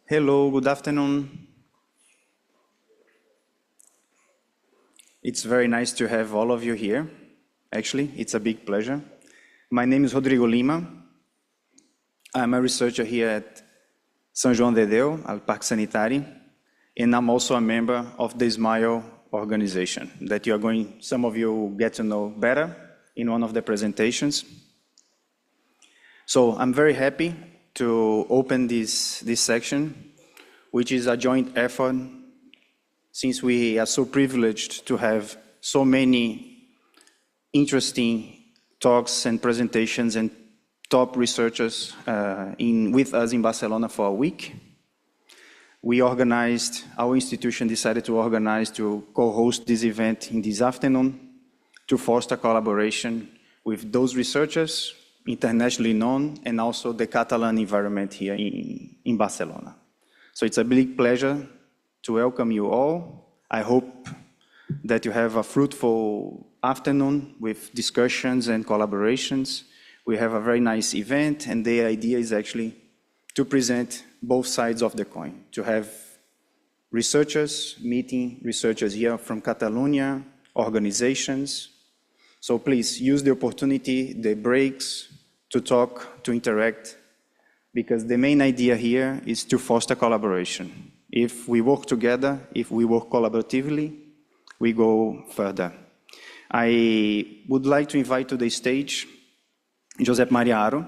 Hello, good afternoon. It's very nice to have all of you here. Actually, it's a big pleasure. My name is Rodrigo Lima. I'm a researcher here at São João de Deus, al Parque Sanitari, and I'm also a member of the SMILE organization that some of you will get to know better in one of the presentations. So I'm very happy to open this section, which is a joint effort since we are so privileged to have so many interesting talks and presentations and top researchers with us in Barcelona for a week. Our institution decided to organize to co-host this event in this afternoon to foster collaboration with those researchers, internationally known, and also the Catalan environment here in Barcelona. So it's a big pleasure to welcome you all. I hope that you have a fruitful afternoon with discussions and collaborations. We have a very nice event, and the idea is actually to present both sides of the coin, to have researchers meeting researchers here from Catalunya, organizations. So please use the opportunity, the breaks, to talk, to interact, because the main idea here is to foster collaboration. If we work together, if we work collaboratively, we go further. I would like to invite to the stage Josep Maria Aro,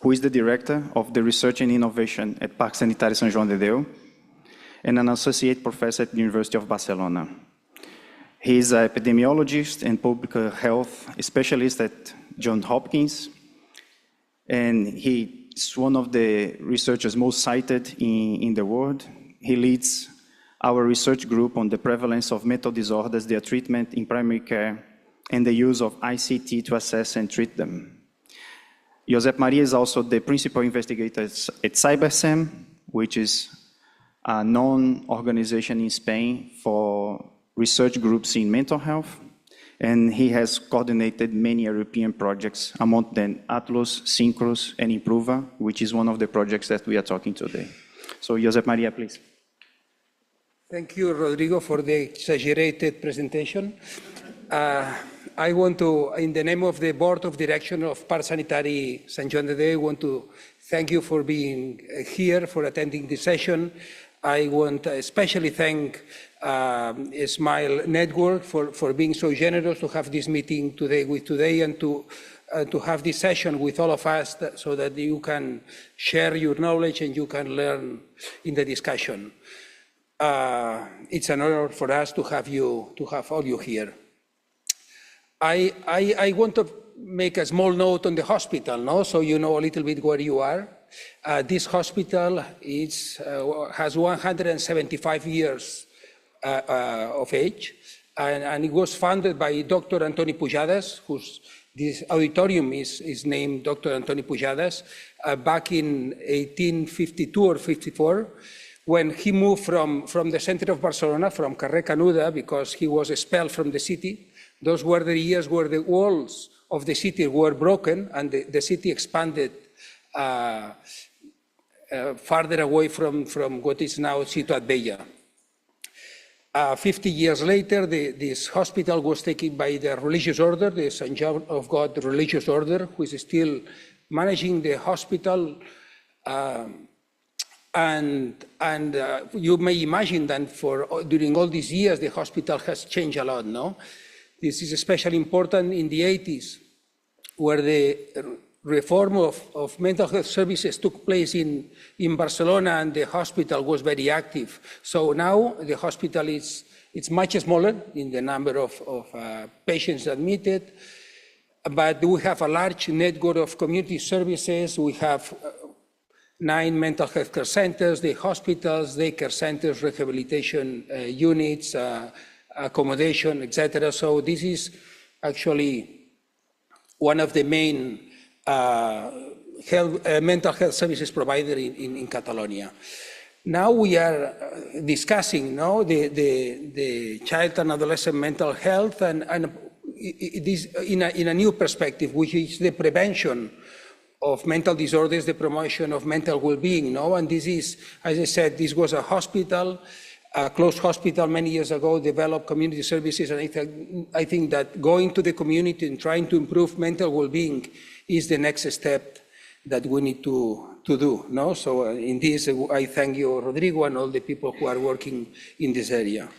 who is the Director of the Research and Innovation at Parque Sanitari São João de Deus, and an Associate Professor at the University of Barcelona. He is an epidemiologist and public health specialist at Johns Hopkins, and he is one of the researchers most cited in the world. He leads our research group on the prevalence of mental disorders, their treatment in primary care, and the use of ICT to assess and treat them. Josep Maria is also the principal investigator at CyberSem, which is a known organization in Spain for research groups in mental health, and he has coordinated many European projects, among them Atlas, Synchros, and Improva, which is one of the projects that we are talking today. So Josep Maria, please. Thank you, Rodrigo, for the exaggerated presentation. I want to, in the name of the Board of Direction of Parque Sanitari Sant Joan de Déu, I want to thank you for being here, for attending this session. I want to especially thank Smile Network for being so generous to have this meeting today and to have this session with all of us so that you can share your knowledge and you can learn in the discussion. It's an honor for us to have all you here. I want to make a small note on the hospital, no? So you know a little bit where you are. This hospital has 175 years of age, and it was founded by Dr. Antoni Pujadas, this auditorium is named Dr. Antoni Pujadas, back in 1852 or 54, when he moved from the center of Barcelona, from Carrer Canuda, because he was expelled from the city. Those were the years where the walls of the city were broken and the city expanded farther away from what is now Ciutat Vella. 50 years later, this hospital was taken by the religious order, the St. John of God religious order, who is still managing the hospital. And you may imagine that during all these years, the hospital has changed a lot, no? This is especially important in the 80s, where the reform of mental health services took place in Barcelona, and the hospital was very active. So now the hospital it's much smaller in the number of patients admitted, but we have a large network of community services. We have 9 mental health care centers, the hospitals, daycare centers, rehabilitation units, accommodation, etc. So this is actually one of the main mental health services provider in Catalonia. Now we are discussing the child and adolescent mental health and this in a new perspective, which is the prevention of mental disorders, the promotion of mental well-being, no? And this is, as I said, this was a hospital, a closed hospital many years ago, developed community services, and I think that going to the community and trying to improve mental well-being is the next step that we need to do, no? So in this, I thank you, Rodrigo, and all the people who are working in this area.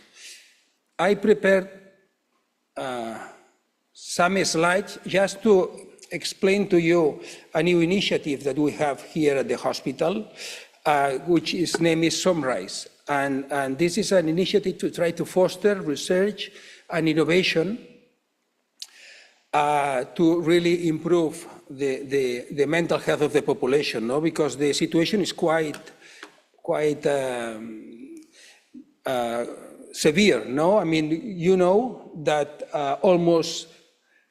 I prepared some slides just to explain to you a new initiative that we have here at the hospital, which is name is Sunrise. And this is an initiative to try to foster research and innovation to really improve the mental health of the population, no? Because the situation is quite severe, no? I mean, you know that almost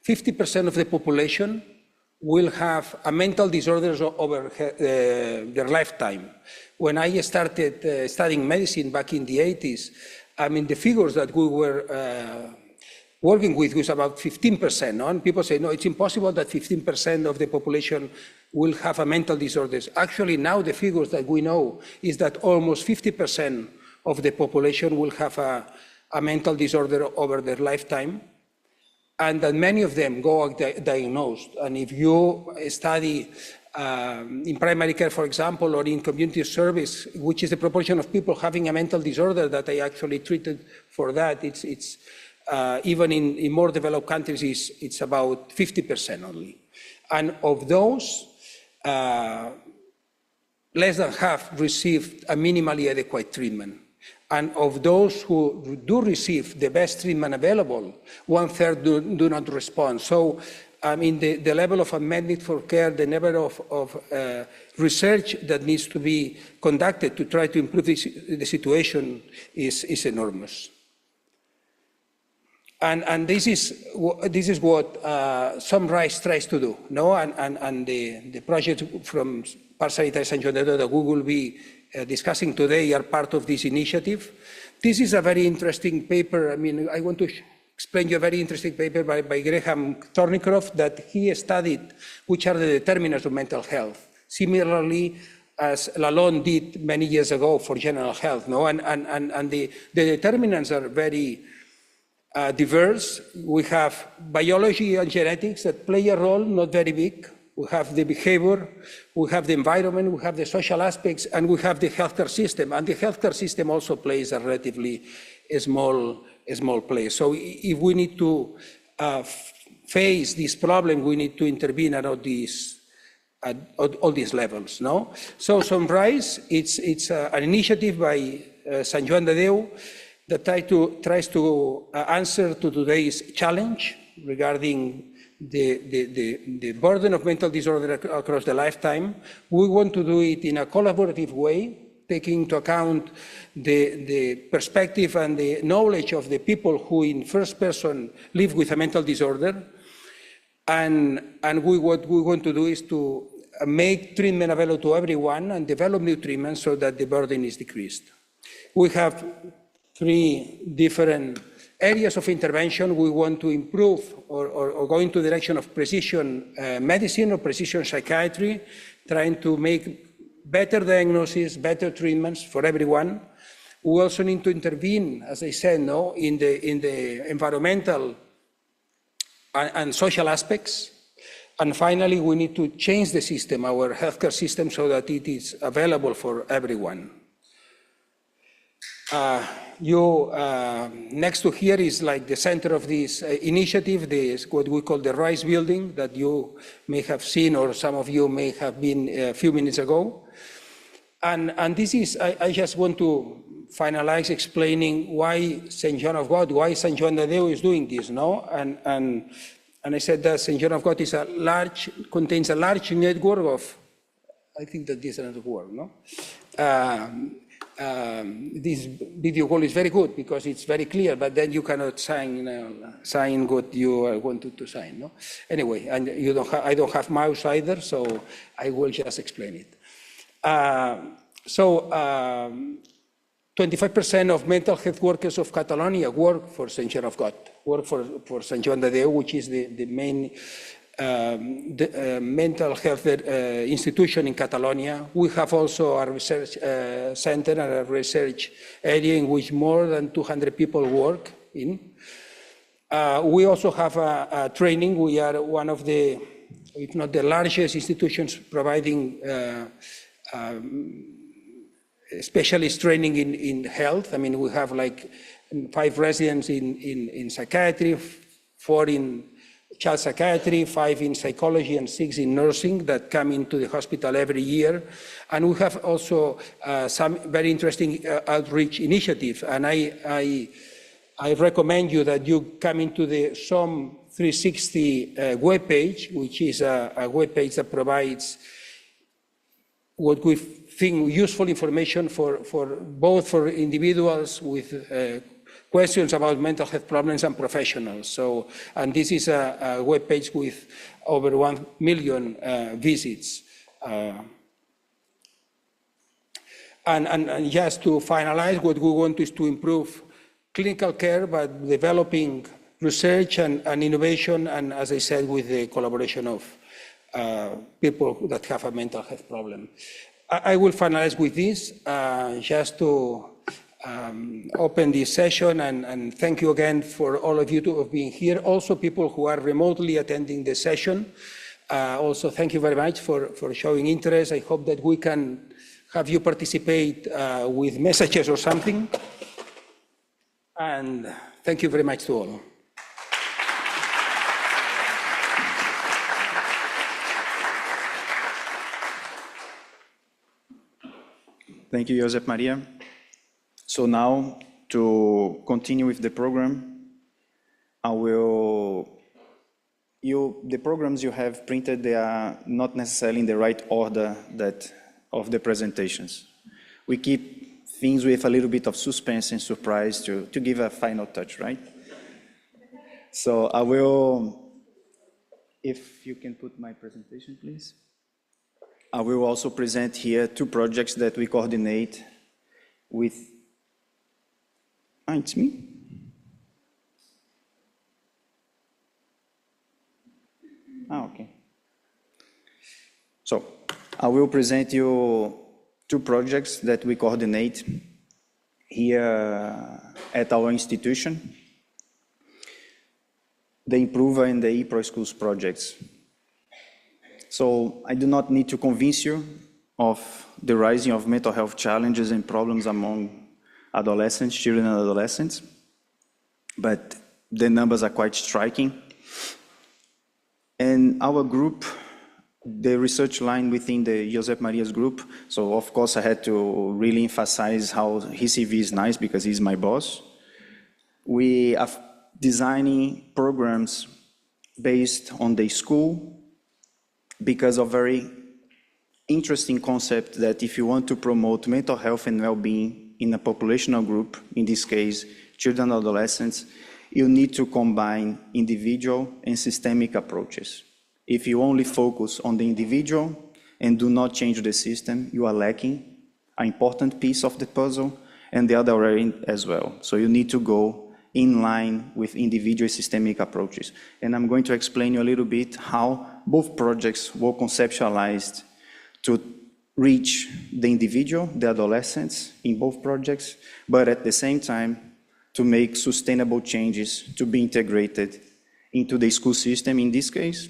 50% of the population will have a mental disorders over their lifetime. When I started studying medicine back in the 80s, I mean, the figures that we were working with was about 15%. No? And people say, no, it's impossible that 15% of the population will have a mental disorders. Actually, now the figures that we know is that almost 50% of the population will have a mental disorder over their lifetime, and that many of them go diagnosed. And if you study in primary care, for example, or in community service, which is the proportion of people having a mental disorder that I actually treated for that, it's even in more developed countries, it's about 50% only. And of those, less than half received a minimally adequate treatment. And of those who do receive the best treatment available, 1/3 do not respond. So, I mean, the level of unmet need for care, the level of research that needs to be conducted to try to improve the situation is enormous. And this is what Sunrise tries to do, no? And the project from Parc Sanitari Sant Joan de Déu that we will be discussing today are part of this initiative. This is a very interesting paper. I mean, I want to explain you a very interesting paper by Graham Thornycroft that he studied which are the determinants of mental health. Similarly, as Lalonde did many years ago for general health, no? And the determinants are very diverse. We have biology and genetics that play a role, not very big. We have the behavior, we have the environment, we have the social aspects, and we have the healthcare system. And the healthcare system also plays a relatively small place. So if we need to face this problem, we need to intervene at all these levels, no? So Sunrise, it's an initiative by Sant Joan de Déu that tries to answer to today's challenge regarding the burden of mental disorder across the lifetime. We want to do it in a collaborative way, taking into account the perspective and the knowledge of the people who in first person live with a mental disorder. And what we want to do is to make treatment available to everyone and develop new treatments so that the burden is decreased. We have 3 different areas of intervention. We want to improve or go into the direction of precision medicine or precision psychiatry, trying to make better diagnosis, better treatments for everyone. We also need to intervene, as I said, no, in the environmental and social aspects. And finally, we need to change the system, our healthcare system, so that it is available for everyone. Next to here is like the center of this initiative, what we call the Rice Building, that you may have seen, or some of you may have been a few minutes ago. And this is, I just want to finalize explaining why St. John of God, why Sant Joan de Déu is doing this, no? And I said that St. John of God is contains a large network of, I think that this is another word, no? This video call is very good because it's very clear, but then you cannot sign what you wanted to sign, no? Anyway, and I don't have mouse either, so I will just explain it. 25% of mental health workers of Catalonia work for St. John of God, work for St. Joan de Déu, which is the main the mental health institution in Catalonia. We have also a research center and a research area in which more than 200 people work in. We also have a training. We are one of the, if not the largest institutions providing specialist training in health. I mean, we have like 5 residents in psychiatry, 4 in child psychiatry, 5 in psychology, and 6 in nursing that come into the hospital every year. And we have also some very interesting outreach initiatives. And I recommend you that you come into the SOM 360 webpage, which is a webpage that provides what we think useful information for both for individuals with questions about mental health problems and professionals. So, and this is a webpage with over 1 million visits. And just to finalize, what we want is to improve clinical care by developing research and innovation, and as I said, with the collaboration of people that have a mental health problem. I will finalize with this, just to open this session, and thank you again for all of you for being here. Also, people who are remotely attending the session, also thank you very much for showing interest. I hope that we can have you participate with messages or something. And thank you very much to all. Thank you, Josep Maria. So now, to continue with the program, the programs you have printed, they are not necessarily in the right order of the presentations. We keep things with a little bit of suspense and surprise to give a final touch, right? So I will, if you can put my presentation, please. I will also present here 2 projects that we coordinate with. It's me. Okay. So I will present you 2 projects that we coordinate here at our institution, the Improver and the eProSchools projects. So I do not need to convince you of the rising of mental health challenges and problems among adolescents, children and adolescents, but the numbers are quite striking. And our group, the research line within the Josep Maria's group, so of course I had to really emphasize how his CV is nice because he's my boss. We are designing programs based on the school because of very interesting concept that if you want to promote mental health and well-being in a populational group, in this case, children and adolescents, you need to combine individual and systemic approaches. If you only focus on the individual and do not change the system, you are lacking an important piece of the puzzle and the other area as well. So you need to go in line with individual systemic approaches. And I'm going to explain you a little bit how both projects were conceptualized to reach the individual, the adolescents in both projects, but at the same time to make sustainable changes to be integrated into the school system in this case,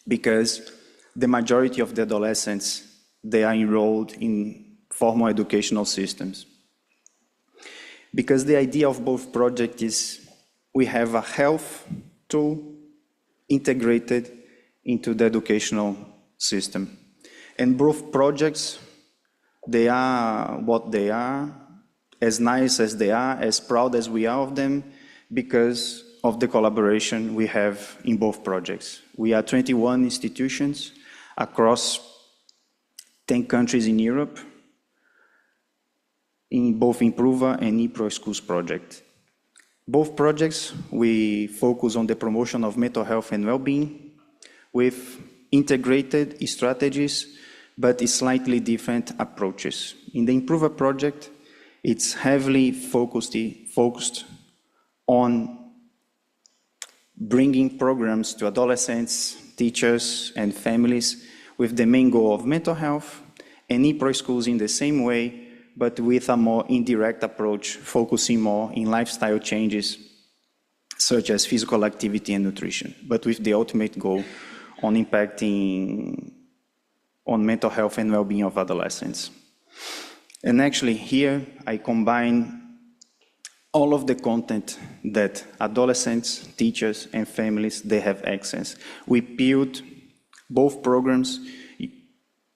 because the majority of the adolescents, they are enrolled in formal educational systems. Because the idea of both projects is we have a health tool integrated into the educational system. And both projects, they are what they are, as nice as they are, as proud as we are of them, because of the collaboration we have in both projects. We are 21 institutions across 10 countries in Europe, in both Improver and eProSchools project. Both projects, we focus on the promotion of mental health and well-being with integrated strategies, but slightly different approaches. In the Improver project, it's heavily focused on bringing programs to adolescents, teachers, and families with the main goal of mental health, and e-pro schools in the same way, but with a more indirect approach, focusing more in lifestyle changes, such as physical activity and nutrition, but with the ultimate goal on impacting on mental health and well-being of adolescents. And actually here, I combine all of the content that adolescents, teachers, and families, they have access. We built both programs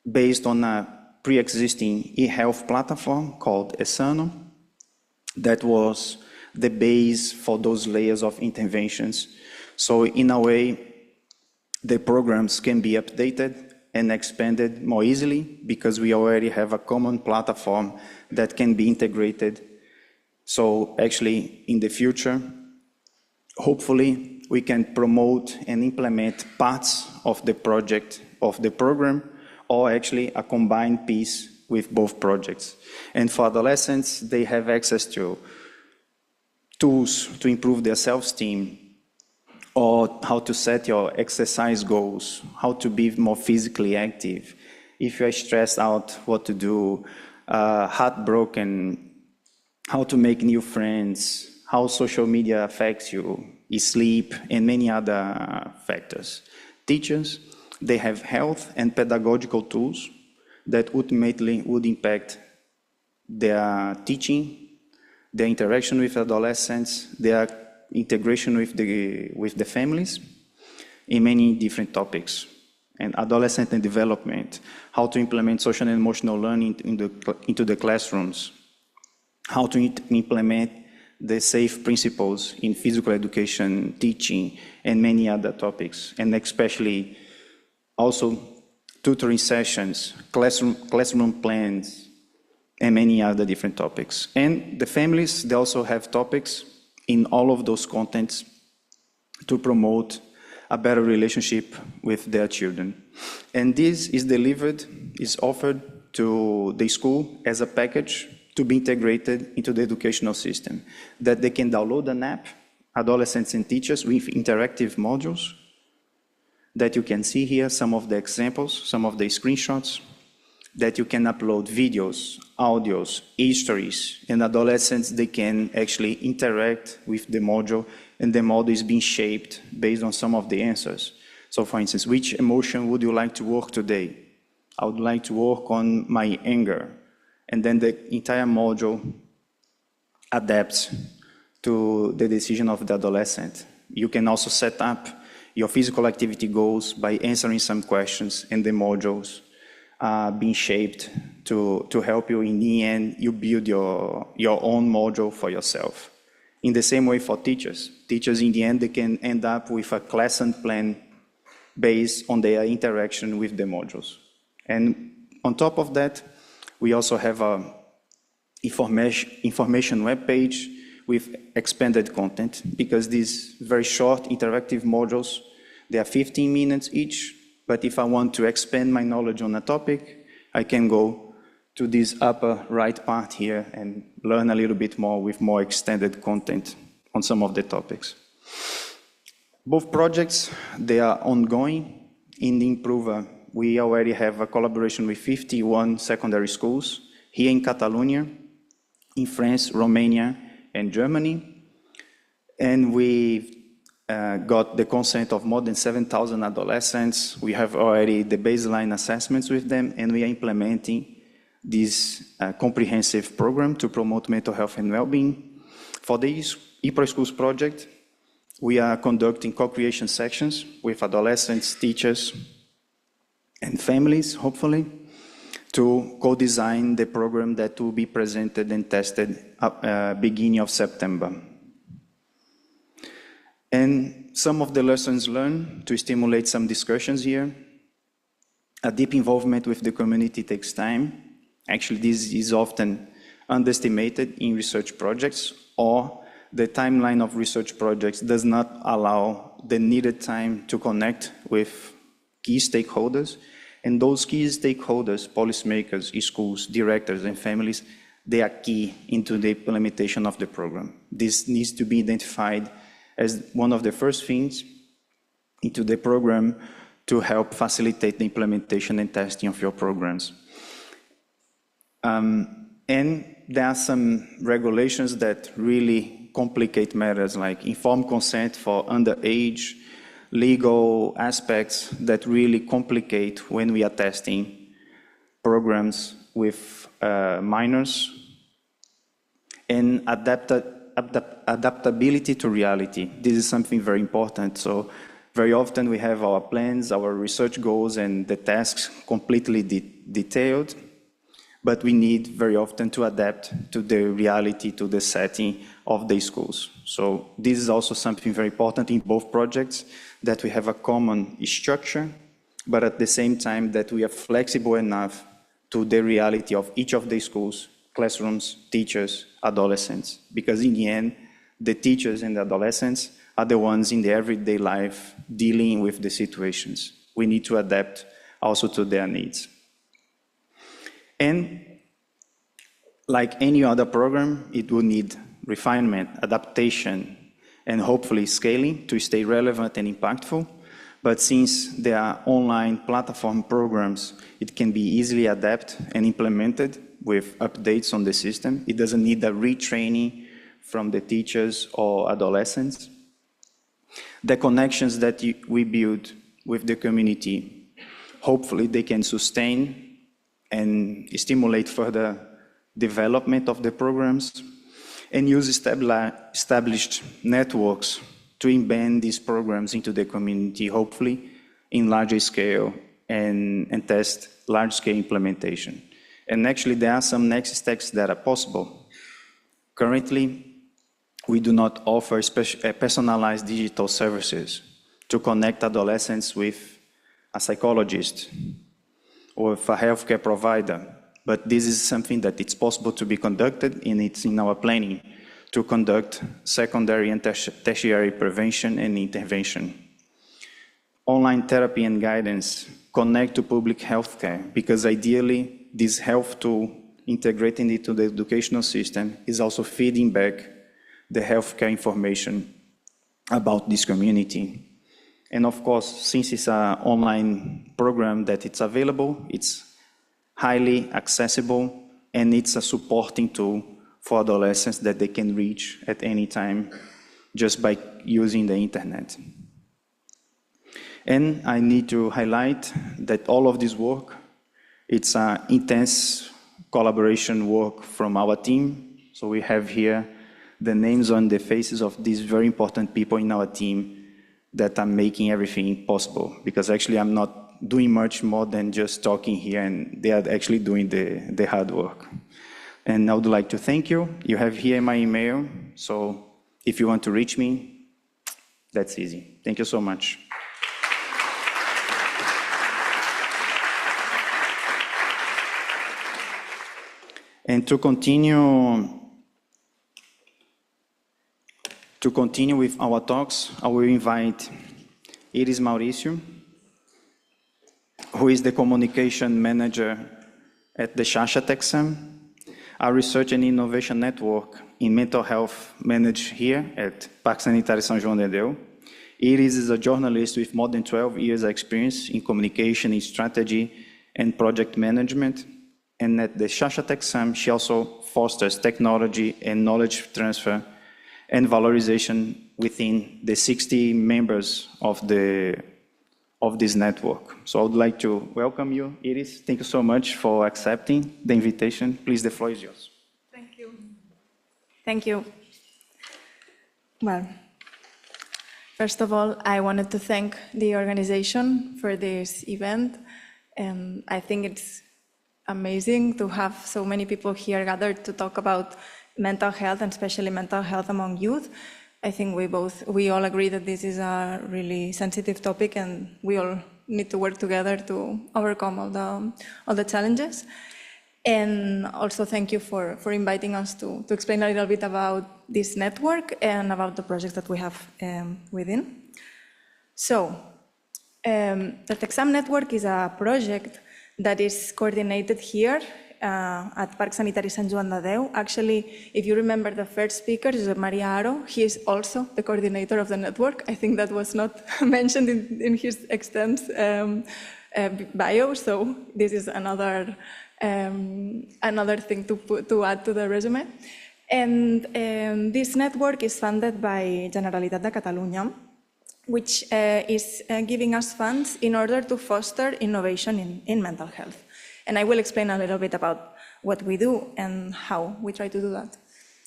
based on a pre-existing e-health platform called Esano. That was the base for those layers of interventions. So in a way, the programs can be updated and expanded more easily because we already have a common platform that can be integrated. So actually, in the future, hopefully, we can promote and implement parts of the project, of the program, or actually a combined piece with both projects. And for adolescents, they have access to tools to improve their self-esteem, or how to set your exercise goals, how to be more physically active. If you're stressed out, what to do, heartbroken, how to make new friends, how social media affects you, sleep, and many other factors. Teachers, they have health and pedagogical tools that ultimately would impact their teaching, their interaction with adolescents, their integration with the families in many different topics. And adolescent and development, how to implement social and emotional learning into the classrooms, how to implement the SAFE principles in physical education, teaching, and many other topics, and especially also tutoring sessions, classroom plans, and many other different topics. And the families, they also have topics in all of those contents to promote a better relationship with their children. And this is delivered, is offered to the school as a package to be integrated into the educational system, that they can download an app, adolescents and teachers, with interactive modules, that you can see here, some of the examples, some of the screenshots, that you can upload videos, audios, histories, and adolescents, they can actually interact with the module, and the module is being shaped based on some of the answers. So for instance, which emotion would you like to work today? I would like to work on my anger. And then the entire module adapts to the decision of the adolescent. You can also set up your physical activity goals by answering some questions, and the modules being shaped to help you. In the end, you build your own module for yourself. In the same way for teachers. Teachers, in the end, they can end up with a lesson plan based on their interaction with the modules. And on top of that, we also have an information web page with expanded content, because these very short interactive modules, they are 15 minutes each, but if I want to expand my knowledge on a topic, I can go to this upper right part here and learn a little bit more with more extended content on some of the topics. Both projects, they are ongoing. In the Improver, we already have a collaboration with 51 secondary schools here in Catalunya, in France, Romania, and Germany. And we've got the consent of more than 7,000 adolescents. We have already the baseline assessments with them, and we are implementing this comprehensive program to promote mental health and well-being. For this ePro Schools project, we are conducting co-creation sections with adolescents, teachers, and families, hopefully, to co-design the program that will be presented and tested at beginning of September. And some of the lessons learned to stimulate some discussions here. A deep involvement with the community takes time. Actually, this is often underestimated in research projects, or the timeline of research projects does not allow the needed time to connect with key stakeholders. And those key stakeholders, policymakers, schools, directors, and families, they are key into the implementation of the program. This needs to be identified as one of the first things into the program to help facilitate the implementation and testing of your programs. And there are some regulations that really complicate matters, like informed consent for underage, legal aspects that really complicate when we are testing programs with minors, and adaptability to reality. This is something very important. So very often we have our plans, our research goals, and the tasks completely detailed, but we need very often to adapt to the reality, to the setting of the schools. So this is also something very important in both projects, that we have a common structure, but at the same time that we are flexible enough to the reality of each of the schools, classrooms, teachers, adolescents, because in the end, the teachers and the adolescents are the ones in the everyday life dealing with the situations. We need to adapt also to their needs. And like any other program, it will need refinement, adaptation, and hopefully scaling to stay relevant and impactful. But since there are online platform programs, it can be easily adapted and implemented with updates on the system. It doesn't need a retraining from the teachers or adolescents. The connections that we build with the community, hopefully they can sustain and stimulate further development of the programs, and use established networks to embed these programs into the community, hopefully in larger scale, and test large-scale implementation. And actually, there are some next steps that are possible. Currently, we do not offer personalized digital services to connect adolescents with a psychologist or with a healthcare provider. But this is something that it's possible to be conducted, and it's in our planning to conduct secondary and tertiary prevention and intervention. Online therapy and guidance connect to public healthcare, because ideally this health tool integrating into the educational system is also feeding back the healthcare information about this community. And of course, since it's an online program that it's available, it's highly accessible, and it's a supporting tool for adolescents that they can reach at any time just by using the internet. And I need to highlight that all of this work, it's an intense collaboration work from our team. So we have here the names on the faces of these very important people in our team that are making everything possible, because actually I'm not doing much more than just talking here, and they are actually doing the hard work. And I would like to thank you. You have here my email, so if you want to reach me, that's easy. Thank you so much. And to continue with our talks, I will invite Iris Mauricio, who is the communication manager at the Texam, a research and innovation network in mental health managed here at Parque Sanitário São João de Deus. Iris is a journalist with more than 12 years experience in communication, in strategy, and project management. And at the Texam, she also fosters technology and knowledge transfer and valorization within the 60 members of this network. So I would like to welcome you, Iris. Thank you so much for accepting the invitation. Please, the floor is yours. Thank you. Thank you. Well, first of all, I wanted to thank the organization for this event. I think it's amazing to have so many people here gathered to talk about mental health, and especially mental health among youth. I think we all agree that this is a really sensitive topic, and we all need to work together to overcome all the challenges. And also thank you for inviting us to explain a little bit about this network and about the projects that we have within. So, the Texam network is a project that is coordinated here at Parc Sanitari Sant Joan de Déu. Actually, if you remember the first speaker, Josep Maria Aro, he is also the coordinator of the network. I think that was not mentioned in his extensive bio, so this is another thing to add to the resume. And this network is funded by Generalitat de Catalunya, which is giving us funds in order to foster innovation in mental health. And I will explain a little bit about what we do and how we try to do that.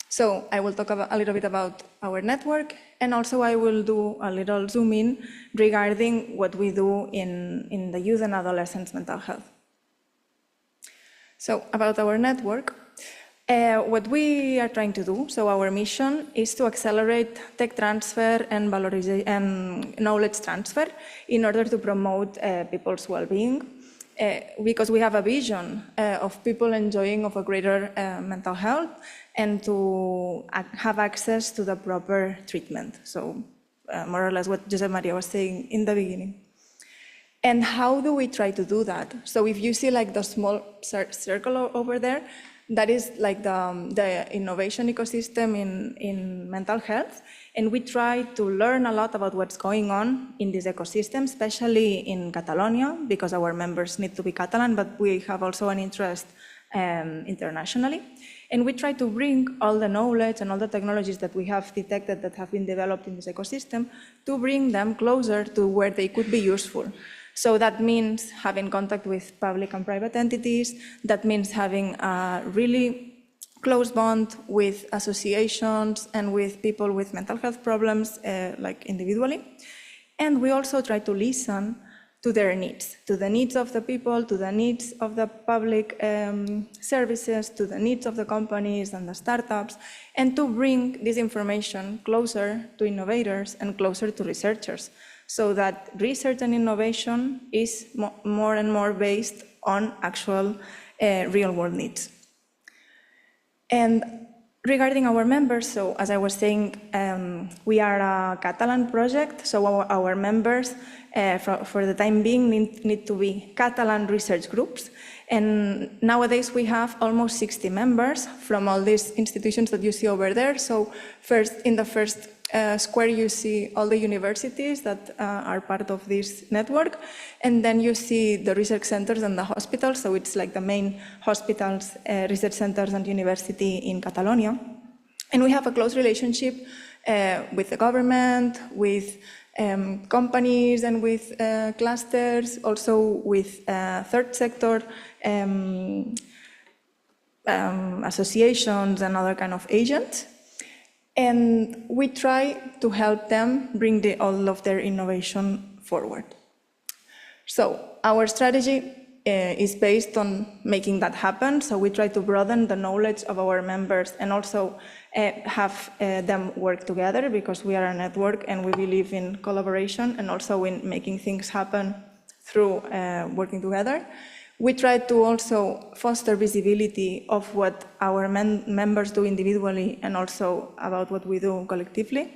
So I will talk a little bit about our network, and also I will do a little zoom in regarding what we do in the youth and adolescents' mental health. So about our network, what we are trying to do, so our mission is to accelerate tech transfer and valorization and knowledge transfer in order to promote people's well-being, because we have a vision of people enjoying of a greater mental health and to have access to the proper treatment. So more or less what Josep Maria was saying in the beginning. And how do we try to do that? So if you see like the small circle over there, that is like the innovation ecosystem in mental health. And we try to learn a lot about what's going on in this ecosystem, especially in Catalonia, because our members need to be Catalan, but we have also an interest internationally. And we try to bring all the knowledge and all the technologies that we have detected that have been developed in this ecosystem to bring them closer to where they could be useful. So that means having contact with public and private entities. That means having a really close bond with associations and with people with mental health problems, like individually. And we also try to listen to their needs, to the needs of the people, to the needs of the public services, to the needs of the companies and the startups, and to bring this information closer to innovators and closer to researchers, so that research and innovation is more and more based on actual real-world needs. And regarding our members, so as I was saying, we are a Catalan project, so our members, for the time being, need to be Catalan research groups. And nowadays we have almost 60 members from all these institutions that you see over there. So first, in the first square, you see all the universities that are part of this network, and then you see the research centers and the hospitals, so it's like the main hospitals, research centers and university in Catalonia. And we have a close relationship with the government, with companies and with clusters, also with third sector associations and other kind of agents. And we try to help them bring all of their innovation forward. So our strategy is based on making that happen. So we try to broaden the knowledge of our members and also have them work together, because we are a network and we believe in collaboration and also in making things happen through working together. We try to also foster visibility of what our members do individually and also about what we do collectively.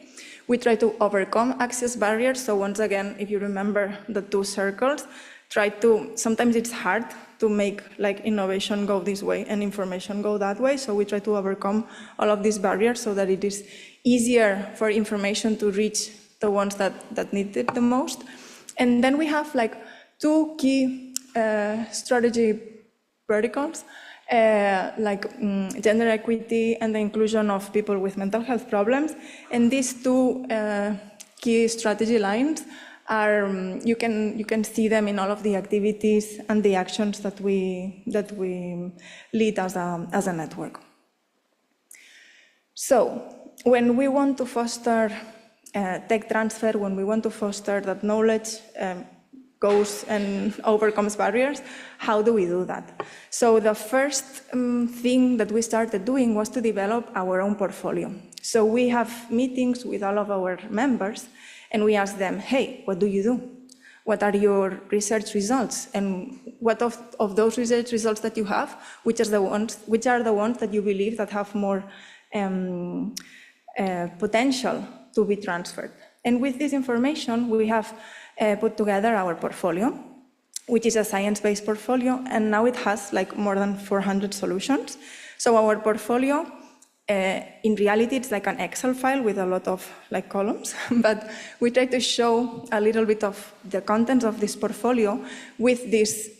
We try to overcome access barriers. So once again, if you remember the two circles, sometimes it's hard to make like innovation go this way and information go that way. So we try to overcome all of these barriers so that it is easier for information to reach the ones that need it the most. And then we have like two key strategy verticals, like gender equity and the inclusion of people with mental health problems. And these two key strategy lines are, you can see them in all of the activities and the actions that we lead as a network. So when we want to foster tech transfer, when we want to foster that knowledge goes and overcomes barriers, how do we do that? So the first thing that we started doing was to develop our own portfolio. So we have meetings with all of our members and we ask them, hey, what do you do? What are your research results? And what of those research results that you have, which are the ones that you believe that have more potential to be transferred? And with this information, we have put together our portfolio. which is a science-based portfolio, and now it has like more than 400 solutions. So our portfolio, in reality, it's like an Excel file with a lot of like columns, but we try to show a little bit of the contents of this portfolio with this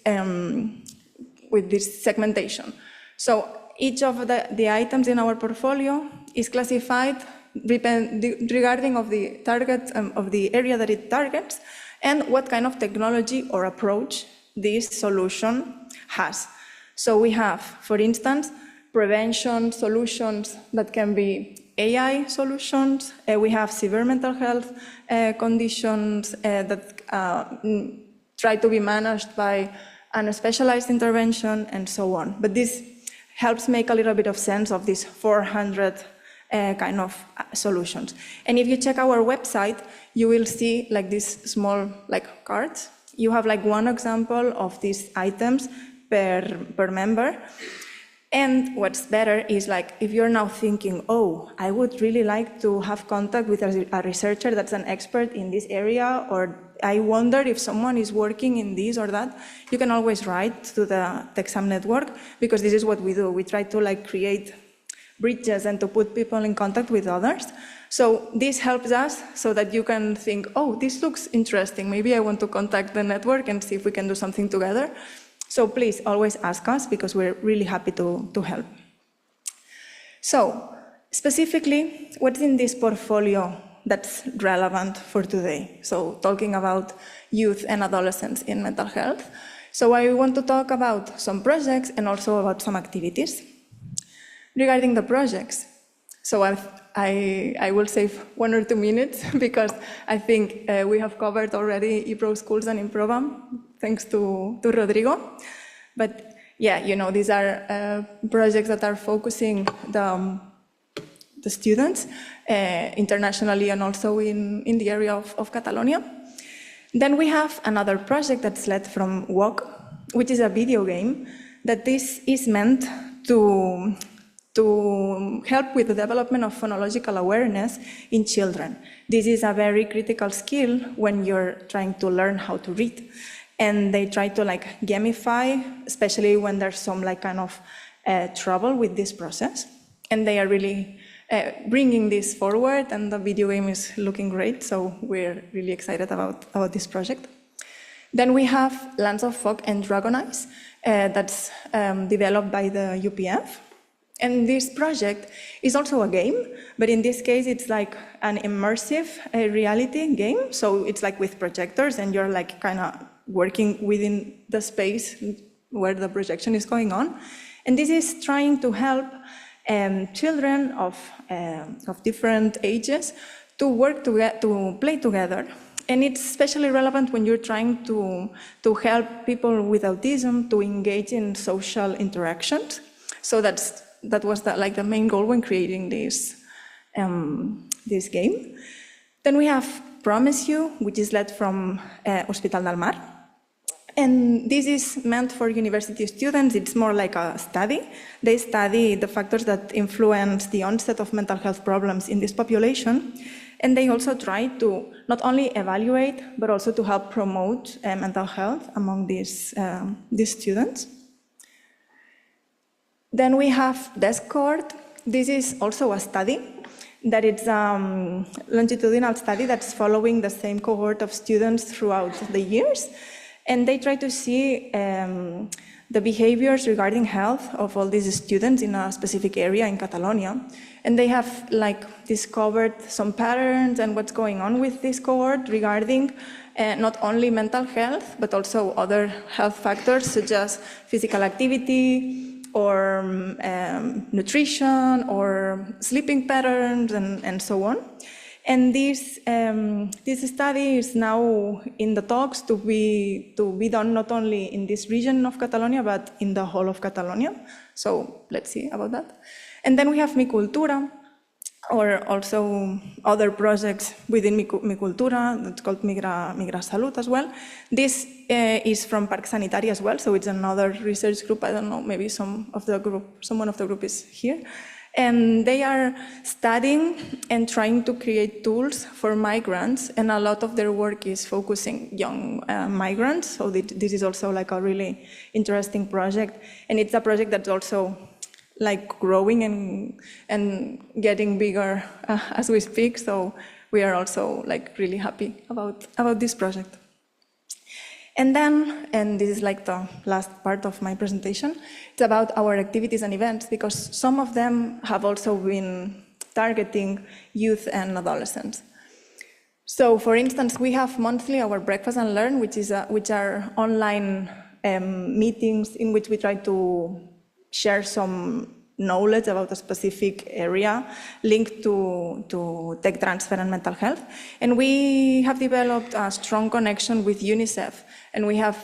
segmentation. So each of the items in our portfolio is classified regarding of the target of the area that it targets and what kind of technology or approach this solution has. So we have, for instance, prevention solutions that can be AI solutions. We have severe mental health conditions that try to be managed by a specialized intervention and so on. But this helps make a little bit of sense of these 400 kind of solutions. And if you check our website, you will see like these small like cards. You have like one example of these items per member. And what's better is like, if you're now thinking, oh, I would really like to have contact with a researcher that's an expert in this area, or I wonder if someone is working in this or that, you can always write to the TechSam network, because this is what we do. We try to like create bridges and to put people in contact with others. So this helps us so that you can think, oh, this looks interesting. Maybe I want to contact the network and see if we can do something together. So please always ask us, because we're really happy to help. So specifically, what's in this portfolio that's relevant for today? So talking about youth and adolescents in mental health. So I want to talk about some projects and also about some activities. Regarding the projects, so I will save 1 or 2 minutes because I think we have covered already ePro schools and Improvam, thanks to Rodrigo. But yeah, you know, these are projects that are focusing the students internationally and also in the area of Catalonia. Then we have another project that's led from WOC, which is a video game that this is meant to help with the development of phonological awareness in children. This is a very critical skill when you're trying to learn how to read. And they try to like gamify, especially when there's some like kind of trouble with this process. And they are really bringing this forward, and the video game is looking great. So we're really excited about this project. Then we have Lands of Fog and Dragon Eyes that's developed by the UPF. And this project is also a game, but in this case, it's like an immersive reality game. So it's like with projectors, and you're like kind of working within the space where the projection is going on. And this is trying to help children of different ages to work together, to play together. And it's especially relevant when you're trying to help people with autism to engage in social interactions. So that was the main goal when creating this game. Then we have Promise You, which is led from Hospital del Mar. And this is meant for university students. It's more like a study. They study the factors that influence the onset of mental health problems in this population. And they also try to not only evaluate, but also to help promote mental health among these students. Then we have Discord. This is also a study that it's a longitudinal study that's following the same cohort of students throughout the years. And they try to see the behaviors regarding health of all these students in a specific area in Catalonia. And they have discovered some patterns and what's going on with this cohort regarding not only mental health, but also other health factors such as physical activity, or nutrition, or sleeping patterns, and so on. And this study is now in the talks to be done not only in this region of Catalonia, but in the whole of Catalonia. So let's see about that. And then we have Mi Cultura, or also other projects within Mi Cultura, that's called Migra Salut as well. This is from Parc Sanitari as well, so it's another research group. I don't know, maybe someone of the group is here. And they are studying and trying to create tools for migrants, and a lot of their work is focusing young migrants. So this is also like a really interesting project, and it's a project that's also like growing and getting bigger as we speak. So we are also like really happy about this project. And then, and this is like the last part of my presentation, it's about our activities and events, because some of them have also been targeting youth and adolescents. So for instance, we have monthly our Breakfast and Learn, which are online meetings in which we try to share some knowledge about a specific area linked to tech transfer and mental health. And we have developed a strong connection with UNICEF, and we have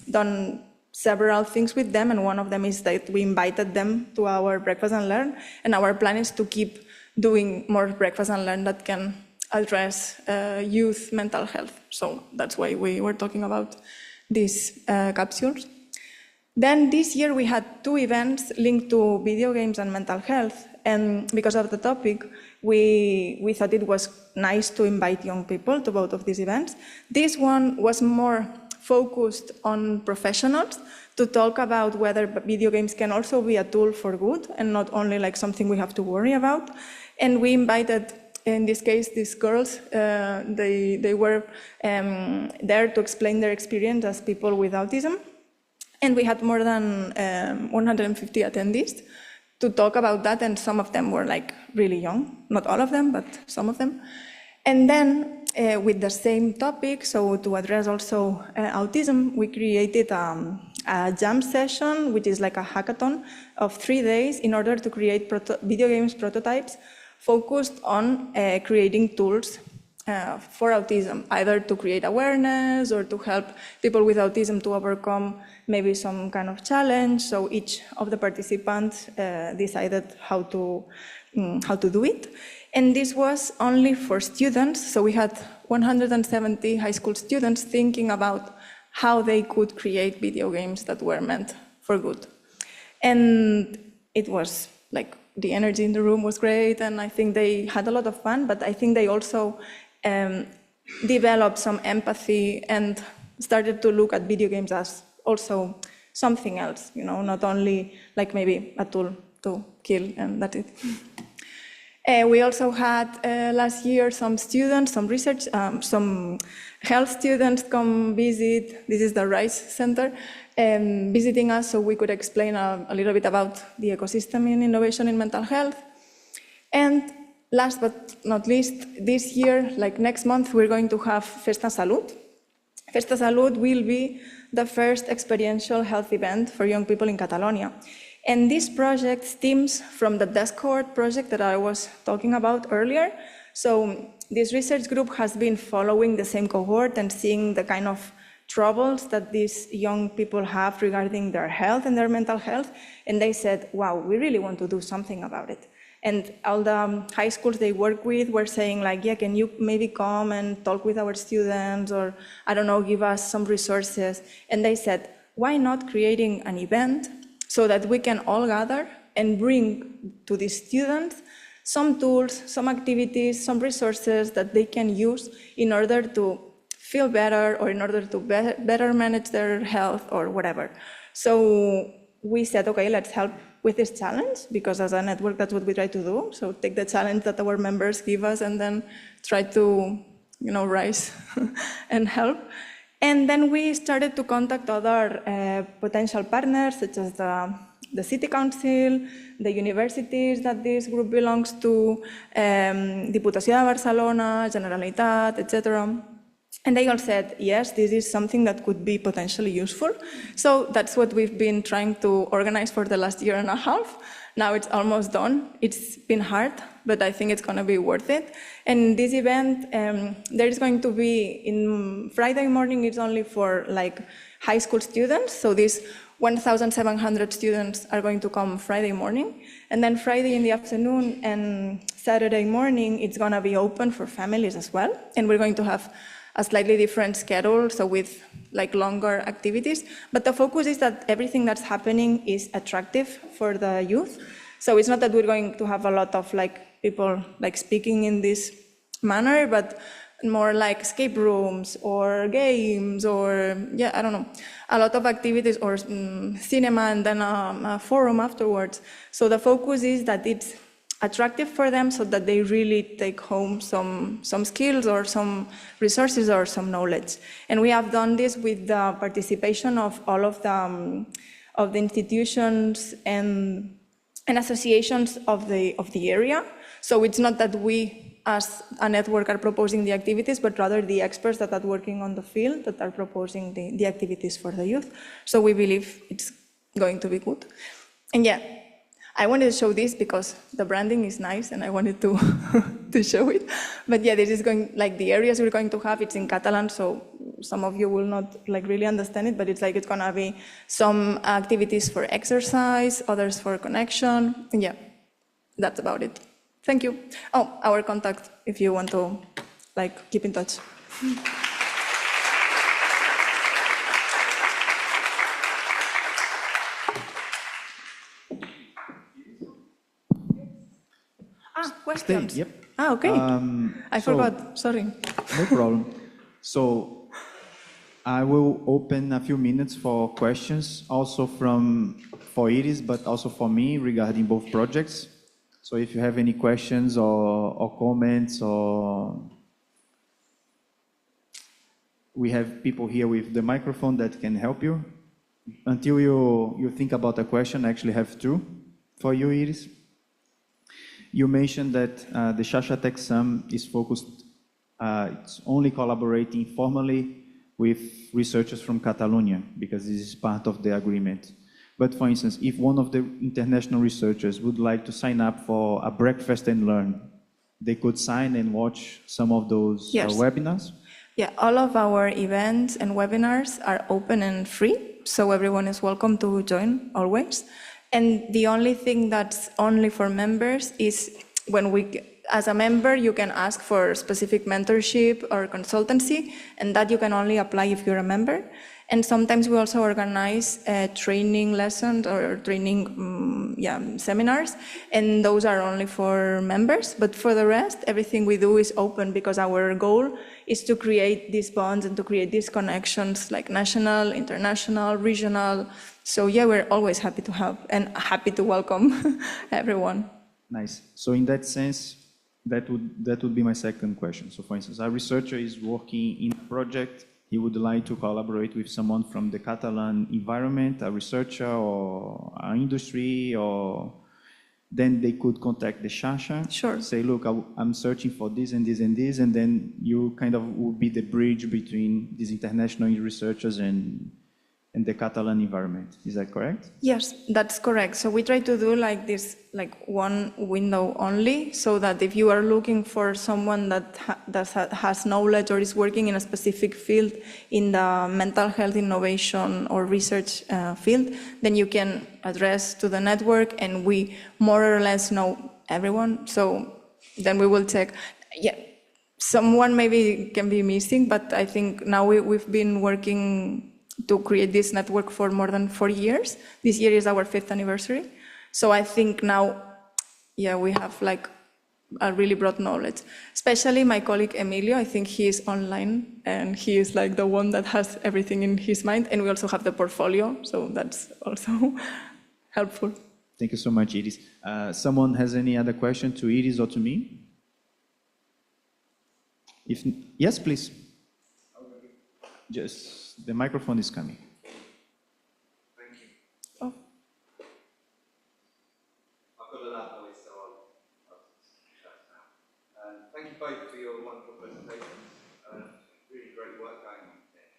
done several things with them, and one of them is that we invited them to our Breakfast and Learn, and our plan is to keep doing more Breakfast and Learn that can address youth mental health. So that's why we were talking about these capsules. Then this year we had 2 events linked to video games and mental health, and because of the topic, we thought it was nice to invite young people to both of these events. This one was more focused on professionals to talk about whether video games can also be a tool for good and not only like something we have to worry about. And we invited, in this case, these girls. They were there to explain their experience as people with autism. And we had more than 150 attendees to talk about that, and some of them were like really young, not all of them, but some of them. And then with the same topic, so to address also autism, we created a jam session, which is like a hackathon of 3 days in order to create video games prototypes focused on creating tools for autism, either to create awareness or to help people with autism to overcome maybe some kind of challenge. So each of the participants decided how to do it. And this was only for students. So we had 170 high school students thinking about how they could create video games that were meant for good. And it was like the energy in the room was great, and I think they had a lot of fun, but I think they also developed some empathy and started to look at video games as also something else, you know, not only like maybe a tool to kill and that's it. We also had last year some students, some research, some health students come visit. This is the RISE Center, visiting us so we could explain a little bit about the ecosystem in innovation in mental health. And last but not least, this year, like next month, we're going to have Festa Salud. Festa Salud will be the first experiential health event for young people in Catalonia. And this project stems from the desk cohort project that I was talking about earlier. So this research group has been following the same cohort and seeing the kind of troubles that these young people have regarding their health and their mental health. And they said, wow, we really want to do something about it. And all the high schools they work with were saying like, yeah, can you maybe come and talk with our students, or I don't know, give us some resources. And they said, why not creating an event so that we can all gather and bring to the students some tools, some activities, some resources that they can use in order to feel better or in order to better manage their health or whatever. So we said, okay, let's help with this challenge, because as a network, that's what we try to do. So take the challenge that our members give us and then try to, you know, rise and help. And then we started to contact other potential partners, such as the City Council, the universities that this group belongs to, Diputació de Barcelona, Generalitat, etc. And they all said, yes, this is something that could be potentially useful. So that's what we've been trying to organize for the last year and a half. Now it's almost done. It's been hard, but I think it's going to be worth it. And this event, there is going to be, in Friday morning, it's only for like high school students. So these 1,700 students are going to come Friday morning. And then Friday in the afternoon and Saturday morning, it's going to be open for families as well. And we're going to have a slightly different schedule, so with like longer activities. But the focus is that everything that's happening is attractive for the youth. So it's not that we're going to have a lot of like people like speaking in this manner, but more like escape rooms or games or, yeah, I don't know, a lot of activities or cinema and then a forum afterwards. So the focus is that it's attractive for them so that they really take home some skills or some resources or some knowledge. And we have done this with the participation of all of the institutions and associations of the area. So it's not that we as a network are proposing the activities, but rather the experts that are working on the field that are proposing the activities for the youth. So we believe it's going to be good. And yeah, I wanted to show this because the branding is nice and I wanted to, to show it. But yeah, this is going, like the areas we're going to have, it's in Catalan, so some of you will not like really understand it, but it's like it's gonna be some activities for exercise, others for connection, and yeah, that's about it. Thank you. Oh, our contact, if you want to like keep in touch. Questions? Yep. Okay. I forgot, sorry. No problem. So I will open a few minutes for questions, also for Iris, but also for me regarding both projects. So if you have any questions or comments, or we have people here with the microphone that can help you. Until you think about a question, I actually have two for you, Iris. You mentioned that the Xarxa Tech Sum is focused, it's only collaborating formally with researchers from Catalunya, because this is part of the agreement. But for instance, if one of the international researchers would like to sign up for a breakfast and learn, they could sign and watch some of those webinars? Yeah, all of our events and webinars are open and free, so everyone is welcome to join always. And the only thing that's only for members is when as a member, you can ask for specific mentorship or consultancy, and that you can only apply if you're a member. And sometimes we also organize training lessons or training seminars, and those are only for members. But for the rest, everything we do is open, because our goal is to create these bonds and to create these connections, like national, international, regional. So yeah, we're always happy to help and happy to welcome everyone. Nice. So in that sense, that would be my second question. So for instance, a researcher is working in a project. He would like to collaborate with someone from the Catalan environment, a researcher or an industry, or then they could contact the Xarxa. Sure. Say, look, I'm searching for this and this and this, and then you kind of will be the bridge between these international researchers and the Catalan environment. Is that correct? Yes, that's correct. So we try to do like this, like one window only, so that if you are looking for someone that has knowledge or is working in a specific field in the mental health innovation or research field, then you can address to the network, and we more or less know everyone. So then we will check. Yeah, someone maybe can be missing, but I think now we've been working to create this network for more than 4 years. This year is our 5th anniversary. So I think now, yeah, we have like a really broad knowledge. Especially my colleague Emilio, I think he is online and he is like the one that has everything in his mind. And we also have the portfolio, so that's also helpful. Thank you so much, Iris. Someone has any other question to Iris or to me? Yes, please. Just the microphone is coming. Thank you. Oh. I've got a loud voice, so I'll shut now. Thank you both for your wonderful presentations. Really great work going on here.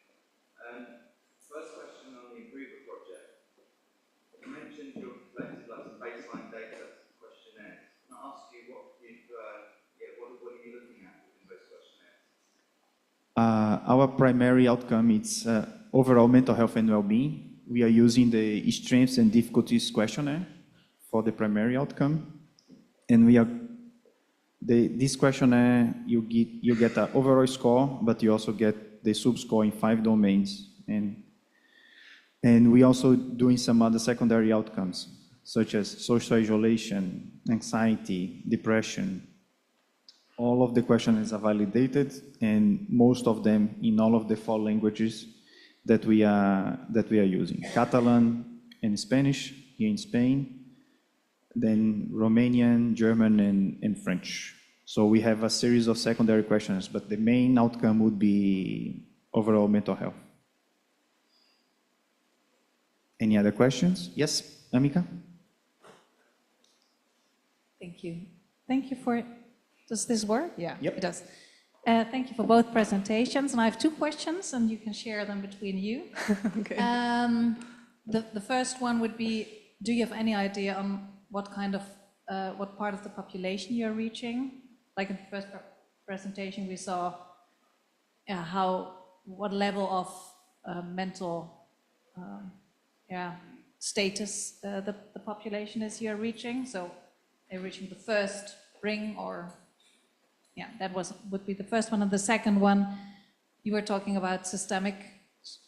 First question on the Improver project. You mentioned you've collected like some baseline data questionnaires. Can I ask you what are you looking at with those questionnaires? Our primary outcome is overall mental health and well-being. We are using the strengths and difficulties questionnaire for the primary outcome, and this questionnaire you get an overall score, but you also get the sub-score in 5 domains, and we also doing some other secondary outcomes. such as social isolation, anxiety, depression. All of the questions are validated, and most of them in all of the 4 languages that we are using: Catalan and Spanish here in Spain, then Romanian, German, and French. So we have a series of secondary questions, but the main outcome would be overall mental health. Any other questions? Yes, Amika? Thank you. Thank you for, does this work? Yeah, Yep. it does. Thank you for both presentations. And I have 2 questions, and you can share them between you. Okay. The first one would be, do you have any idea on what kind of, what part of the population you're reaching? Like in the first presentation, we saw what level of mental status the population is you're reaching. So they're reaching the first ring, or that would be the first one. And the second one, you were talking about systemic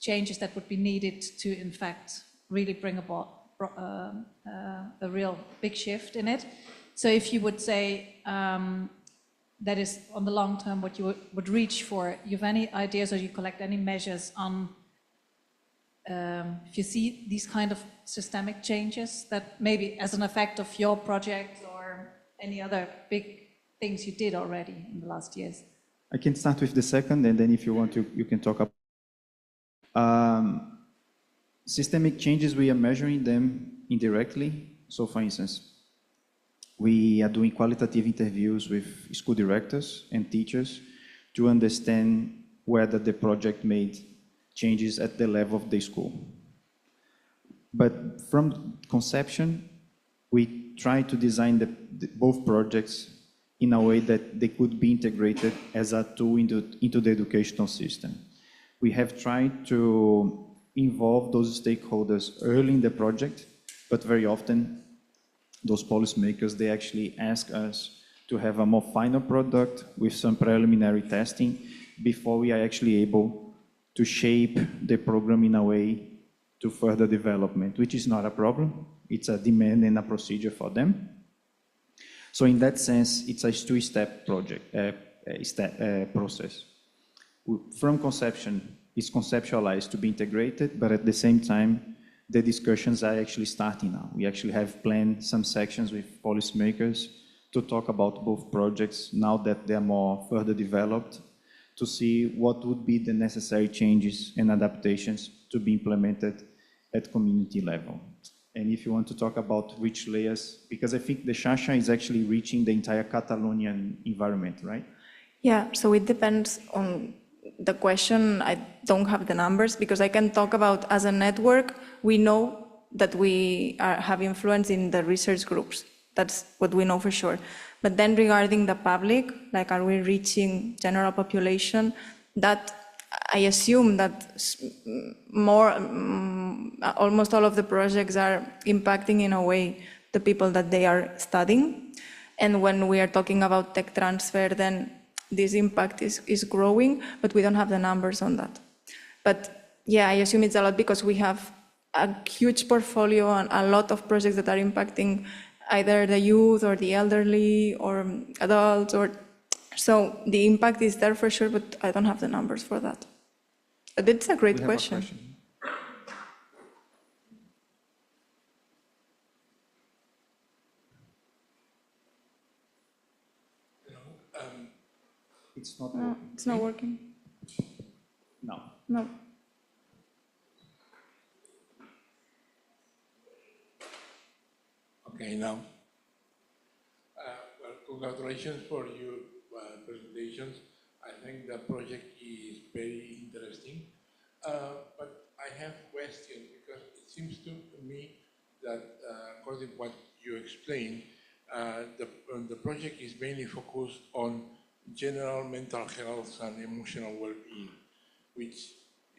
changes that would be needed to, in fact, really bring about a real big shift in it. So if you would say that is on the long term what you would reach for, you have any ideas, or you collect any measures on if you see these kind of systemic changes that maybe as an effect of your project or any other big things you did already in the last years? I can start with the second, and then if you want to, you can talk about systemic changes. We are measuring them indirectly. So for instance, we are doing qualitative interviews with school directors and teachers to understand whether the project made changes at the level of the school. But from conception, we try to design both projects in a way that they could be integrated as a tool into the educational system. We have tried to involve those stakeholders early in the project, but very often those policymakers, they actually ask us to have a more final product with some preliminary testing before we are actually able to shape the program in a way to further development, which is not a problem. It's a demand and a procedure for them. So in that sense, it's a 2-step project, process. From conception, it's conceptualized to be integrated, but at the same time, the discussions are actually starting now. We actually have planned some sections with policymakers to talk about both projects now that they're more further developed, to see what would be the necessary changes and adaptations to be implemented at community level. And if you want to talk about which layers, because I think the Xarxa is actually reaching the entire Catalonian environment, right? Yeah, so it depends on the question. I don't have the numbers because I can talk about as a network, we know that we have influence in the research groups. That's what we know for sure. But then regarding the public, like are we reaching general population, that I assume that almost all of the projects are impacting in a way the people that they are studying. And when we are talking about tech transfer, then this impact is growing, but we don't have the numbers on that. But yeah, I assume it's a lot because we have a huge portfolio and a lot of projects that are impacting either the youth or the elderly or adults, or so the impact is there for sure, but I don't have the numbers for that. But it's a great question. It's not No, working. it's not working. No. No. Okay, now. Well, congratulations for your presentations. I think the project is very interesting. But I have questions because it seems to me that according to what you explained, the project is mainly focused on general mental health and emotional well-being, which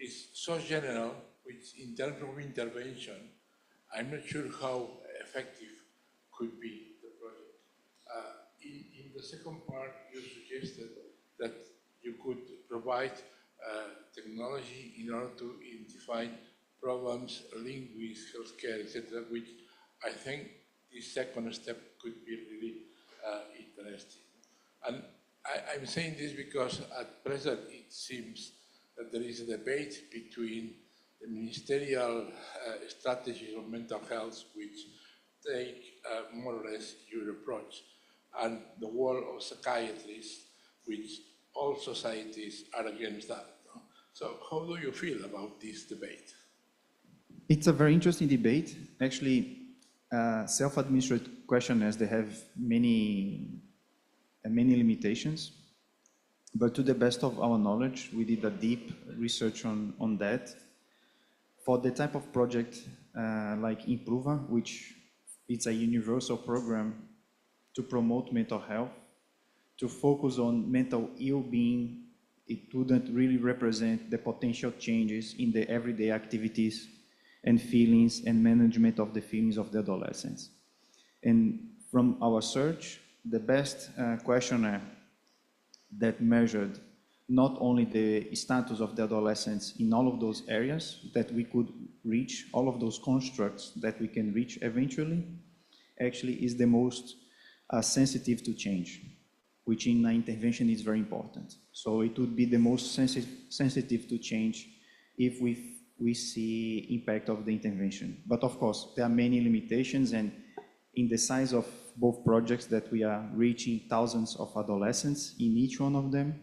is so general, which in terms of intervention, I'm not sure how effective could be the project. In the second part, you suggested that you could provide technology in order to identify problems linked with healthcare, etc., which I think the second step could be really interesting. And I'm saying this because at present it seems that there is a debate between the ministerial strategies of mental health, which take more or less your approach, and the world of psychiatrists, which all societies are against that. No? So how do you feel about this debate? It's a very interesting debate. Actually, self-administered questionnaires, they have many limitations. But to the best of our knowledge, we did a deep research on that. For the type of project like Improva, which it's a universal program to promote mental health, to focus on mental ill-being, it wouldn't really represent the potential changes in the everyday activities and feelings and management of the feelings of the adolescents. And from our search, the best questionnaire that measured not only the status of the adolescents in all of those areas that we could reach, all of those constructs that we can reach eventually, actually is the most sensitive to change, which in an intervention is very important. So it would be the most sensitive to change if we see impact of the intervention. But of course, there are many limitations, and in the size of both projects that we are reaching thousands of adolescents in each one of them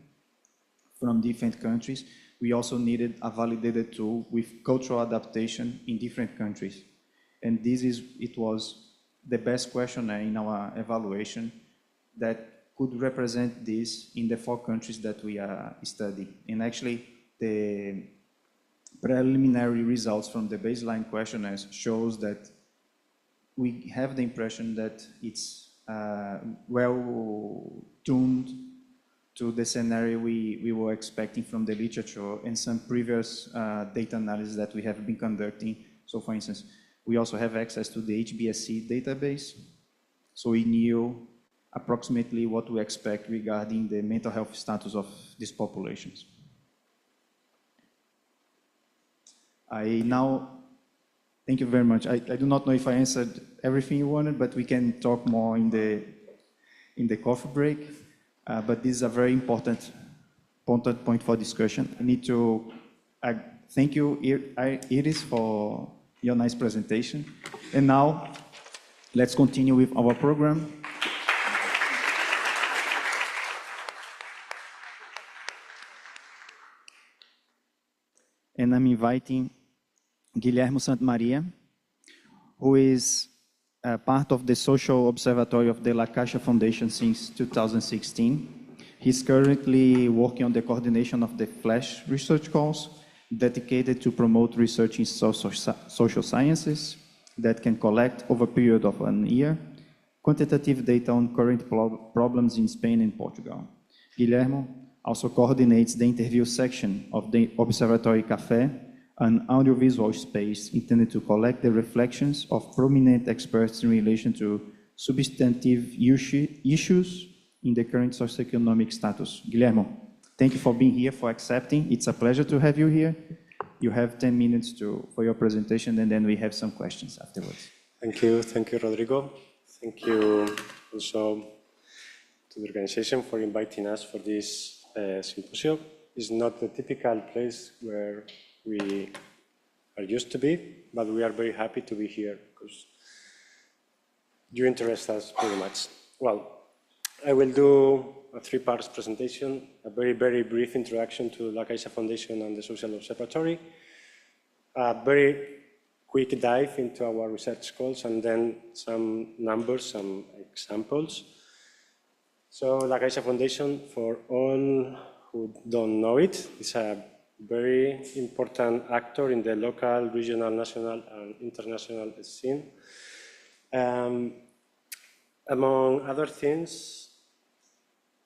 from different countries, we also needed a validated tool with cultural adaptation in different countries. And it was the best questionnaire in our evaluation that could represent this in the 4 countries that we are studying. And actually, the preliminary results from the baseline questionnaires shows that we have the impression that it's well tuned to the scenario we were expecting from the literature and some previous data analysis that we have been conducting. So for instance, we also have access to the HBSC database. So we knew approximately what we expect regarding the mental health status of these populations. Thank you very much. I do not know if I answered everything you wanted, but we can talk more in the coffee break. But this is a very important point for discussion. I need to thank you, Iris, for your nice presentation. And now, let's continue with our program. And I'm inviting Guilhermo Santamaria, who is part of the Social Observatory of the La Caixa Foundation since 2016. He's currently working on the coordination of the Flash research calls dedicated to promote research in social sciences that can collect over a period of 1 year quantitative data on current problems in Spain and Portugal. Guilhermo also coordinates the interview section of the Observatory Café, an audiovisual space intended to collect the reflections of prominent experts in relation to substantive issues in the current socioeconomic status. Guilhermo, thank you for being here, for accepting. It's a pleasure to have you here. You have 10 minutes for your presentation, and then we have some questions afterwards. Thank you, Rodrigo. Thank you also to the organization for inviting us for this symposium. It's not the typical place where we are used to be, but we are very happy to be here because you interest us very much. Well, I will do a 3-part presentation, a very, very brief introduction to La Caixa Foundation and the Social Observatory, a very quick dive into our research goals, and then some numbers, some examples. So La Caixa Foundation, for all who don't know it, is a very important actor in the local, regional, national, and international scene. Among other things,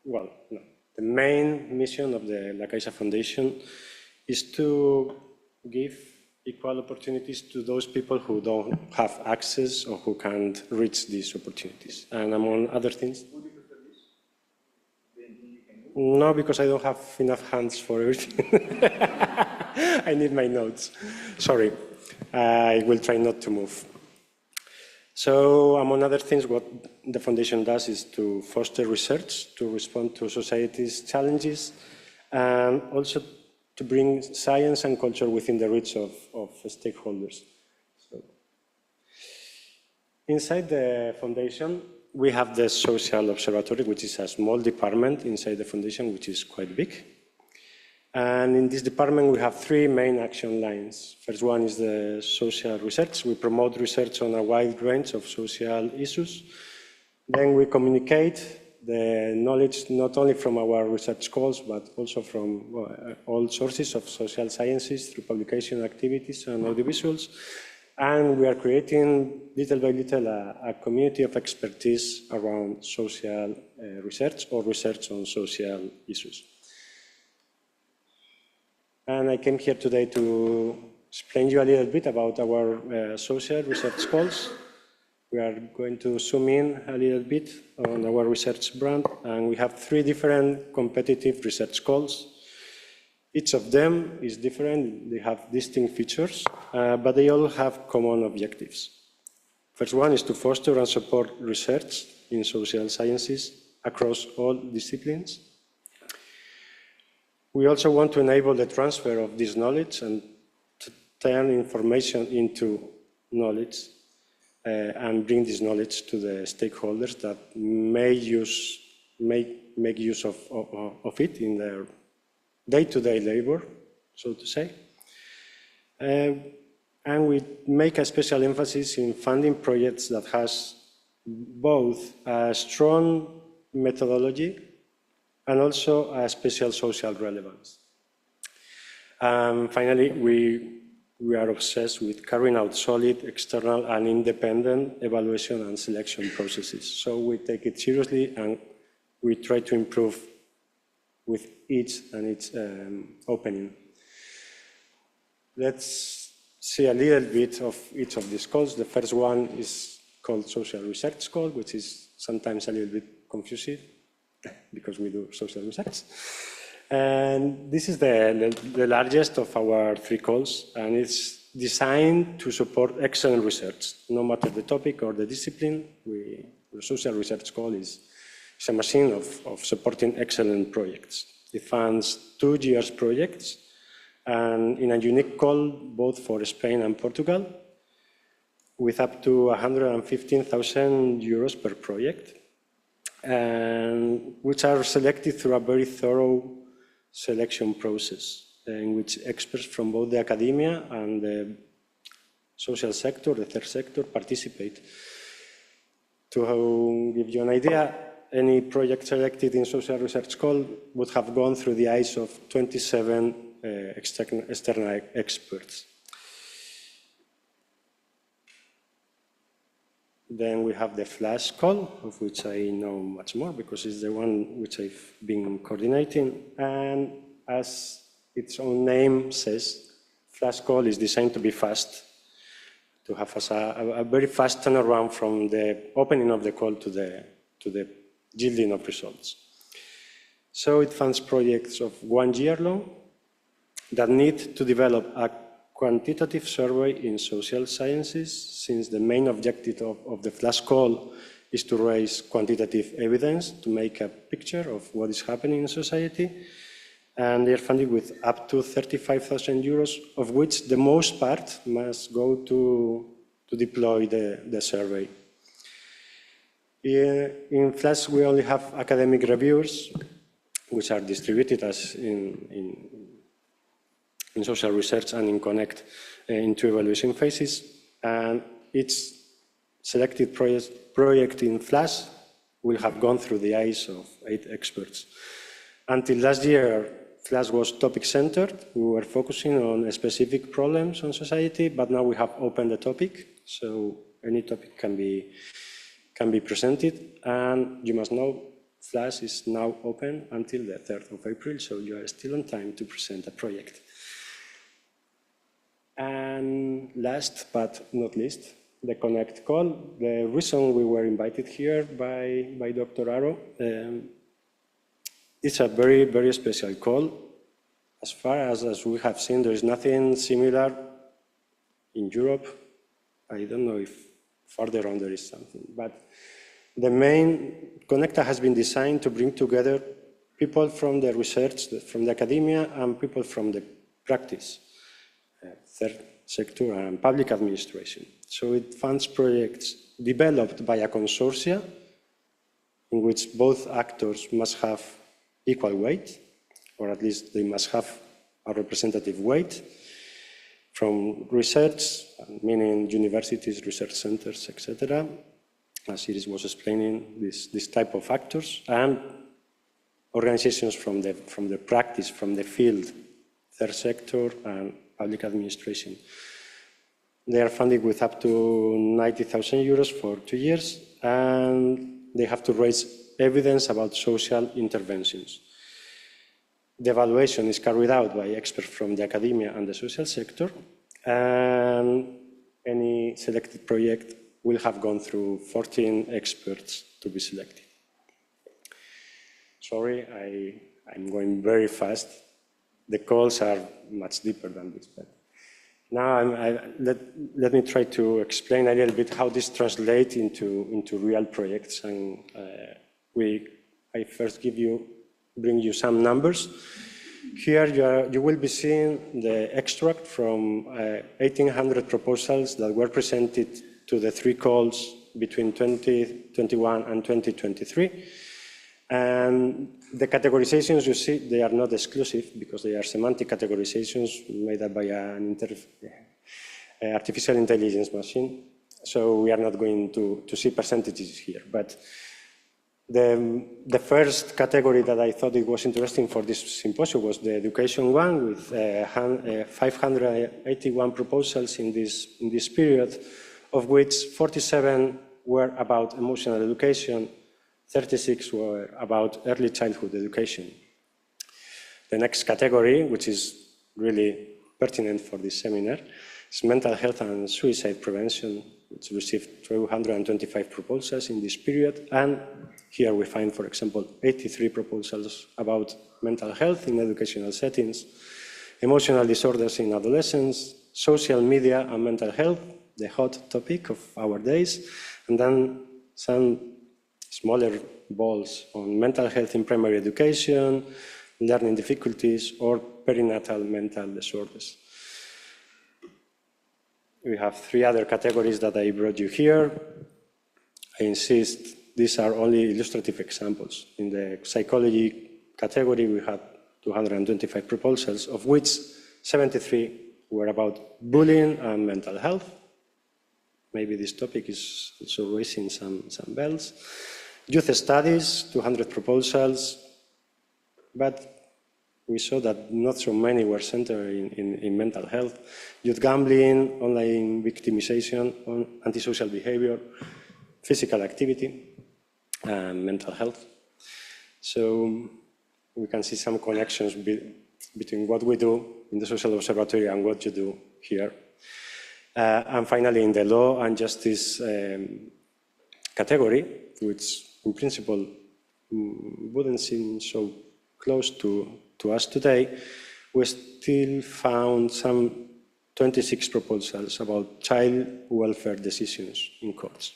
the main mission of the La Caixa Foundation is to give equal opportunities to those people who don't have access or who can't reach these opportunities. And among other things, no, because I don't have enough hands for everything. I need my notes. Sorry, I will try not to move. So, among other things, what the foundation does is to foster research, to respond to society's challenges, and also to bring science and culture within the reach of stakeholders. So, inside the foundation, we have the Social Observatory, which is a small department inside the foundation, which is quite big. And in this department, we have three main action lines. First one is the social research. We promote research on a wide range of social issues. Then we communicate the knowledge not only from our research goals, but also from all sources of social sciences through publication activities and audiovisuals. And we are creating, little by little, a community of expertise around social research or research on social issues. And I came here today to explain you a little bit about our social research goals. We are going to zoom in a little bit on our research brand, and we have three different competitive research goals. Each of them is different, they have distinct features, but they all have common objectives. First one is to foster and support research in social sciences across all disciplines. We also want to enable the transfer of this knowledge and to turn information into knowledge and bring this knowledge to the stakeholders that may make use of it in their day-to-day labor, so to say. And we make a special emphasis in funding projects that has both a strong methodology and also a special social relevance. Finally, we are obsessed with carrying out solid, external, and independent evaluation and selection processes. So we take it seriously and we try to improve with each and its opening. Let's see a little bit of each of these goals. The first one is called Social Research Goal, which is sometimes a little bit confusing because we do social research. And this is the largest of our three goals, and it's designed to support excellent research, no matter the topic or the discipline. The social research goal is a machine of supporting excellent projects. It funds 2 years projects, and in a unique call both for Spain and Portugal, with up to 115,000 euros per project, and which are selected through a very thorough selection process in which experts from both the academia and the social sector, the third sector, participate. To give you an idea, any project selected in social research call would have gone through the eyes of 27 external experts. Then we have the Flash call, of which I know much more because it's the one which I've been coordinating. And as its own name says, Flash call is designed to be fast, to have a very fast turnaround from the opening of the call to the yielding of results. So it funds projects of 1 year long that need to develop a quantitative survey in social sciences, since the main objective of the Flash call is to raise quantitative evidence to make a picture of what is happening in society. And they are funded with up to 35,000 euros, of which the most part must go to deploy the survey. In Flash, we only have academic reviewers, which are distributed as in social research and in Connect into evaluation phases. And each selected project in Flash will have gone through the eyes of 8 experts. Until last year, Flash was topic-centered. We were focusing on specific problems on society, but now we have opened the topic, so any topic can be presented. And you must know, Flash is now open until the 3rd of April, so you are still on time to present a project. And last but not least, the Connect call. The reason we were invited here by Dr. Aro, it's a very, very special call. As far as we have seen, there is nothing similar in Europe. I don't know if further on there is something. But the main Connecta has been designed to bring together people from the research, from the academia, and people from the practice, third sector and public administration. So it funds projects developed by a consortia in which both actors must have equal weight, or at least they must have a representative weight, from research, meaning universities, research centers, etc., as Iris was explaining, this type of actors, and organizations from the practice, from the field, third sector and public administration. They are funded with up to 90,000 euros for 2 years, and they have to raise evidence about social interventions. The evaluation is carried out by experts from the academia and the social sector, and any selected project will have gone through 14 experts to be selected. Sorry, I'm going very fast. The calls are much deeper than this, but now let me try to explain a little bit how this translates into real projects. And I first bring you some numbers. Here you will be seeing the extract from 1,800 proposals that were presented to the 3 calls between 2021 and 2023. And the categorizations you see, they are not exclusive because they are semantic categorizations made up by an artificial intelligence machine. So we are not going to see percentages here. But the first category that I thought it was interesting for this symposium was the education one, with 581 proposals in this period, of which 47 were about emotional education, 36 were about early childhood education. The next category, which is really pertinent for this seminar, is mental health and suicide prevention, which received 225 proposals in this period. And here we find, for example, 83 proposals about mental health in educational settings, emotional disorders in adolescents, social media and mental health, the hot topic of our days, and then some smaller balls on mental health in primary education, learning difficulties, or perinatal mental disorders. We have 3 other categories that I brought you here. I insist these are only illustrative examples. In the psychology category, we had 225 proposals, of which 73 were about bullying and mental health. Maybe this topic is also raising some bells. Youth studies, 200 proposals, but we saw that not so many were centered in mental health. Youth gambling, online victimization, antisocial behavior, physical activity, and mental health. So we can see some connections between what we do in the Social Observatory and what you do here. And finally, in the law and justice category, which in principle wouldn't seem so close to us today, we still found some 26 proposals about child welfare decisions in courts.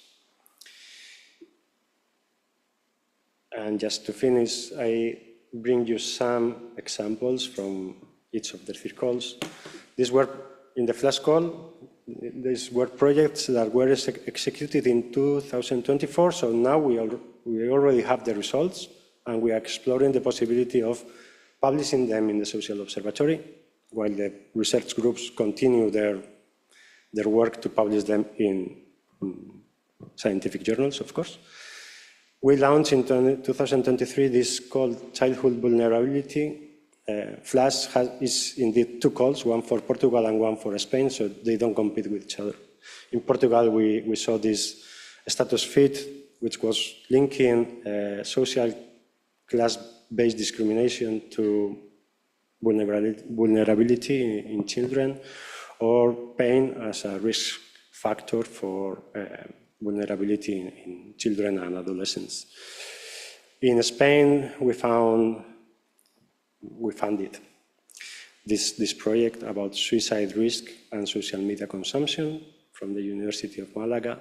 And just to finish, I bring you some examples from each of the 3 calls. These were, in the flash call, these were projects that were executed in 2024, so now we already have the results, and we are exploring the possibility of publishing them in the Social Observatory, while the research groups continue their work to publish them in scientific journals, of course. We launched in 2023 this called Childhood Vulnerability. Flash is indeed 2 calls, one for Portugal and one for Spain, so they don't compete with each other. In Portugal, we saw this status feed, which was linking social class-based discrimination to vulnerability in children, or pain as a risk factor for vulnerability in children and adolescents. In Spain, we funded this project about suicide risk and social media consumption from the University of Malaga.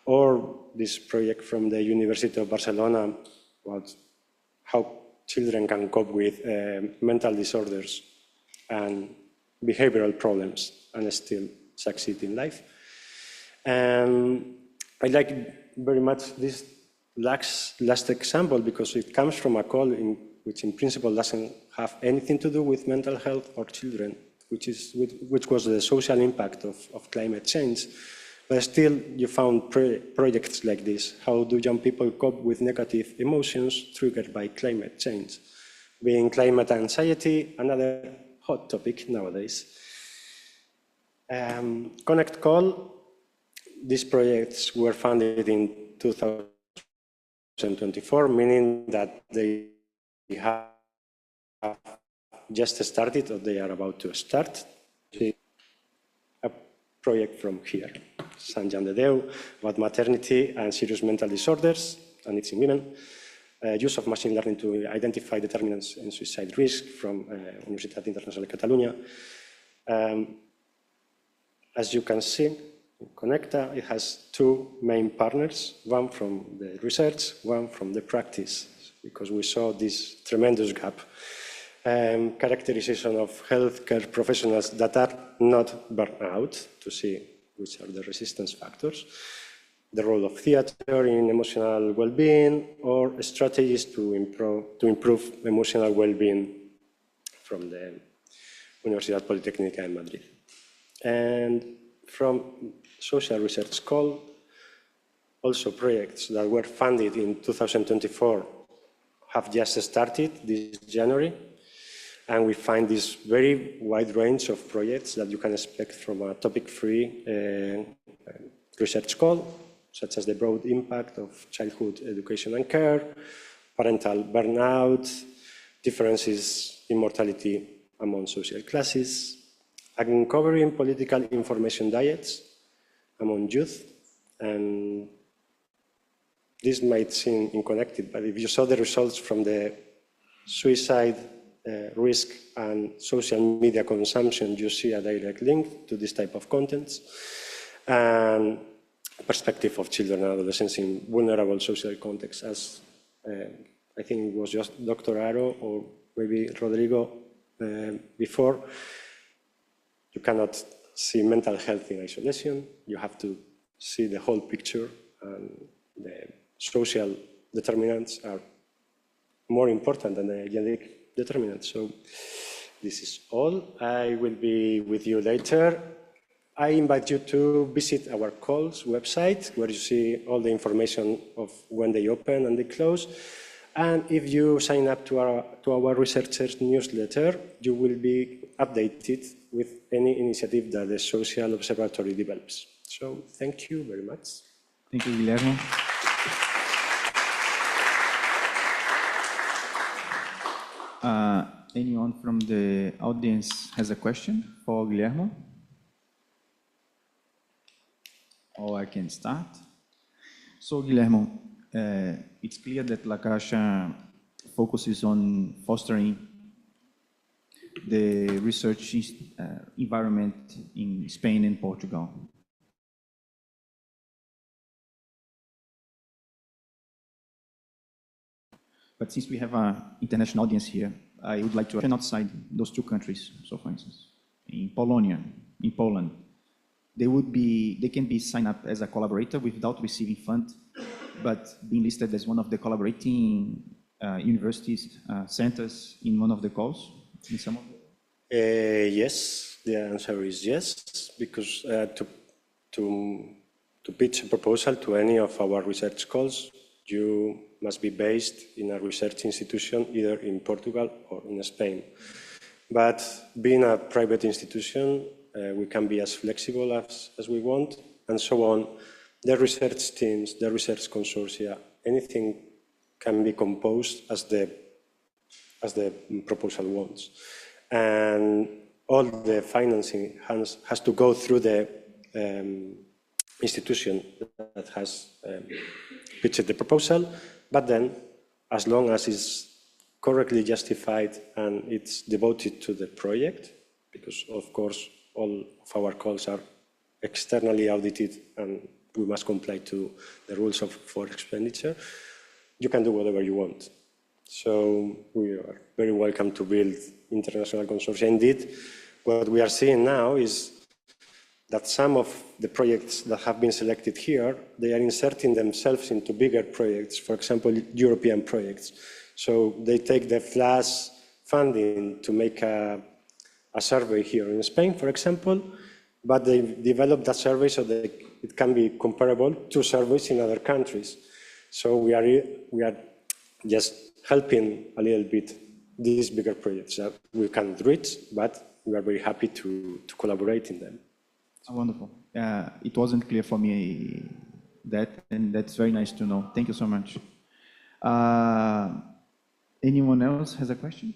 or this project from the University of Barcelona about how children can cope with mental disorders and behavioral problems and still succeed in life. And I like very much this last example because it comes from a call which in principle doesn't have anything to do with mental health or children, which was the social impact of climate change. But still, you found projects like this. How do young people cope with negative emotions triggered by climate change? Being climate anxiety, another hot topic nowadays. Connect Call, these projects were funded in 2024, meaning that they have just started or they are about to start. A project from here, Sant Joan de Déu, about maternity and serious mental disorders, and it's in women. Use of machine learning to identify determinants in suicide risk from Universitat Internacional de Catalunya. As you can see, Connecta, it has two main partners, one from the research, one from the practice, because we saw this tremendous gap. Characterization of healthcare professionals that are not burnt out, to see which are the resistance factors, the role of theater in emotional well-being, or strategies to improve emotional well-being from the Universidad Politécnica in Madrid. And from Social Research Call, also projects that were funded in 2024 have just started this January. And we find this very wide range of projects that you can expect from a topic-free research call, such as the broad impact of childhood education and care, parental burnout, differences in mortality among social classes, uncovering political information diets among youth. And this might seem unconnected, but if you saw the results from the suicide risk and social media consumption, you see a direct link to this type of contents. And perspective of children and adolescents in vulnerable social contexts, as I think it was just Dr. Aro or maybe Rodrigo before. You cannot see mental health in isolation. You have to see the whole picture, and the social determinants are more important than the genetic determinants. So this is all. I will be with you later. I invite you to visit our calls website, where you see all the information of when they open and they close. And if you sign up to our researchers newsletter, you will be updated with any initiative that the Social Observatory develops. So thank you very much. Thank you, Guillermo. Anyone from the audience has a question for Guillermo? Or I can start. So, Guillermo, it's clear that La Caixa focuses on fostering the research environment in Spain and Portugal. But since we have an international audience here, I would like to turn outside those two countries. So, for instance, in Poland, they can be signed up as a collaborator without receiving funds, but being listed as one of the collaborating universities, centers in one of the calls? In some of yes, the answer is yes, because to pitch a proposal to any of our research calls, you must be based in a research institution either in Portugal or in Spain. But being a private institution, we can be as flexible as we want, and so on. The research teams, the research consortia, anything can be composed as the proposal wants. And all the financing has to go through the institution that has pitched the proposal, but then, as long as it's correctly justified and it's devoted to the project, because of course all of our calls are externally audited and we must comply to the rules for expenditure, you can do whatever you want. So we are very welcome to build international consortia. Indeed, what we are seeing now is that some of the projects that have been selected here, they are inserting themselves into bigger projects, for example, European projects. So they take the FLAS funding to make a survey here in Spain, for example, but they developed that survey so that it can be comparable to surveys in other countries. So we are just helping a little bit these bigger projects that we can't reach, but we are very happy to collaborate in them. Wonderful. It wasn't clear for me that, and that's very nice to know. Thank you so much. Anyone else has a question?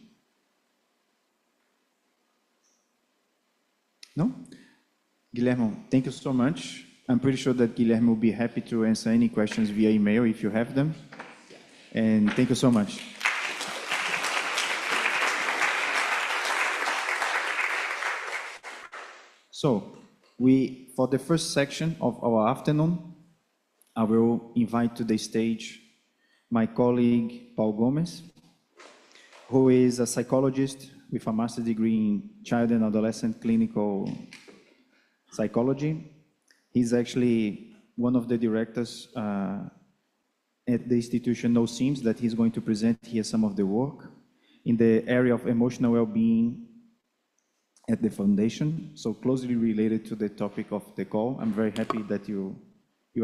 No? Guilherme, thank you so much. I'm pretty sure that Guilherme will be happy to answer any questions via email if you have them. And thank you so much. So, for the first section of our afternoon, I will invite to the stage my colleague, Paul Gomes, who is a psychologist with a master's degree in child and adolescent clinical psychology. He's actually one of the directors at the institution No Sims that he's going to present here some of the work in the area of emotional well-being at the foundation, so closely related to the topic of the call. I'm very happy that you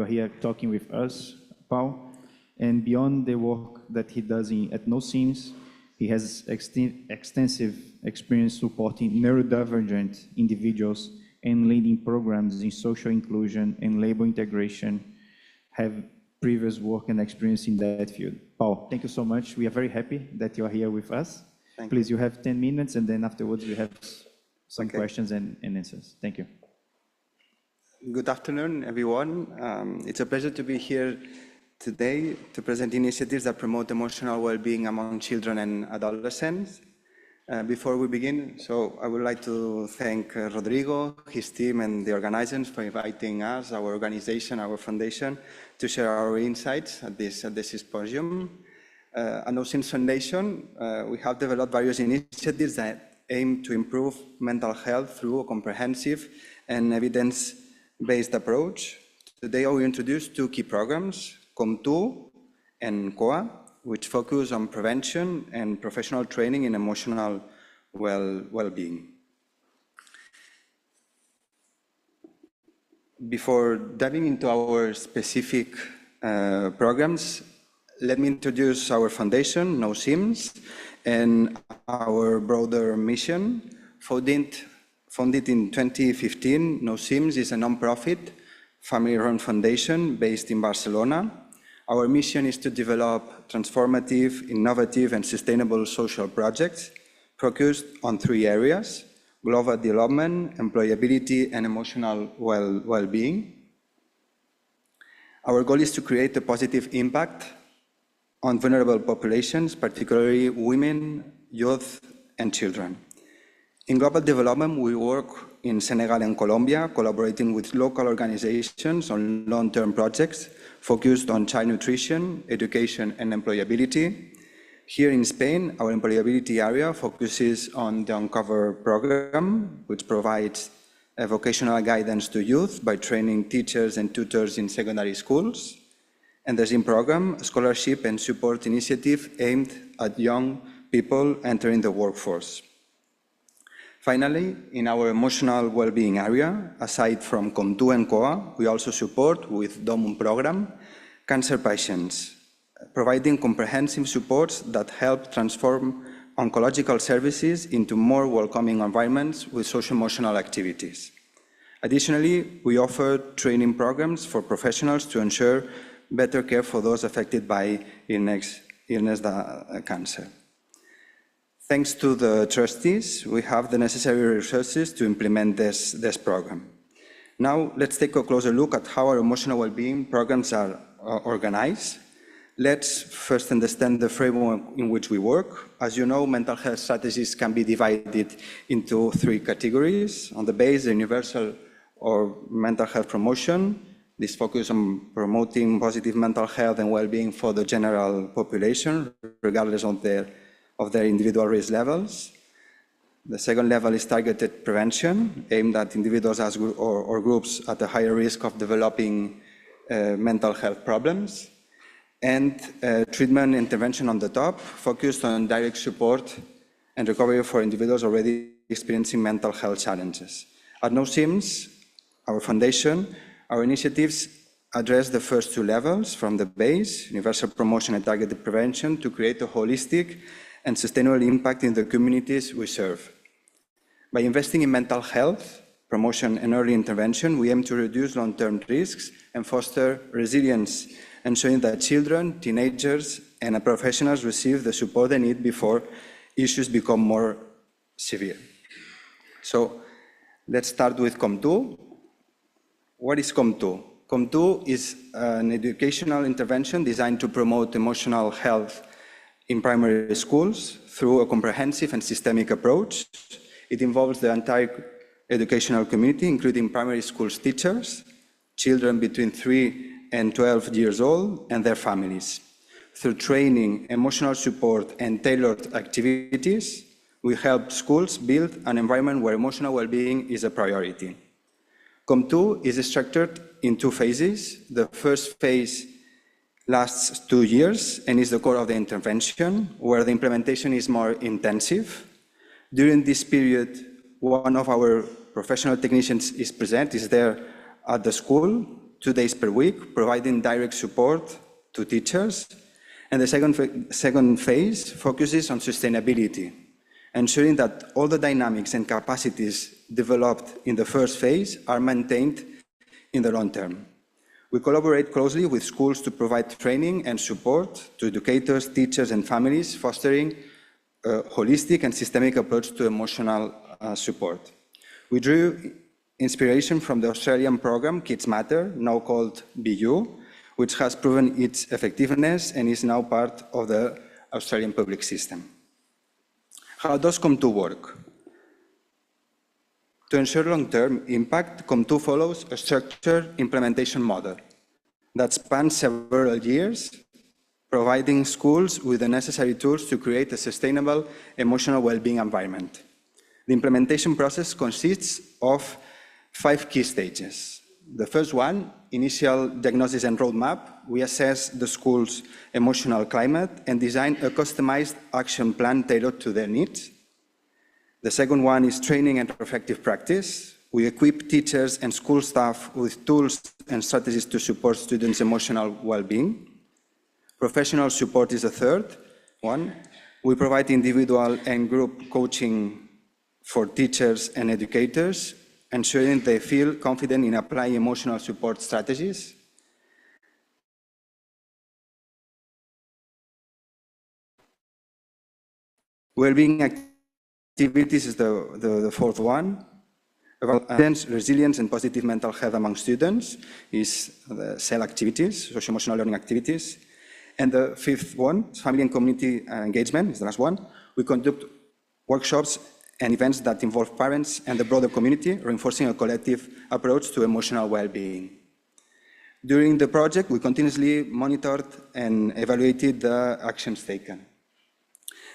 are here talking with us, Paul. And beyond the work that he does at No Sims, he has extensive experience supporting neurodivergent individuals and leading programs in social inclusion and labor integration, have previous work and experience in that field. Paul, thank you so much. We are very happy that you are here with us. Please, you have 10 minutes, and then afterwards we have some questions and answers. Thank you. Good afternoon, everyone. It's a pleasure to be here today to present initiatives that promote emotional well-being among children and adolescents. Before we begin, I would like to thank Rodrigo, his team, and the organizers for inviting us, our organization, our foundation, to share our insights at this symposium. At No Sims Foundation, we have developed various initiatives that aim to improve mental health through a comprehensive and evidence-based approach. Today, I will introduce two key programs, Com2 and COA, which focus on prevention and professional training in emotional well-being. Before diving into our specific programs, let me introduce our foundation, No Sims, and our broader mission. Founded in 2015, No Sims is a non-profit, family-run foundation based in Barcelona. Our mission is to develop transformative, innovative, and sustainable social projects focused on three areas: global development, employability, and emotional well-being. Our goal is to create a positive impact on vulnerable populations, particularly women, youth, and children. In global development, we work in Senegal and Colombia, collaborating with local organizations on long-term projects focused on child nutrition, education, and employability. Here in Spain, our employability area focuses on the Uncover program, which provides vocational guidance to youth by training teachers and tutors in secondary schools. And the SIM program, a scholarship and support initiative aimed at young people entering the workforce. Finally, in our emotional well-being area, aside from Com2 and COA, we also support with DOMUN program cancer patients, providing comprehensive supports that help transform oncological services into more welcoming environments with social-emotional activities. Additionally, we offer training programs for professionals to ensure better care for those affected by illness cancer. Thanks to the trustees, we have the necessary resources to implement this program. Now, let's take a closer look at how our emotional well-being programs are organized. Let's first understand the framework in which we work. As you know, mental health strategies can be divided into three categories: on the base, the universal or mental health promotion, This focus on promoting positive mental health and well-being for the general population, regardless of their individual risk levels. The second level is targeted prevention, aimed at individuals or groups at a higher risk of developing mental health problems. And treatment intervention on the top, focused on direct support and recovery for individuals already experiencing mental health challenges. At No Sims, our foundation, our initiatives address the first two levels from the base, universal promotion and targeted prevention, to create a holistic and sustainable impact in the communities we serve. By investing in mental health, promotion and early intervention, we aim to reduce long-term risks and foster resilience, ensuring that children, teenagers, and professionals receive the support they need before issues become more severe. So let's start with COM2. What is COM2? COM2 is an educational intervention designed to promote emotional health in primary schools through a comprehensive and systemic approach. It involves the entire educational community, including primary schools teachers, children between 3 and 12 years old, and their families. Through training, emotional support, and tailored activities, we help schools build an environment where emotional well-being is a priority. COM2 is structured in 2 phases. The first phase lasts 2 years and is the core of the intervention, where the implementation is more intensive. During this period, one of our professional technicians is there at the school 2 days per week, providing direct support to teachers. And the second phase focuses on sustainability, ensuring that all the dynamics and capacities developed in the first phase are maintained in the long term. We collaborate closely with schools to provide training and support to educators, teachers, and families, fostering a holistic and systemic approach to emotional support. We drew inspiration from the Australian program Kids Matter, now called BU, which has proven its effectiveness and is now part of the Australian public system. How does COM2 work? To ensure long-term impact, COM2 follows a structured implementation model that spans several years, providing schools with the necessary tools to create a sustainable emotional well-being environment. The implementation process consists of 5 key stages. The first one, initial diagnosis and roadmap. We assess the school's emotional climate and design a customized action plan tailored to their needs. The second one is training and effective practice. We equip teachers and school staff with tools and strategies to support students' emotional well-being. Professional support is the third one. We provide individual and group coaching for teachers and educators, ensuring they feel confident in applying emotional support strategies. Well-being activities is the fourth one. Resilience and positive mental health among students is the SEL activities, social-emotional learning activities. And the fifth one, family and community engagement, is the last one. We conduct workshops and events that involve parents and the broader community, reinforcing a collective approach to emotional well-being. During the project, we continuously monitored and evaluated the actions taken.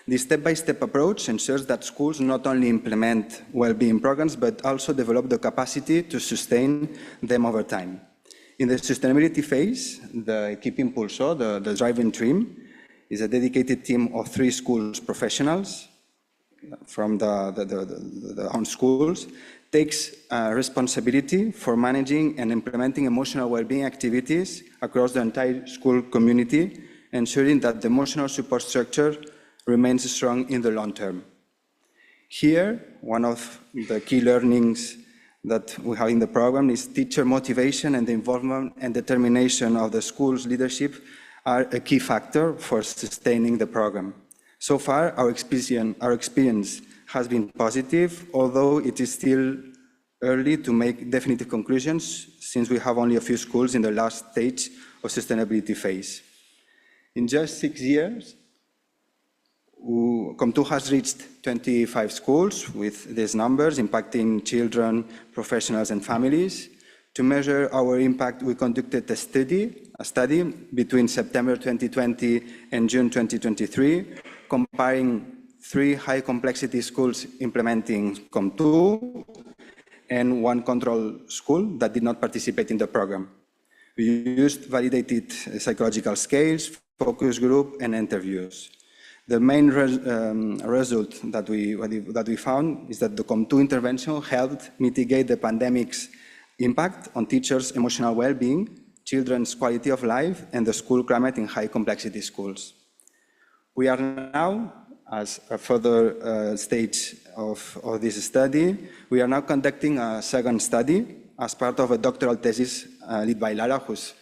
This step-by-step approach ensures that schools not only implement well-being programs, but also develop the capacity to sustain them over time. In the sustainability phase, the Equip Impulsor, the driving team, is a dedicated team of 3 schools professionals from the own schools, takes responsibility for managing and implementing emotional well-being activities across the entire school community, ensuring that the emotional support structure remains strong in the long term. Here, one of the key learnings that we have in the program is teacher motivation, and the involvement and determination of the school's leadership are a key factor for sustaining the program. So far, our experience has been positive, although it is still early to make definitive conclusions, since we have only a few schools in the last stage of sustainability phase. In just 6 years, COM2 has reached 25 schools with these numbers, impacting children, professionals, and families. To measure our impact, we conducted a study between September 2020 and June 2023, comparing 3 high-complexity schools implementing COM2 and 1 control school that did not participate in the program. We used validated psychological scales, focus group, and interviews. The main result that we found is that the COM2 intervention helped mitigate the pandemic's impact on teachers' emotional well-being, children's quality of life, and the school climate in high-complexity schools. We are now, as a further stage of this study, we are now conducting a second study as part of a doctoral thesis led by Lara, who's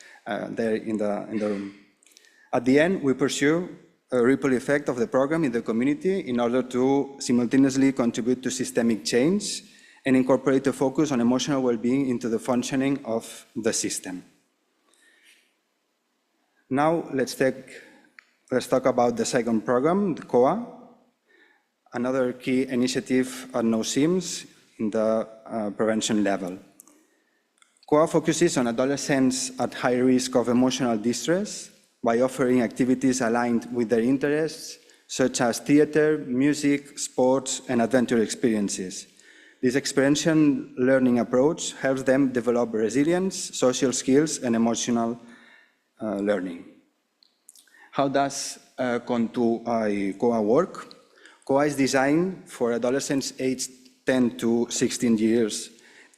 there in the room. At the end, we pursue a ripple effect of the program in the community in order to simultaneously contribute to systemic change and incorporate a focus on emotional well-being into the functioning of the system. Now, let's talk about the second program, the COA, another key initiative at NoSIMS in the prevention level. COA focuses on adolescents at high risk of emotional distress by offering activities aligned with their interests, such as theater, music, sports, and adventure experiences. This experiential learning approach helps them develop resilience, social skills, and emotional learning. How does COA work? COA is designed for adolescents aged 10 to 16 years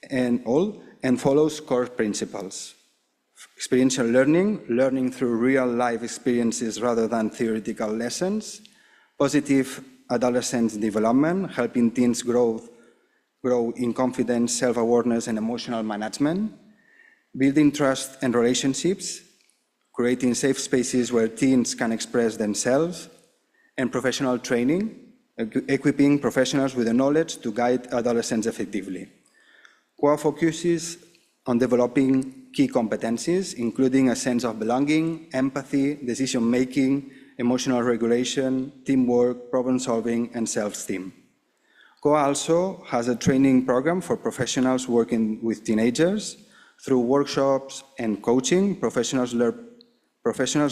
and old and follows core principles. Experiential learning, learning through real-life experiences rather than theoretical lessons, positive adolescent development, helping teens grow in confidence, self-awareness, and emotional management, building trust and relationships, creating safe spaces where teens can express themselves, and professional training, equipping professionals with the knowledge to guide adolescents effectively. COA focuses on developing key competencies, including a sense of belonging, empathy, decision-making, emotional regulation, teamwork, problem-solving, and self-esteem. COA also has a training program for professionals working with teenagers. Through workshops and coaching, professionals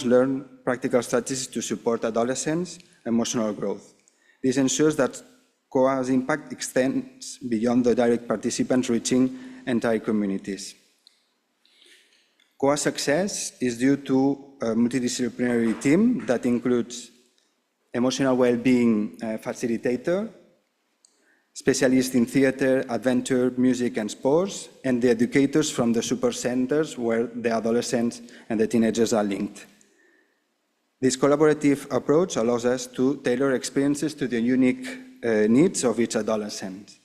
learn practical strategies to support adolescents' emotional growth. This ensures that COA's impact extends beyond the direct participants, reaching entire communities. COA's success is due to a multidisciplinary team that includes emotional well-being facilitator, specialists in theater, adventure, music, and sports, and the educators from the super centers where the adolescents and the teenagers are linked. This collaborative approach allows us to tailor experiences to the unique needs of each adolescent.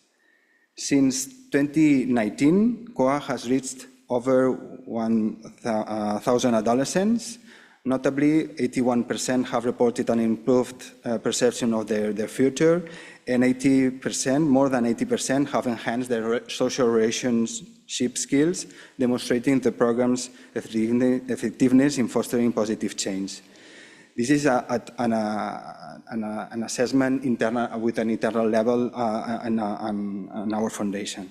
Since 2019, COA has reached over 1,000 adolescents. Notably, 81% have reported an improved perception of their future, and 80%, more than 80%, have enhanced their social relationship skills, demonstrating the program's effectiveness in fostering positive change. This is an assessment with an internal level on our foundation.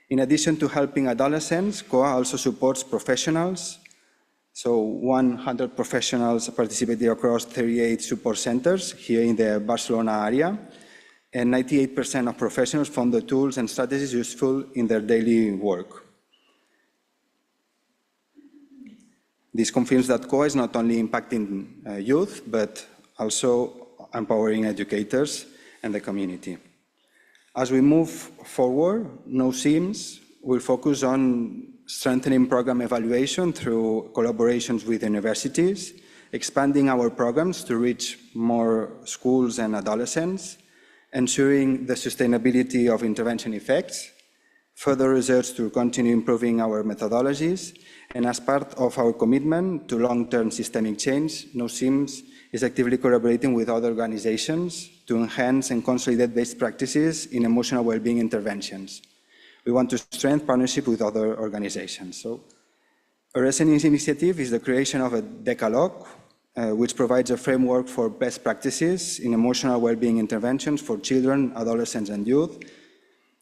In addition to helping adolescents, COA also supports professionals. So 100 professionals participated across 38 support centers here in the Barcelona area, and 98% of professionals found the tools and strategies useful in their daily work. This confirms that COA is not only impacting youth, but also empowering educators and the community. As we move forward, NoSIMS will focus on strengthening program evaluation through collaborations with universities, expanding our programs to reach more schools and adolescents, ensuring the sustainability of intervention effects, further research to continue improving our methodologies, and as part of our commitment to long-term systemic change, NoSIMS is actively collaborating with other organizations to enhance and consolidate best practices in emotional well-being interventions. We want to strengthen partnership with other organizations. So, a recent initiative is the creation of a decalogue, which provides a framework for best practices in emotional well-being interventions for children, adolescents, and youth.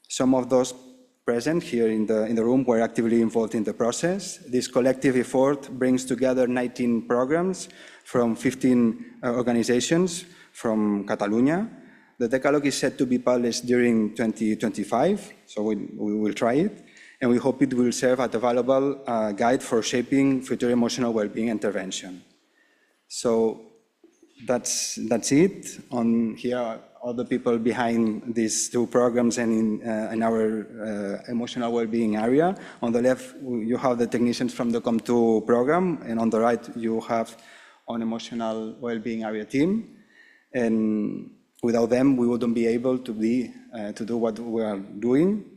Some of those present here in the room were actively involved in the process. This collective effort brings together 19 programs from 15 organizations from Catalunya. The Decalogue is set to be published during 2025, so we will try it, and we hope it will serve as a valuable guide for shaping future emotional well-being intervention. So that's it. On here are all the people behind these two programs and in our emotional well-being area. On the left, you have the technicians from the COM2 program, and on the right, you have an emotional well-being area team. And without them, we wouldn't be able to do what we are doing.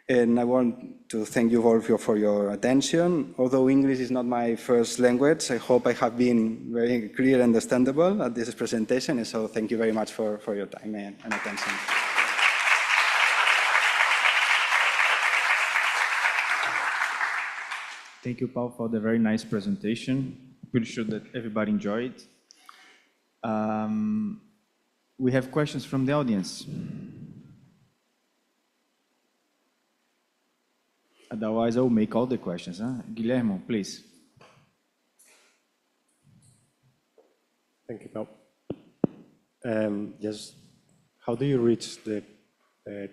And I want to thank you all for your attention. Although English is not my first language, I hope I have been very clear and understandable at this presentation. And so thank you very much for your time and attention. Thank you, Paul, for the very nice presentation. Pretty sure that everybody enjoyed it. We have questions from the audience. Otherwise, I will make all the questions. Guillermo, please. Thank you, Paul. Just how do you reach the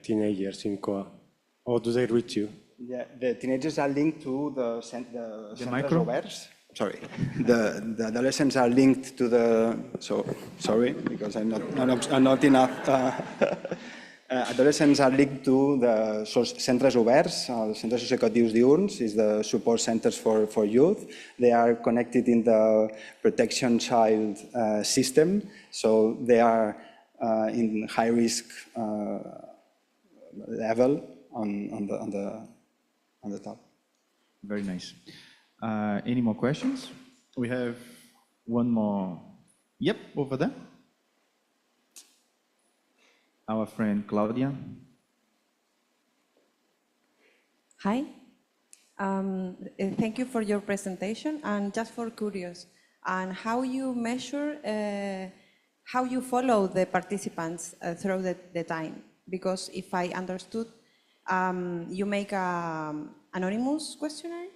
teenagers in COA? Or do they reach you? Yeah, the teenagers are linked to the centres oberts. Sorry, the adolescents are linked to the. So sorry, because I'm not enough. Adolescents are linked to the centres oberts, centres socioeducatius diurns, is the support centers for youth. They are connected in the protection child system, so they are in high risk level on the top. Very nice. Any more questions? We have one more. Yep, over there. Our friend Claudia. Hi. Thank you for your presentation. And just for curious, and how you measure, how you follow the participants through the time? Because if I understood, you make an anonymous questionnaire?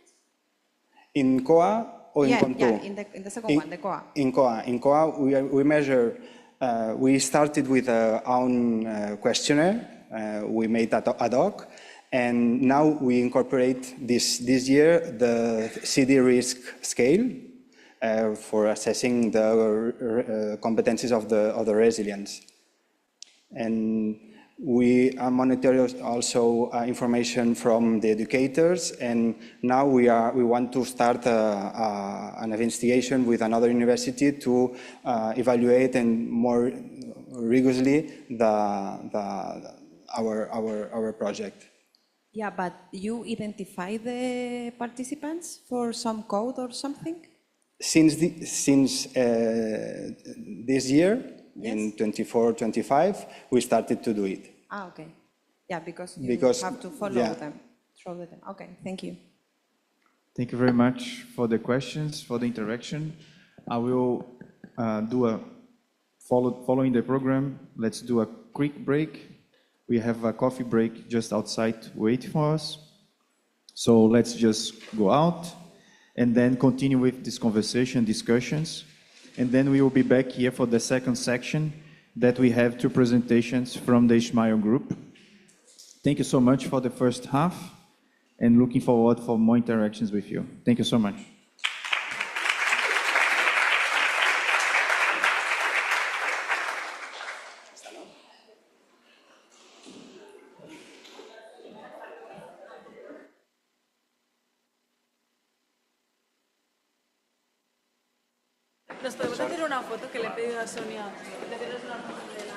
In COA or in COM2? Yeah, in the second one, the COA. In COA, we measure. We started with our own questionnaire. We made that ad hoc, and now we incorporate this year the CD risk scale for assessing the competencies of the resilience. And we monitor also information from the educators, and now we want to start an investigation with another university to evaluate and more rigorously our project. Yeah, but you identify the participants for some code or something? Since this year, yes. In 24-25, we started to do it. Okay. Yeah, because you have to follow them. Okay, thank you. Thank you very much for the questions, for the interaction. I will following the program, let's do a quick break. We have a coffee break just outside waiting for us. So let's just go out and then continue with this conversation, discussions. And then we will be back here for the second section that we have two presentations from the Ishmael group. Thank you so much for the first half and looking forward for more interactions with you. Thank you so much. Nos podemos hacer una foto que le he pedido a Sonia. De hacernos una foto de la...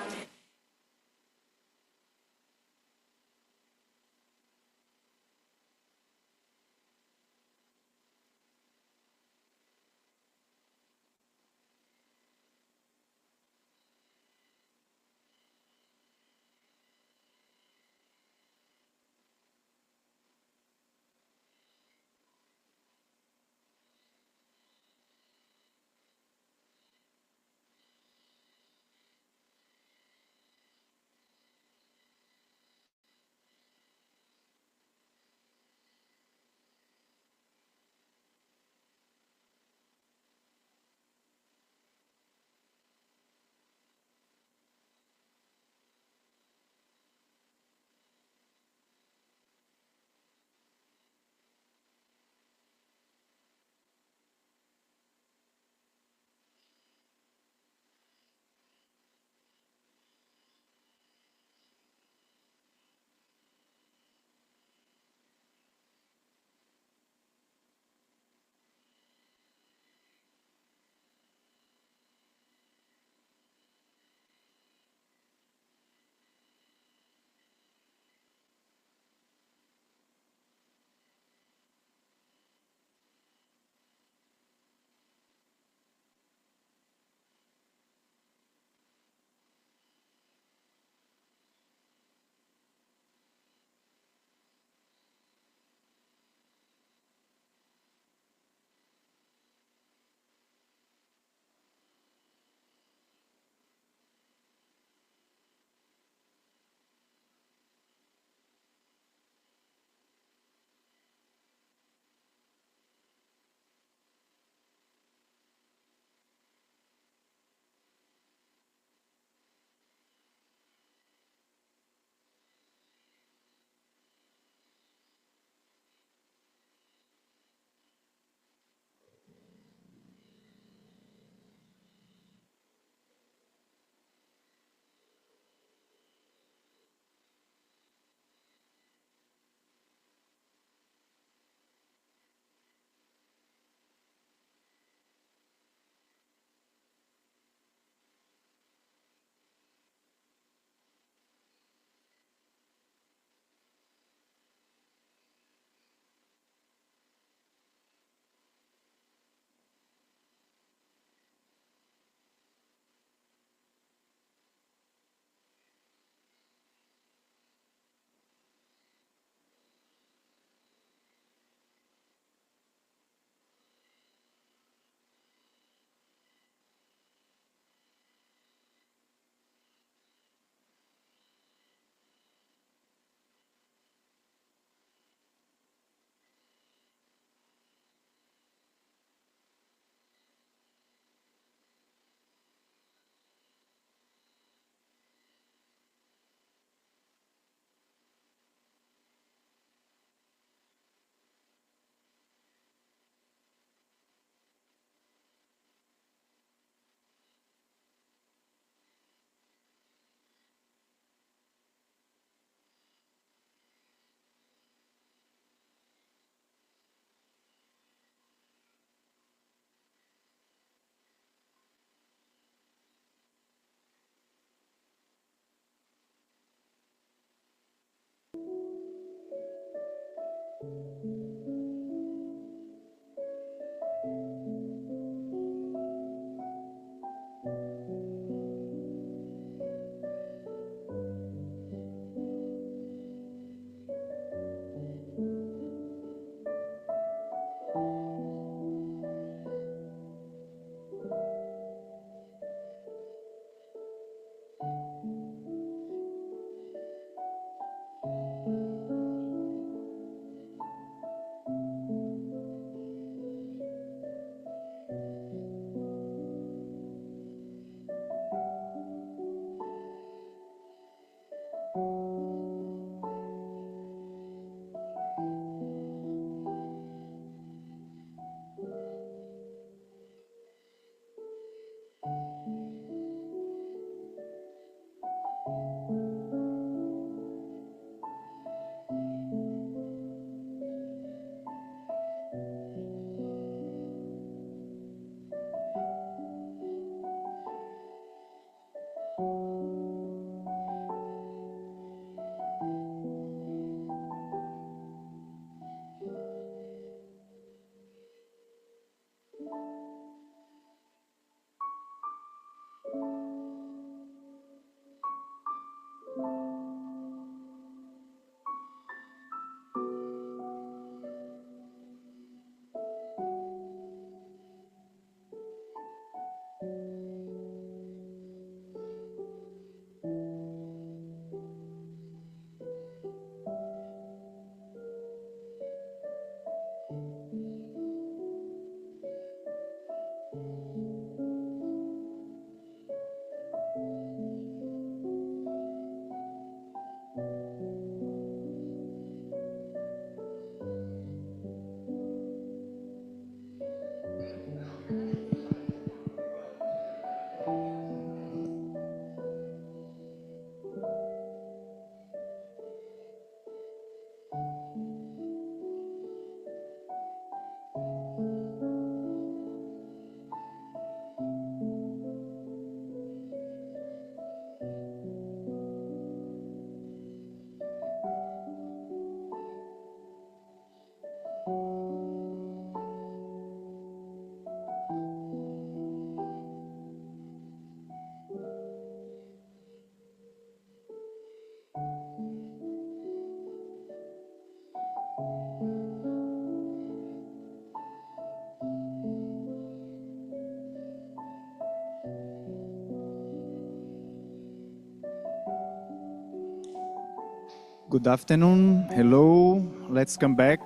Good afternoon. Hello. Let's come back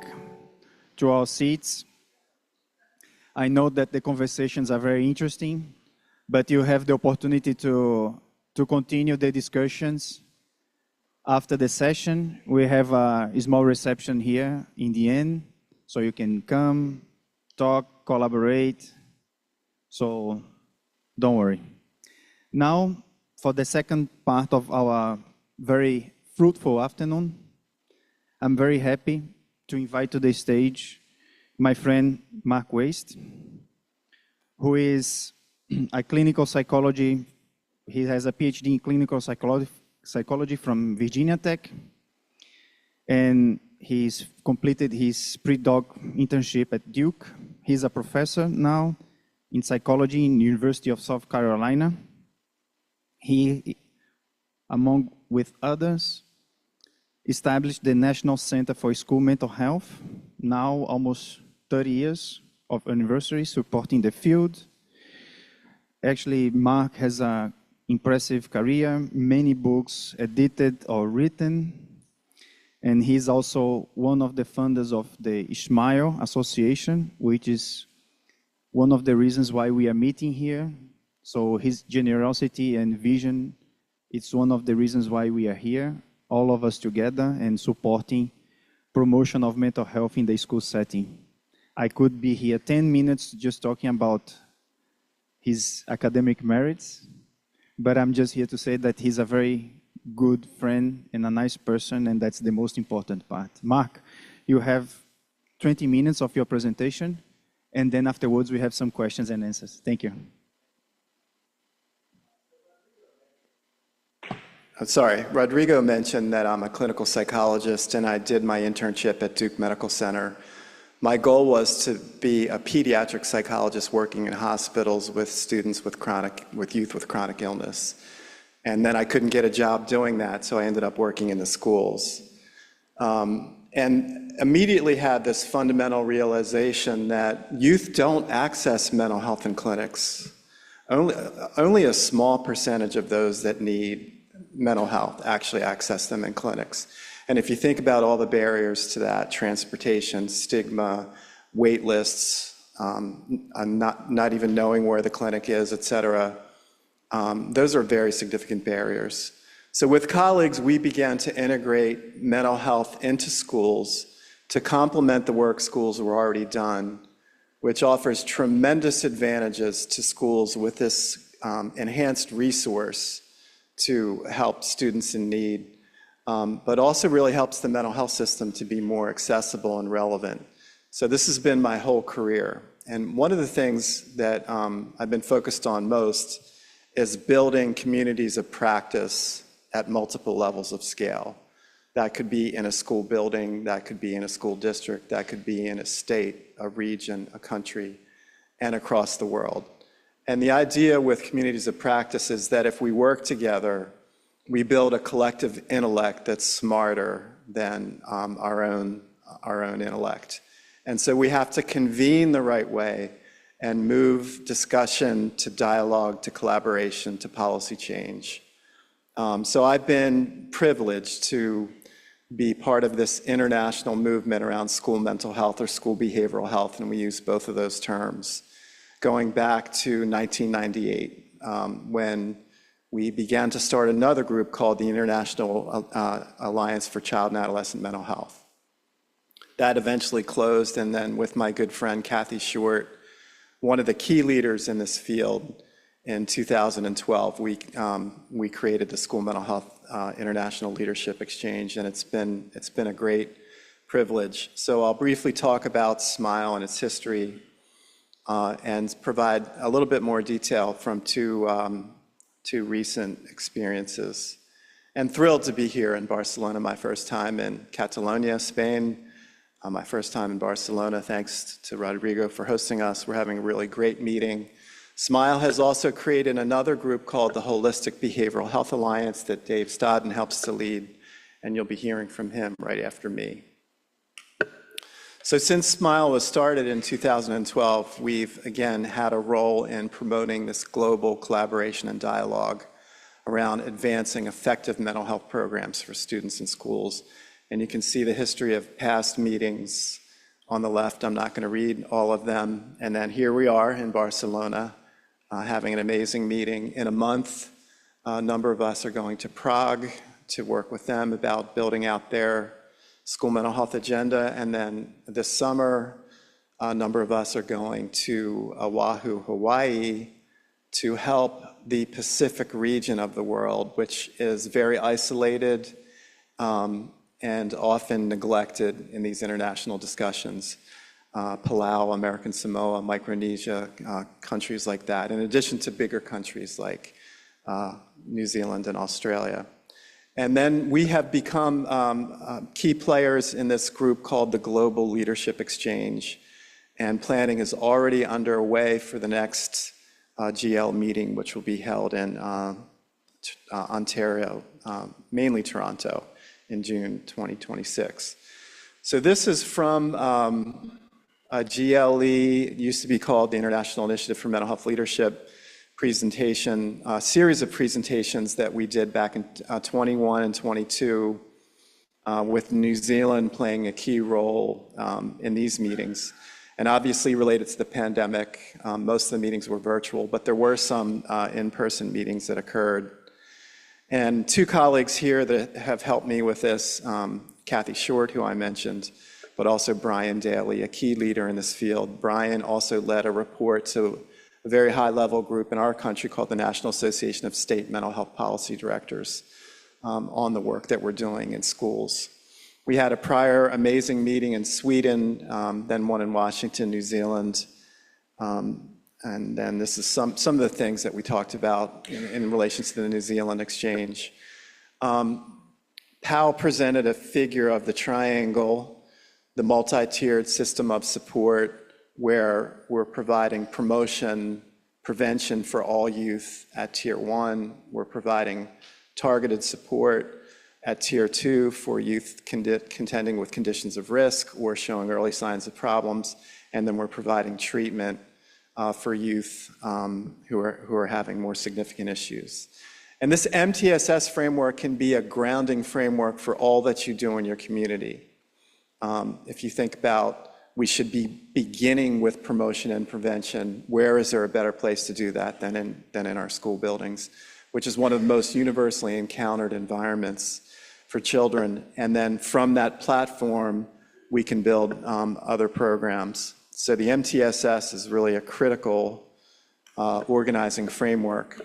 to our seats. I know that the conversations are very interesting, but you have the opportunity to continue the discussions after the session. We have a small reception here in the end, so you can come, talk, collaborate. So don't worry. Now, for the second part of our very fruitful afternoon, I'm very happy to invite to the stage my friend Mark Waste, who is a clinical psychology. He has a PhD in clinical psychology from Virginia Tech, and he's completed his pre-doc internship at Duke. He's a professor now in psychology in the University of South Carolina. He, among with others, established the National Center for School Mental Health, now almost 30 years of anniversary supporting the field. Actually, Mark has an impressive career, many books edited or written, and he's also one of the founders of the Ishmael Association, which is one of the reasons why we are meeting here. So his generosity and vision, it's one of the reasons why we are here, all of us together and supporting promotion of mental health in the school setting. I could be here 10 minutes just talking about his academic merits, but I'm just here to say that he's a very good friend and a nice person, and that's the most important part. Mark, you have 20 minutes of your presentation, and then afterwards we have some questions and answers. Thank you. Sorry, Rodrigo mentioned that I'm a clinical psychologist and I did my internship at Duke Medical Center. My goal was to be a pediatric psychologist working in hospitals with students with youth with chronic illness. And then I couldn't get a job doing that, so I ended up working in the schools. And immediately had this fundamental realization that youth don't access mental health in clinics. Only a small percentage of those that need mental health actually access them in clinics. And if you think about all the barriers to that, transportation, stigma, wait lists, not even knowing where the clinic is, et cetera, those are very significant barriers. So with colleagues, we began to integrate mental health into schools to complement the work schools were already done, which offers tremendous advantages to schools with this enhanced resource to help students in need, but also really helps the mental health system to be more accessible and relevant. So this has been my whole career. And one of the things that I've been focused on most is building communities of practice at multiple levels of scale. That could be in a school building, that could be in a school district, that could be in a state, a region, a country, and across the world. And the idea with communities of practice is that if we work together, we build a collective intellect that's smarter than our own intellect. And so we have to convene the right way and move discussion to dialogue, to collaboration, to policy change. So I've been privileged to be part of this international movement around school mental health or school behavioral health, and we use both of those terms, going back to 1998, when we began to start another group called the International Alliance for Child and Adolescent Mental Health. That eventually closed, and then with my good friend Kathy Short, one of the key leaders in this field, in 2012, we created the School Mental Health International Leadership Exchange, and it's been a great privilege. So I'll briefly talk about SMILE and its history, and provide a little bit more detail from two recent experiences. And thrilled to be here in Barcelona, my first time in Catalunya, Spain, my first time in Barcelona. Thanks to Rodrigo for hosting us. We're having a really great meeting. SMILE has also created another group called the Holistic Behavioral Health Alliance that Dave Stodden helps to lead, and you'll be hearing from him right after me. So since SMILE was started in 2012, we've again had a role in promoting this global collaboration and dialogue around advancing effective mental health programs for students in schools. And you can see the history of past meetings on the left. I'm not going to read all of them. And then here we are in Barcelona, having an amazing meeting. In a month, a number of us are going to Prague to work with them about building out their school mental health agenda. And then this summer, a number of us are going to Oahu, Hawaii, to help the Pacific region of the world, which is very isolated and often neglected in these international discussions. Palau, American Samoa, Micronesia, countries like that, in addition to bigger countries like New Zealand and Australia. And then we have become key players in this group called the Global Leadership Exchange, and planning is already underway for the next GL meeting, which will be held in Ontario, mainly Toronto, in June 2026. So this is from a GLE, it used to be called the International Initiative for Mental Health Leadership, presentation, a series of presentations that we did back in 21 and 22, with New Zealand playing a key role in these meetings. And obviously related to the pandemic, most of the meetings were virtual, but there were some in-person meetings that occurred. And two colleagues here that have helped me with this, Kathy Short, who I mentioned, but also Brian Daly, a key leader in this field. Brian also led a report to a very high-level group in our country called the National Association of State Mental Health Policy Directors on the work that we're doing in schools. We had a prior amazing meeting in Sweden, then one in Washington, New Zealand, and then this is some of the things that we talked about in relation to the New Zealand exchange. Powell presented a figure of the triangle, the multi-tiered system of support, where we're providing promotion, prevention for all youth at Tier 1. We're providing targeted support at Tier 2 for youth contending with conditions of risk or showing early signs of problems. And then we're providing treatment for youth who are having more significant issues. And this MTSS framework can be a grounding framework for all that you do in your community. If you think about, we should be beginning with promotion and prevention, where is there a better place to do that than in our school buildings, which is one of the most universally encountered environments for children. And then from that platform, we can build other programs. So the MTSS is really a critical organizing framework.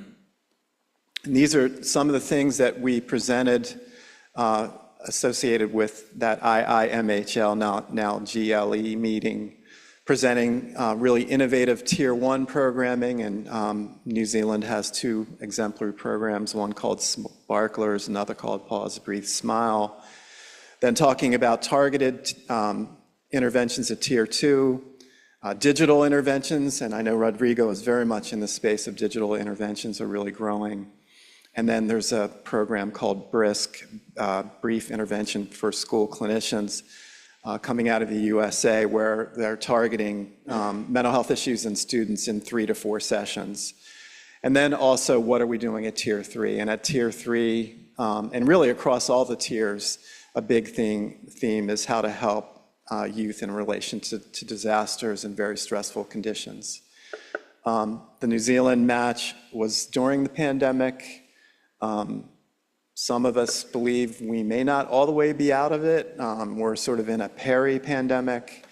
And these are some of the things that we presented associated with that IIMHL, now GLE meeting, presenting really innovative Tier 1 programming, and New Zealand has 2 exemplary programs, one called Sparklers, another called Pause, Breathe, Smile. Then talking about targeted interventions at Tier 2, digital interventions, and I know Rodrigo is very much in the space of digital interventions, are really growing. And then there's a program called BRISC, Brief Intervention for School Clinicians, coming out of the USA, where they're targeting mental health issues in students in 3 to 4 sessions. And then also, what are we doing at Tier 3? And at Tier 3, and really across all the tiers, a big theme is how to help youth in relation to disasters and very stressful conditions. The New Zealand match was during the pandemic. Some of us believe we may not all the way be out of it. We're sort of in a peri-pandemic.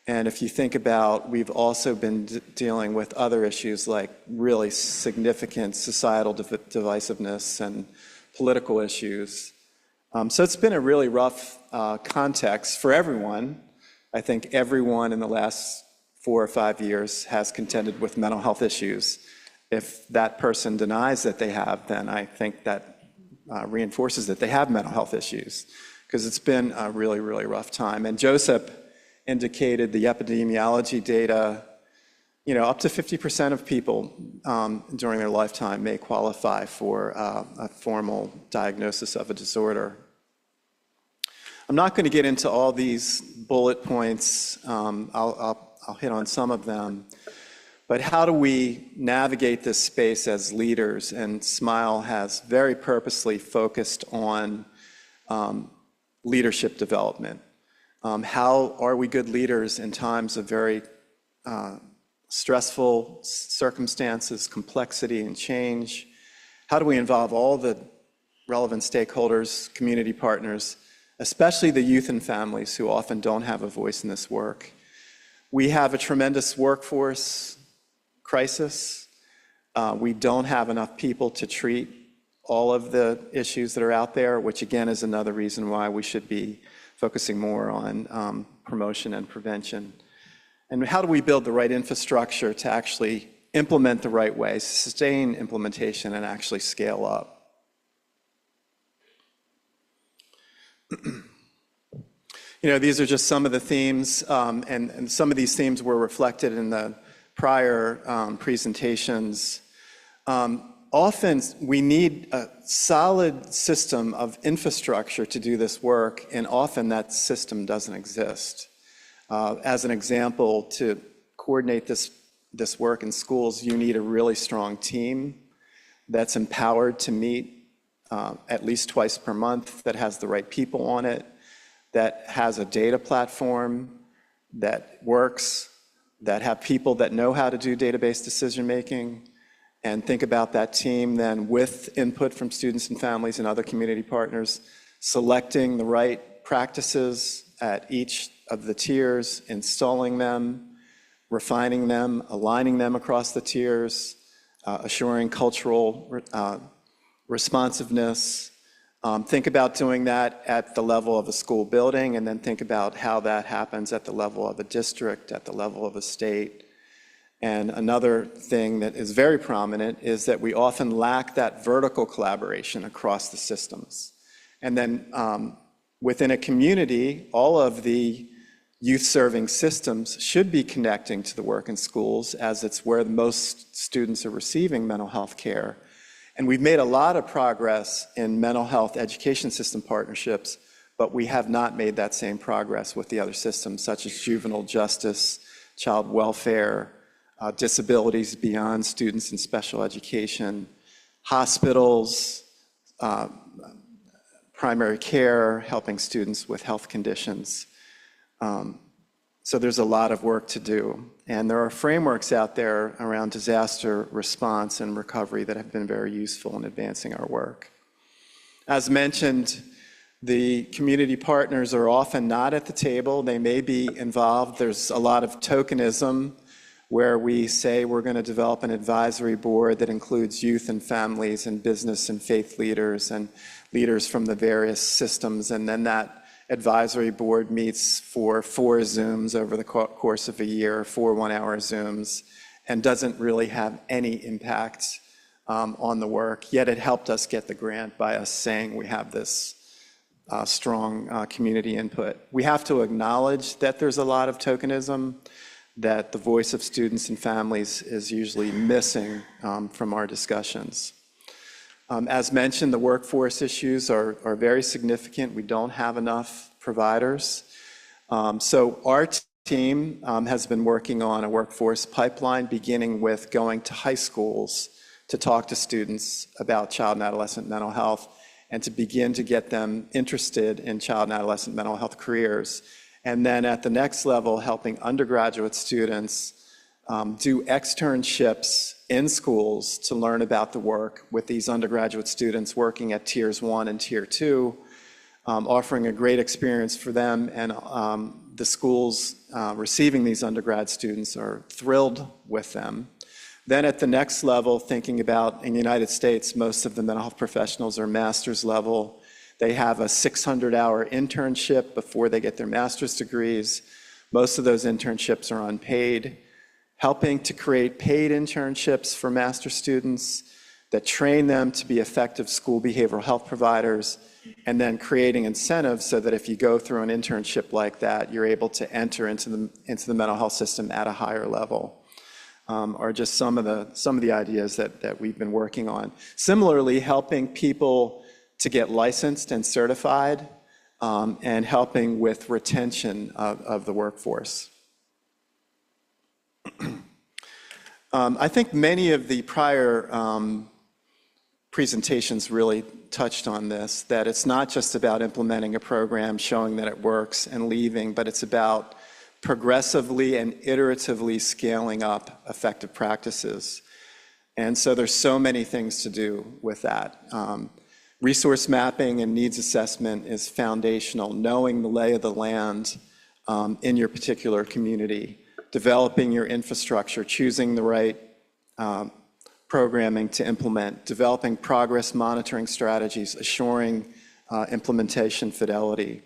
And if you think about, we've also been dealing with other issues like really significant societal divisiveness and political issues. So it's been a really rough context for everyone. I think everyone in the last 4 or 5 years has contended with mental health issues. If that person denies that they have, then I think that reinforces that they have mental health issues, because it's been a really, really rough time. And Joseph indicated the epidemiology data, up to 50% of people during their lifetime may qualify for a formal diagnosis of a disorder. I'm not going to get into all these bullet points. I'll hit on some of them. But how do we navigate this space as leaders? And SMILE has very purposely focused on leadership development. How are we good leaders in times of very stressful circumstances, complexity, and change? How do we involve all the relevant stakeholders, community partners, especially the youth and families who often don't have a voice in this work? We have a tremendous workforce crisis. We don't have enough people to treat all of the issues that are out there, which again is another reason why we should be focusing more on promotion and prevention. And how do we build the right infrastructure to actually implement the right way, sustain implementation, and actually scale up? These are just some of the themes, and some of these themes were reflected in the prior presentations. Often we need a solid system of infrastructure to do this work, and often that system doesn't exist. As an example, to coordinate this work in schools, you need a really strong team that's empowered to meet at least twice per month, that has the right people on it, that has a data platform that works, that have people that know how to do database decision-making, and think about that team then with input from students and families and other community partners, selecting the right practices at each of the tiers, installing them, refining them, aligning them across the tiers, assuring cultural responsiveness. Think about doing that at the level of a school building, and then think about how that happens at the level of a district, at the level of a state. And another thing that is very prominent is that we often lack that vertical collaboration across the systems. And then within a community, all of the youth-serving systems should be connecting to the work in schools, as it's where most students are receiving mental health care. And we've made a lot of progress in mental health education system partnerships, but we have not made that same progress with the other systems, such as juvenile justice, child welfare, disabilities beyond students in special education, hospitals, primary care, helping students with health conditions. So there's a lot of work to do. And there are frameworks out there around disaster response and recovery that have been very useful in advancing our work. As mentioned, the community partners are often not at the table. They may be involved. There's a lot of tokenism where we say we're going to develop an advisory board that includes youth and families and business and faith leaders and leaders from the various systems, and then that advisory board meets for 4 Zooms over the course of a year, 4 one-hour Zooms, and doesn't really have any impact on the work. Yet it helped us get the grant by us saying we have this strong community input. We have to acknowledge that there's a lot of tokenism, that the voice of students and families is usually missing from our discussions. As mentioned, the workforce issues are very significant. We don't have enough providers. So our team has been working on a workforce pipeline, beginning with going to high schools to talk to students about child and adolescent mental health and to begin to get them interested in child and adolescent mental health careers. And then at the next level, helping undergraduate students do externships in schools to learn about the work with these undergraduate students working at tiers 1 and tier 2, offering a great experience for them. And the schools receiving these undergrad students are thrilled with them. Then at the next level, thinking about, in the United States, most of the mental health professionals are master's level. They have a 600-hour internship before they get their master's degrees. Most of those internships are unpaid. Helping to create paid internships for master students that train them to be effective school behavioral health providers, and then creating incentives so that if you go through an internship like that, you're able to enter into the mental health system at a higher level. Are just some of the ideas that we've been working on. Similarly, helping people to get licensed and certified, and helping with retention of the workforce. I think many of the prior presentations really touched on this, that it's not just about implementing a program, showing that it works and leaving, but it's about progressively and iteratively scaling up effective practices. And so there's so many things to do with that. Resource mapping and needs assessment is foundational, knowing the lay of the land in your particular community, developing your infrastructure, choosing the right programming to implement, developing progress monitoring strategies, assuring implementation fidelity.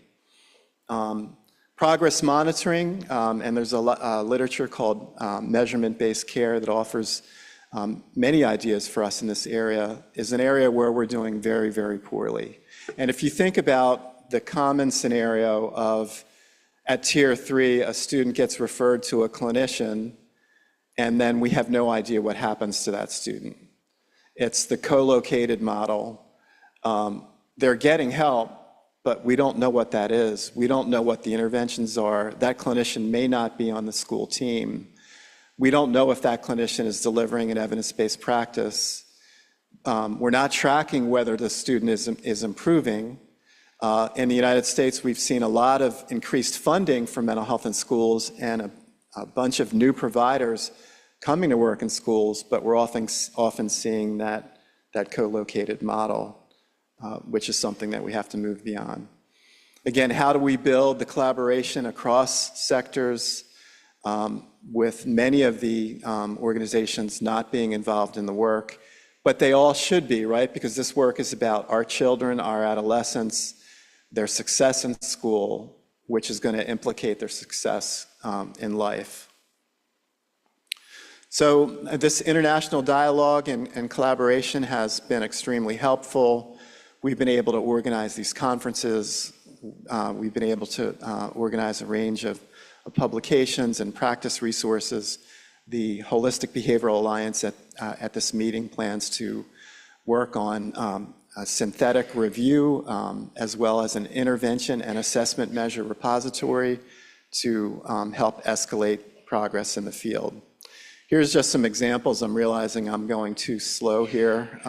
Progress monitoring, and there's a literature called measurement-based care that offers many ideas for us in this area, is an area where we're doing very, very poorly. And if you think about the common scenario of at tier 3, a student gets referred to a clinician, and then we have no idea what happens to that student. It's the co-located model. They're getting help, but we don't know what that is. We don't know what the interventions are. That clinician may not be on the school team. We don't know if that clinician is delivering an evidence-based practice. We're not tracking whether the student is improving. In the United States, we've seen a lot of increased funding for mental health in schools and a bunch of new providers coming to work in schools, but we're often seeing that co-located model, which is something that we have to move beyond. Again, how do we build the collaboration across sectors with many of the organizations not being involved in the work, but they all should be, right? Because this work is about our children, our adolescents, their success in school, which is going to implicate their success in life. So this international dialogue and collaboration has been extremely helpful. We've been able to organize these conferences. We've been able to organize a range of publications and practice resources. The Holistic Behavioral Alliance at this meeting plans to work on a synthetic review as well as an intervention and assessment measure repository to help escalate progress in the field. Here's just some examples. I'm realizing I'm going too slow here.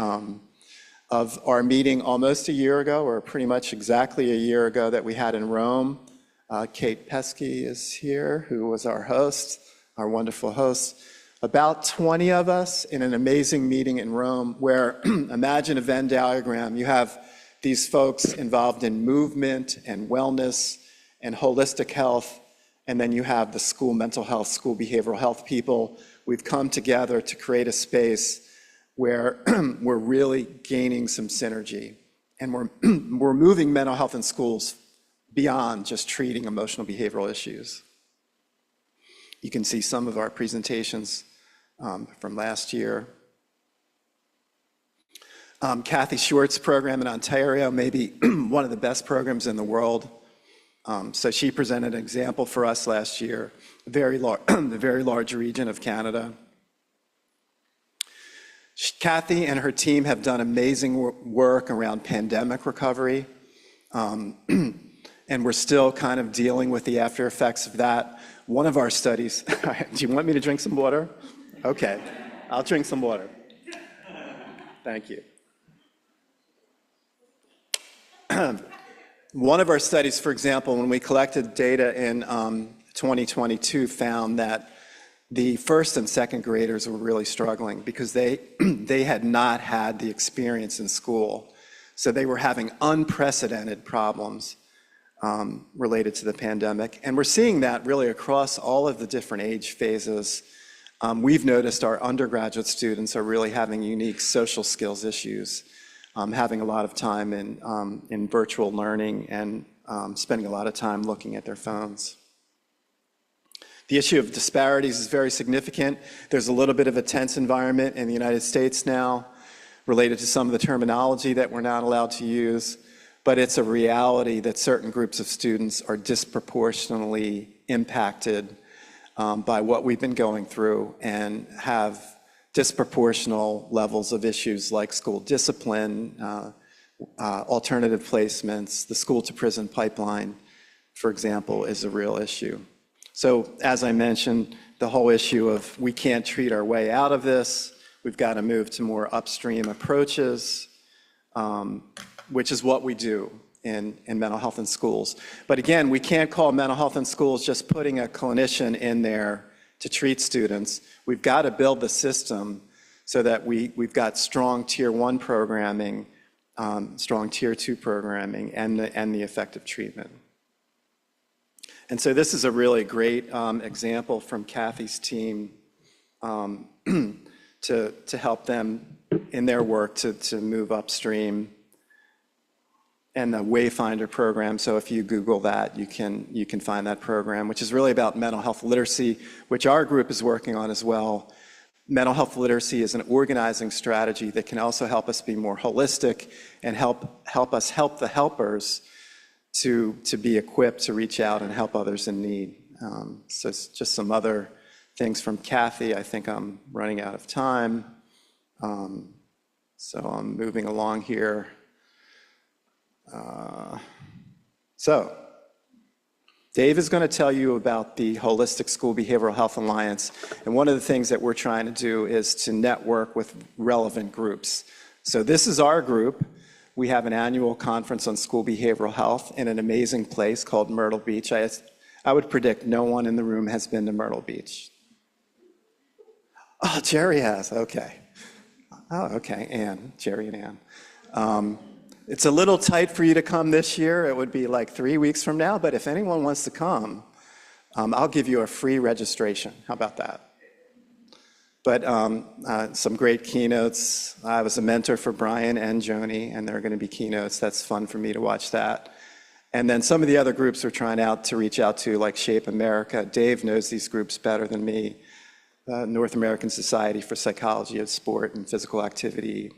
Of our meeting almost a year ago, or pretty much exactly a year ago, that we had in Rome. Kate Pesky is here, who was our host, our wonderful host. About 20 of us in an amazing meeting in Rome where, imagine a Venn diagram. You have these folks involved in movement and wellness and holistic health, and then you have the school mental health, school behavioral health people. We've come together to create a space where we're really gaining some synergy, and we're moving mental health in schools beyond just treating emotional behavioral issues. You can see some of our presentations from last year. Kathy Schwartz's program in Ontario, maybe one of the best programs in the world. So she presented an example for us last year, the very large region of Canada. Kathy and her team have done amazing work around pandemic recovery, and we're still kind of dealing with the after effects of that. One of our studies, do you want me to drink some water? Okay, I'll drink some water. Thank you. One of our studies, for example, when we collected data in 2022, found that the first and second graders were really struggling because they had not had the experience in school. So they were having unprecedented problems related to the pandemic. And we're seeing that really across all of the different age phases. We've noticed our undergraduate students are really having unique social skills issues, having a lot of time in virtual learning and spending a lot of time looking at their phones. The issue of disparities is very significant. There's a little bit of a tense environment in the United States now related to some of the terminology that we're not allowed to use, but it's a reality that certain groups of students are disproportionately impacted by what we've been going through and have disproportional levels of issues like school discipline, alternative placements, the school to prison pipeline, for example, is a real issue. So as I mentioned, the whole issue of we can't treat our way out of this, we've got to move to more upstream approaches, which is what we do in mental health in schools. But again, we can't call mental health in schools just putting a clinician in there to treat students. We've got to build the system so that we've got strong tier 1 programming, strong tier 2 programming, and the effective treatment. And so this is a really great example from Kathy's team to help them in their work to move upstream. And the Wayfinder program, so if you Google that, you can find that program, which is really about mental health literacy, which our group is working on as well. Mental health literacy is an organizing strategy that can also help us be more holistic and help us help the helpers to be equipped to reach out and help others in need. So it's just some other things from Kathy. I think I'm running out of time. So I'm moving along here. So Dave is going to tell you about the Holistic School Behavioral Health Alliance. And one of the things that we're trying to do is to network with relevant groups. So this is our group. We have an annual conference on school behavioral health in an amazing place called Myrtle Beach. I would predict no one in the room has been to Myrtle Beach. Oh, Jerry has, okay. Oh, okay, Ann, Jerry and Ann. It's a little tight for you to come this year. It would be like 3 weeks from now, but if anyone wants to come, I'll give you a free registration. How about that? But some great keynotes. I was a mentor for Brian and Joni, and there are going to be keynotes. That's fun for me to watch that. And then some of the other groups we're trying to reach out to, like Shape America. Dave knows these groups better than me. North American Society for Psychology of Sport and Physical Activity.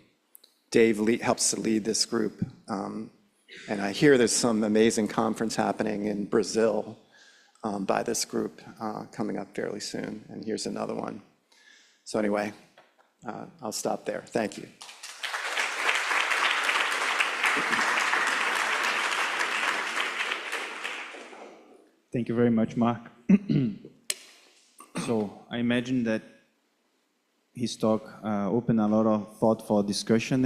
Dave helps to lead this group. And I hear there's some amazing conference happening in Brazil by this group coming up fairly soon. And here's another one. So anyway, I'll stop there. Thank you. Thank you very much, Mark. So I imagine that his talk opened a lot of thought for discussion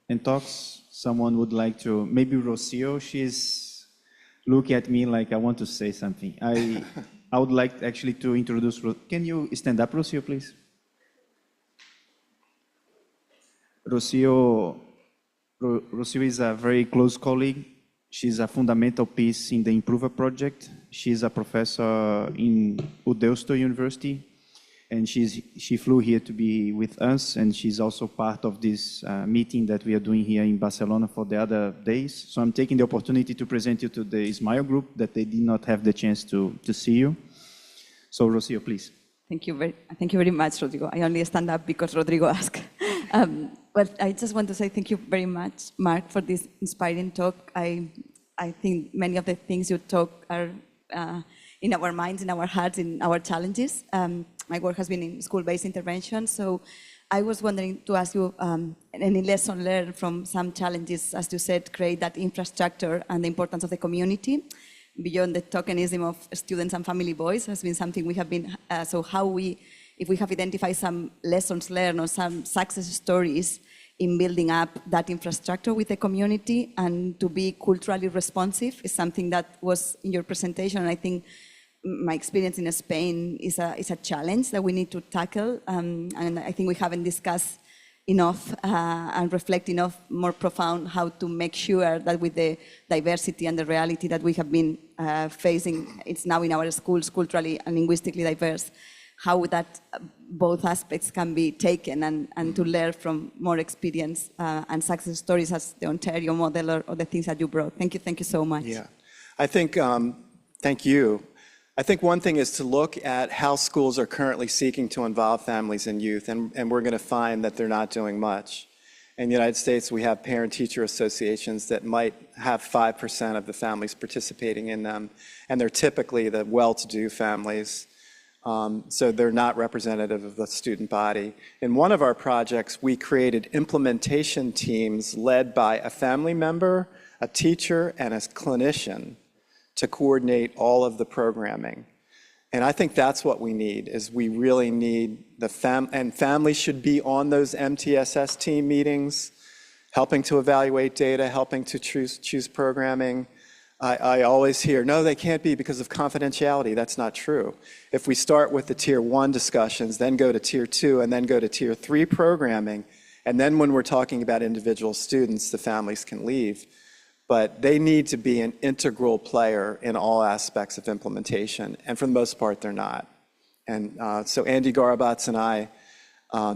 and talks. Someone would like to, maybe Rocio, she's looking at me like I want to say something. I would like actually to introduce, can you stand up, Rocio, please? Rocio is a very close colleague. She's a fundamental piece in the Improver project. She's a professor in Udeusto University, and she flew here to be with us, and she's also part of this meeting that we are doing here in Barcelona for the other days. So I'm taking the opportunity to present you to the Smile group that they did not have the chance to see you. So Rocio, please. Thank you very much, Rodrigo. I only stand up because Rodrigo asked. Well, I just want to say thank you very much, Mark, for this inspiring talk. I think many of the things you talk are in our minds, in our hearts, in our challenges. My work has been in school-based intervention, so I was wondering to ask you any lesson learned from some challenges, as you said, create that infrastructure and the importance of the community beyond the tokenism of students and family voice has been something we have been, so if we have identified some lessons learned or some success stories in building up that infrastructure with the community and to be culturally responsive is something that was in your presentation. And I think my experience in Spain is a challenge that we need to tackle. And I think we haven't discussed enough and reflect enough more profound how to make sure that with the diversity and the reality that we have been facing, it's now in our schools, culturally and linguistically diverse, how that both aspects can be taken and to learn from more experience and success stories as the Ontario model or the things that you brought. Thank you so much. Yeah, I think, thank you. I think one thing is to look at how schools are currently seeking to involve families and youth, and we're going to find that they're not doing much. In the United States, we have parent-teacher associations that might have 5% of the families participating in them, and they're typically the well-to-do families. So they're not representative of the student body. In one of our projects, we created implementation teams led by a family member, a teacher, and a clinician to coordinate all of the programming. And I think that's what we need, is we really need and families should be on those MTSS team meetings, helping to evaluate data, helping to choose programming. I always hear, no, they can't be because of confidentiality. That's not true. If we start with the tier 1 discussions, then go to tier 2, and then go to tier 3 programming, and then when we're talking about individual students, the families can leave. But they need to be an integral player in all aspects of implementation, and for the most part, they're not. And so Andy Garabats and I,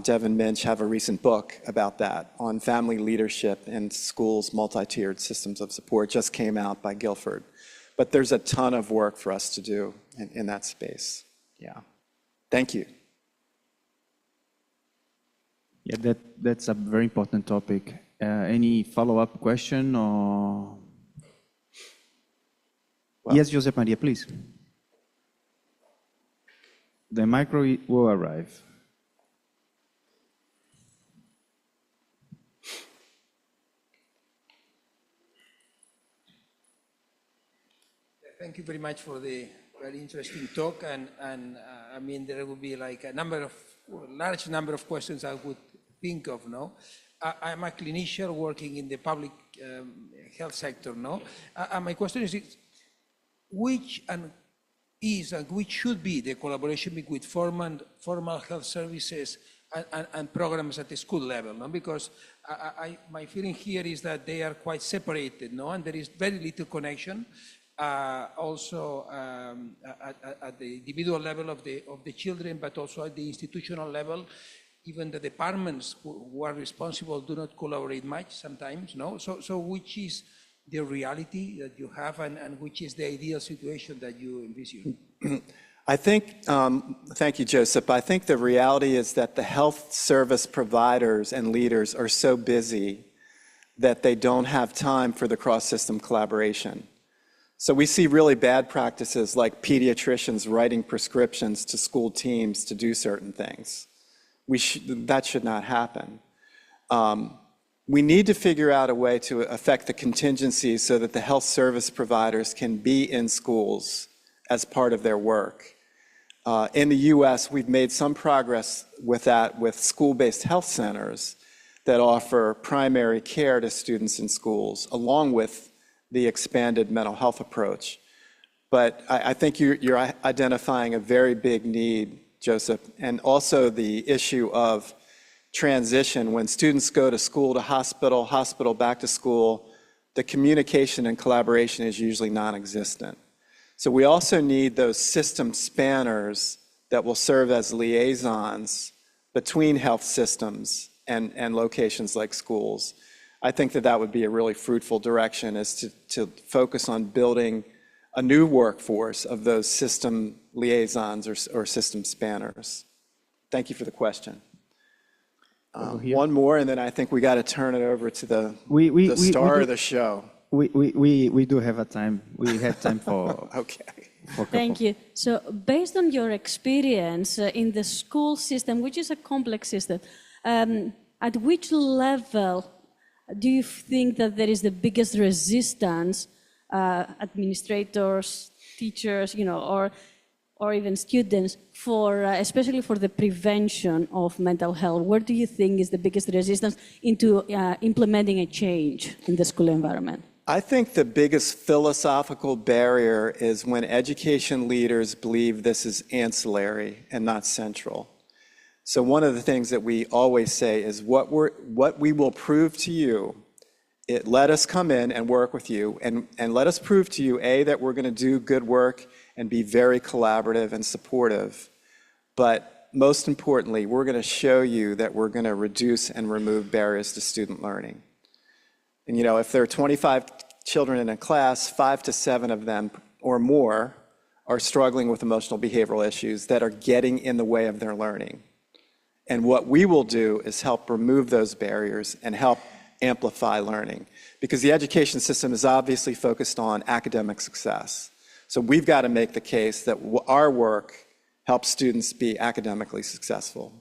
Devin Minch, have a recent book about that on family leadership in schools, multi-tiered systems of support, just came out by Guilford. But there's a ton of work for us to do in that space. Yeah. Thank you. Yeah, that's a very important topic. Any follow-up question or? Well, yes, José Maria, please. The micro will arrive. Thank you very much for the very interesting talk, and I mean there will be like a large number of questions I would think of. No, I'm a clinician working in the public health sector. No, my question is which should be the collaboration between formal health services and programs at the school level? No, because my feeling here is that they are quite separated. No, and there is very little connection. Also at the individual level of the children, but also at the institutional level, even the departments who are responsible do not collaborate much sometimes. No, so which is the reality that you have, and which is the ideal situation that you envision? I think, thank you, Joseph. I think the reality is that the health service providers and leaders are so busy that they don't have time for the cross-system collaboration. So we see really bad practices like pediatricians writing prescriptions to school teams to do certain things. That should not happen. We need to figure out a way to affect the contingencies so that the health service providers can be in schools as part of their work. In the US, we've made some progress with that with school-based health centers that offer primary care to students in schools, along with the expanded mental health approach. But I think you're identifying a very big need, Joseph, and also the issue of transition. When students go to school to hospital, hospital back to school, the communication and collaboration is usually non-existent. So we also need those system spanners that will serve as liaisons between health systems and locations like schools. I think that would be a really fruitful direction, is to focus on building a new workforce of those system liaisons or system spanners. Thank you for the question. One more, and then I think we got to turn it over to the star of the show. We do have a time. We have time for. Okay. Thank you. So, based on your experience in the school system, which is a complex system, at which level do you think that there is the biggest resistance, administrators, teachers, or even students, for especially for the prevention of mental health? Where do you think is the biggest resistance into implementing a change in the school environment? I think the biggest philosophical barrier is when education leaders believe this is ancillary and not central. So one of the things that we always say is what we will prove to you, let us come in and work with you, and let us prove to you, A, that we're going to do good work and be very collaborative and supportive. But most importantly, we're going to show you that we're going to reduce and remove barriers to student learning. And if there are 25 children in a class, 5 to 7 of them or more are struggling with emotional behavioral issues that are getting in the way of their learning. And what we will do is help remove those barriers and help amplify learning. Because the education system is obviously focused on academic success. So we've got to make the case that our work helps students be academically successful.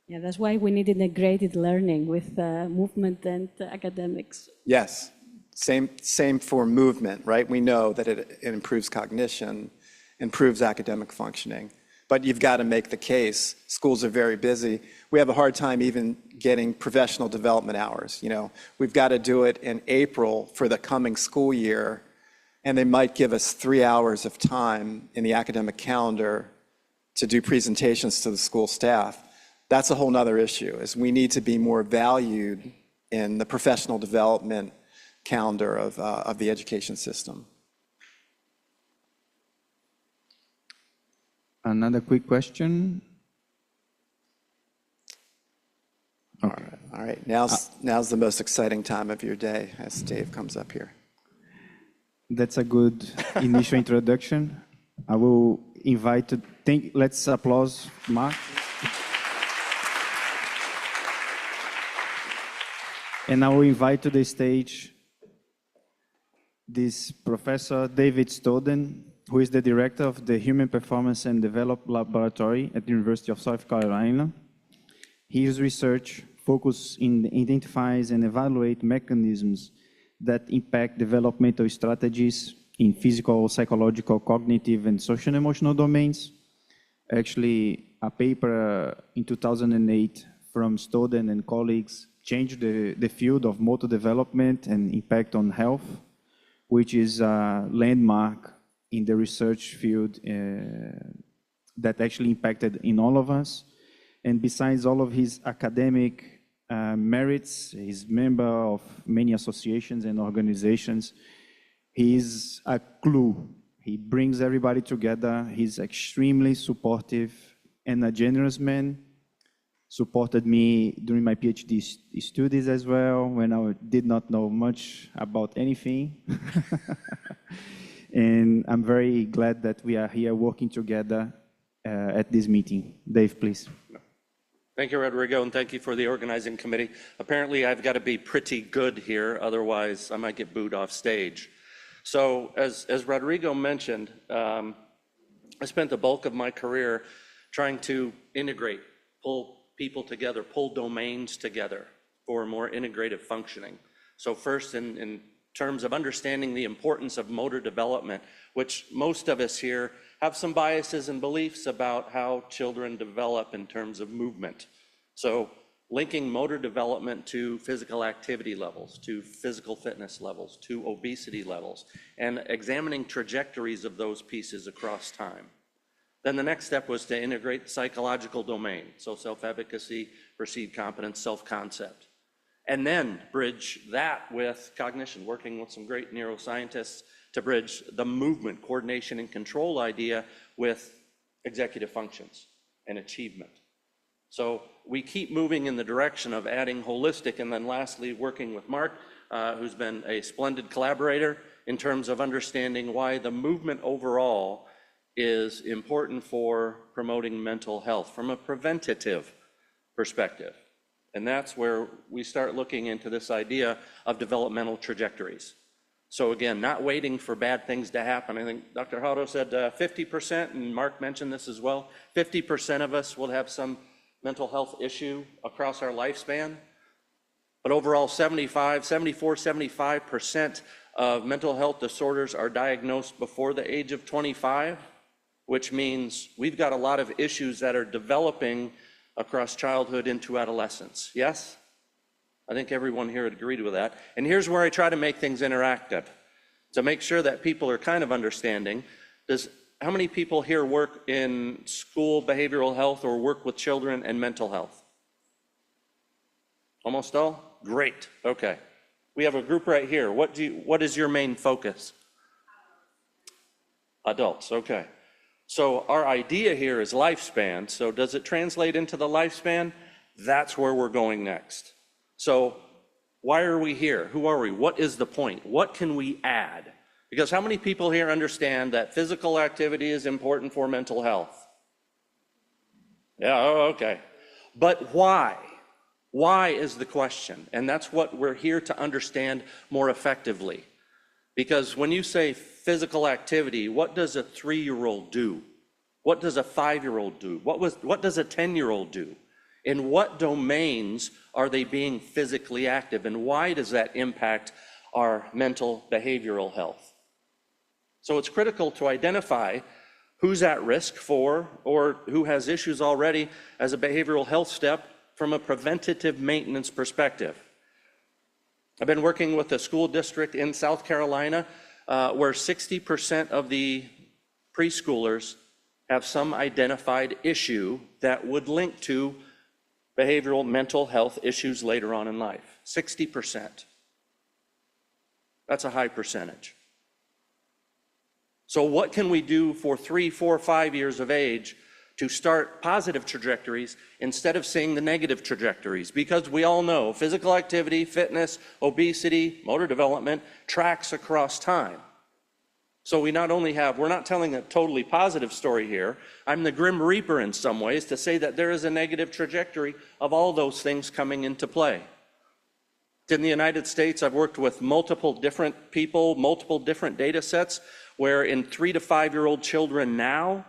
Yeah, that's why we need integrated learning with movement and academics. Yes, same for movement, right? We know that it improves cognition, improves academic functioning. But you've got to make the case. Schools are very busy. We have a hard time even getting professional development hours. We've got to do it in April for the coming school year, and they might give us 3 hours of time in the academic calendar to do presentations to the school staff. That's a whole nother issue, is we need to be more valued in the professional development calendar of the education system. Another quick question. Okay. All right. Now's the most exciting time of your day as Dave comes up here. That's a good initial introduction. I will invite let's applause Mark. And I will invite to the stage this Professor David Stodden, who is the director of the Human Performance and Development Laboratory at the University of South Carolina. His research focuses in identifies and evaluate mechanisms that impact developmental strategies in physical, psychological, cognitive, and social and emotional domains. Actually, a paper in 2008 from Stodden and colleagues changed the field of motor development and impact on health, which is a landmark in the research field that actually impacted in all of us. And besides all of his academic merits, he's a member of many associations and organizations. He's a glue. He brings everybody together. He's extremely supportive and a generous man. Supported me during my PhD studies as well, when I did not know much about anything. And I'm very glad that we are here working together at this meeting. Dave, please. Thank you, Rodrigo, and thank you for the organizing committee. Apparently, I've got to be pretty good here, otherwise I might get booed off stage. So, as Rodrigo mentioned, I spent the bulk of my career trying to integrate, pull people together, pull domains together for more integrative functioning. So first, in terms of understanding the importance of motor development, which most of us here have some biases and beliefs about how children develop in terms of movement. So linking motor development to physical activity levels, to physical fitness levels, to obesity levels, and examining trajectories of those pieces across time. Then the next step was to integrate the psychological domain, so self-efficacy, perceived competence, self-concept. And then bridge that with cognition, working with some great neuroscientists to bridge the movement, coordination, and control idea with executive functions and achievement. So we keep moving in the direction of adding holistic, and then lastly, working with Mark, who's been a splendid collaborator in terms of understanding why the movement overall is important for promoting mental health from a preventative perspective. And that's where we start looking into this idea of developmental trajectories. So again, not waiting for bad things to happen. I think Dr. Haro said 50%, and Mark mentioned this as well, 50% of us will have some mental health issue across our lifespan. But overall, 75% of mental health disorders are diagnosed before the age of 25, which means we've got a lot of issues that are developing across childhood into adolescence. Yes? I think everyone here would agree with that. And here's where I try to make things interactive, to make sure that people are kind of understanding. How many people here work in school behavioral health or work with children and mental health? Almost all? Great, okay. We have a group right here. What is your main focus? Adults, okay. So our idea here is lifespan. So does it translate into the lifespan? That's where we're going next. So why are we here? Who are we? What is the point? What can we add? Because how many people here understand that physical activity is important for mental health? Yeah, oh, okay. But why? Why is the question? And that's what we're here to understand more effectively. Because when you say physical activity, what does a 3-year-old do? What does a 5-year-old do? What does a 10-year-old do? In what domains are they being physically active? And why does that impact our mental behavioral health? So it's critical to identify who's at risk for or who has issues already as a behavioral health step from a preventative maintenance perspective. I've been working with a school district in South Carolina where 60% of the preschoolers have some identified issue that would link to behavioral mental health issues later on in life. 60%. That's a high percentage. So what can we do for 3, 4, 5 years of age to start positive trajectories instead of seeing the negative trajectories? Because we all know physical activity, fitness, obesity, motor development tracks across time. So we're not telling a totally positive story here. I'm the Grim Reaper in some ways to say that there is a negative trajectory of all those things coming into play. In the United States, I've worked with multiple different people, multiple different data sets, where in 3 to 5-year-old children now,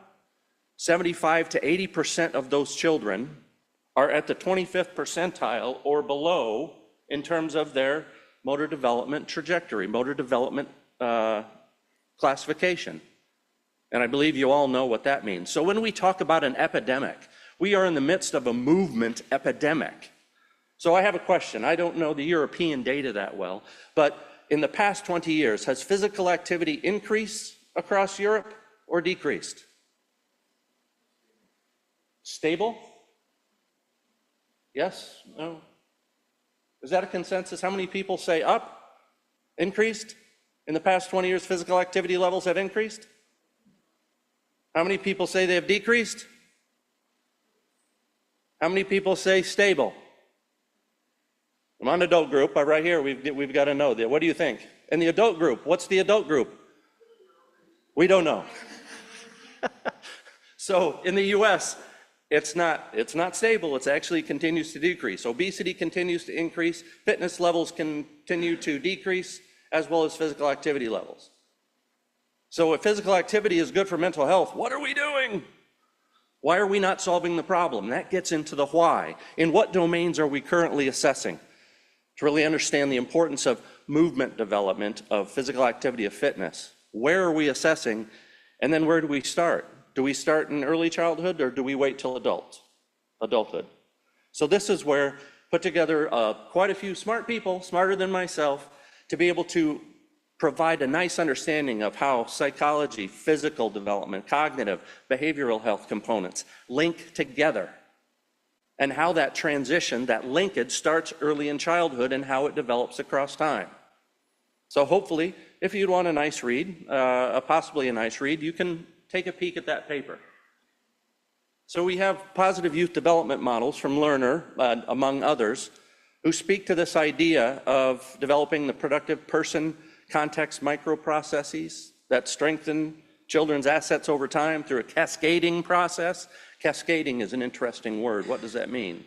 75 to 80% of those children are at the 25th percentile or below in terms of their motor development trajectory, motor development classification. And I believe you all know what that means. So when we talk about an epidemic, we are in the midst of a movement epidemic. So I have a question. I don't know the European data that well, but in the past 20 years, has physical activity increased across Europe or decreased? Stable? Yes? No? Is that a consensus? How many people say up? Increased? In the past 20 years, physical activity levels have increased? How many people say they have decreased? How many people say stable? I'm on the adult group, but right here, we've got to know. What do you think? In the adult group, what's the adult group? We don't know. So in the US, it's not stable, it's actually continues to decrease. Obesity continues to increase, fitness levels continue to decrease, as well as physical activity levels. So if physical activity is good for mental health, what are we doing? Why are we not solving the problem? That gets into the why. In what domains are we currently assessing? To really understand the importance of movement development, of physical activity, of fitness. Where are we assessing? And then where do we start? Do we start in early childhood or do we wait till adulthood? So this is where put together quite a few smart people, smarter than myself, to be able to provide a nice understanding of how psychology, physical development, cognitive, behavioral health components link together, and how that transition, that linkage starts early in childhood and how it develops across time. So hopefully, if you'd want a nice read, possibly a nice read, you can take a peek at that paper. So we have positive youth development models from Lerner, among others, who speak to this idea of developing the productive person context microprocesses that strengthen children's assets over time through a cascading process. Cascading is an interesting word. What does that mean?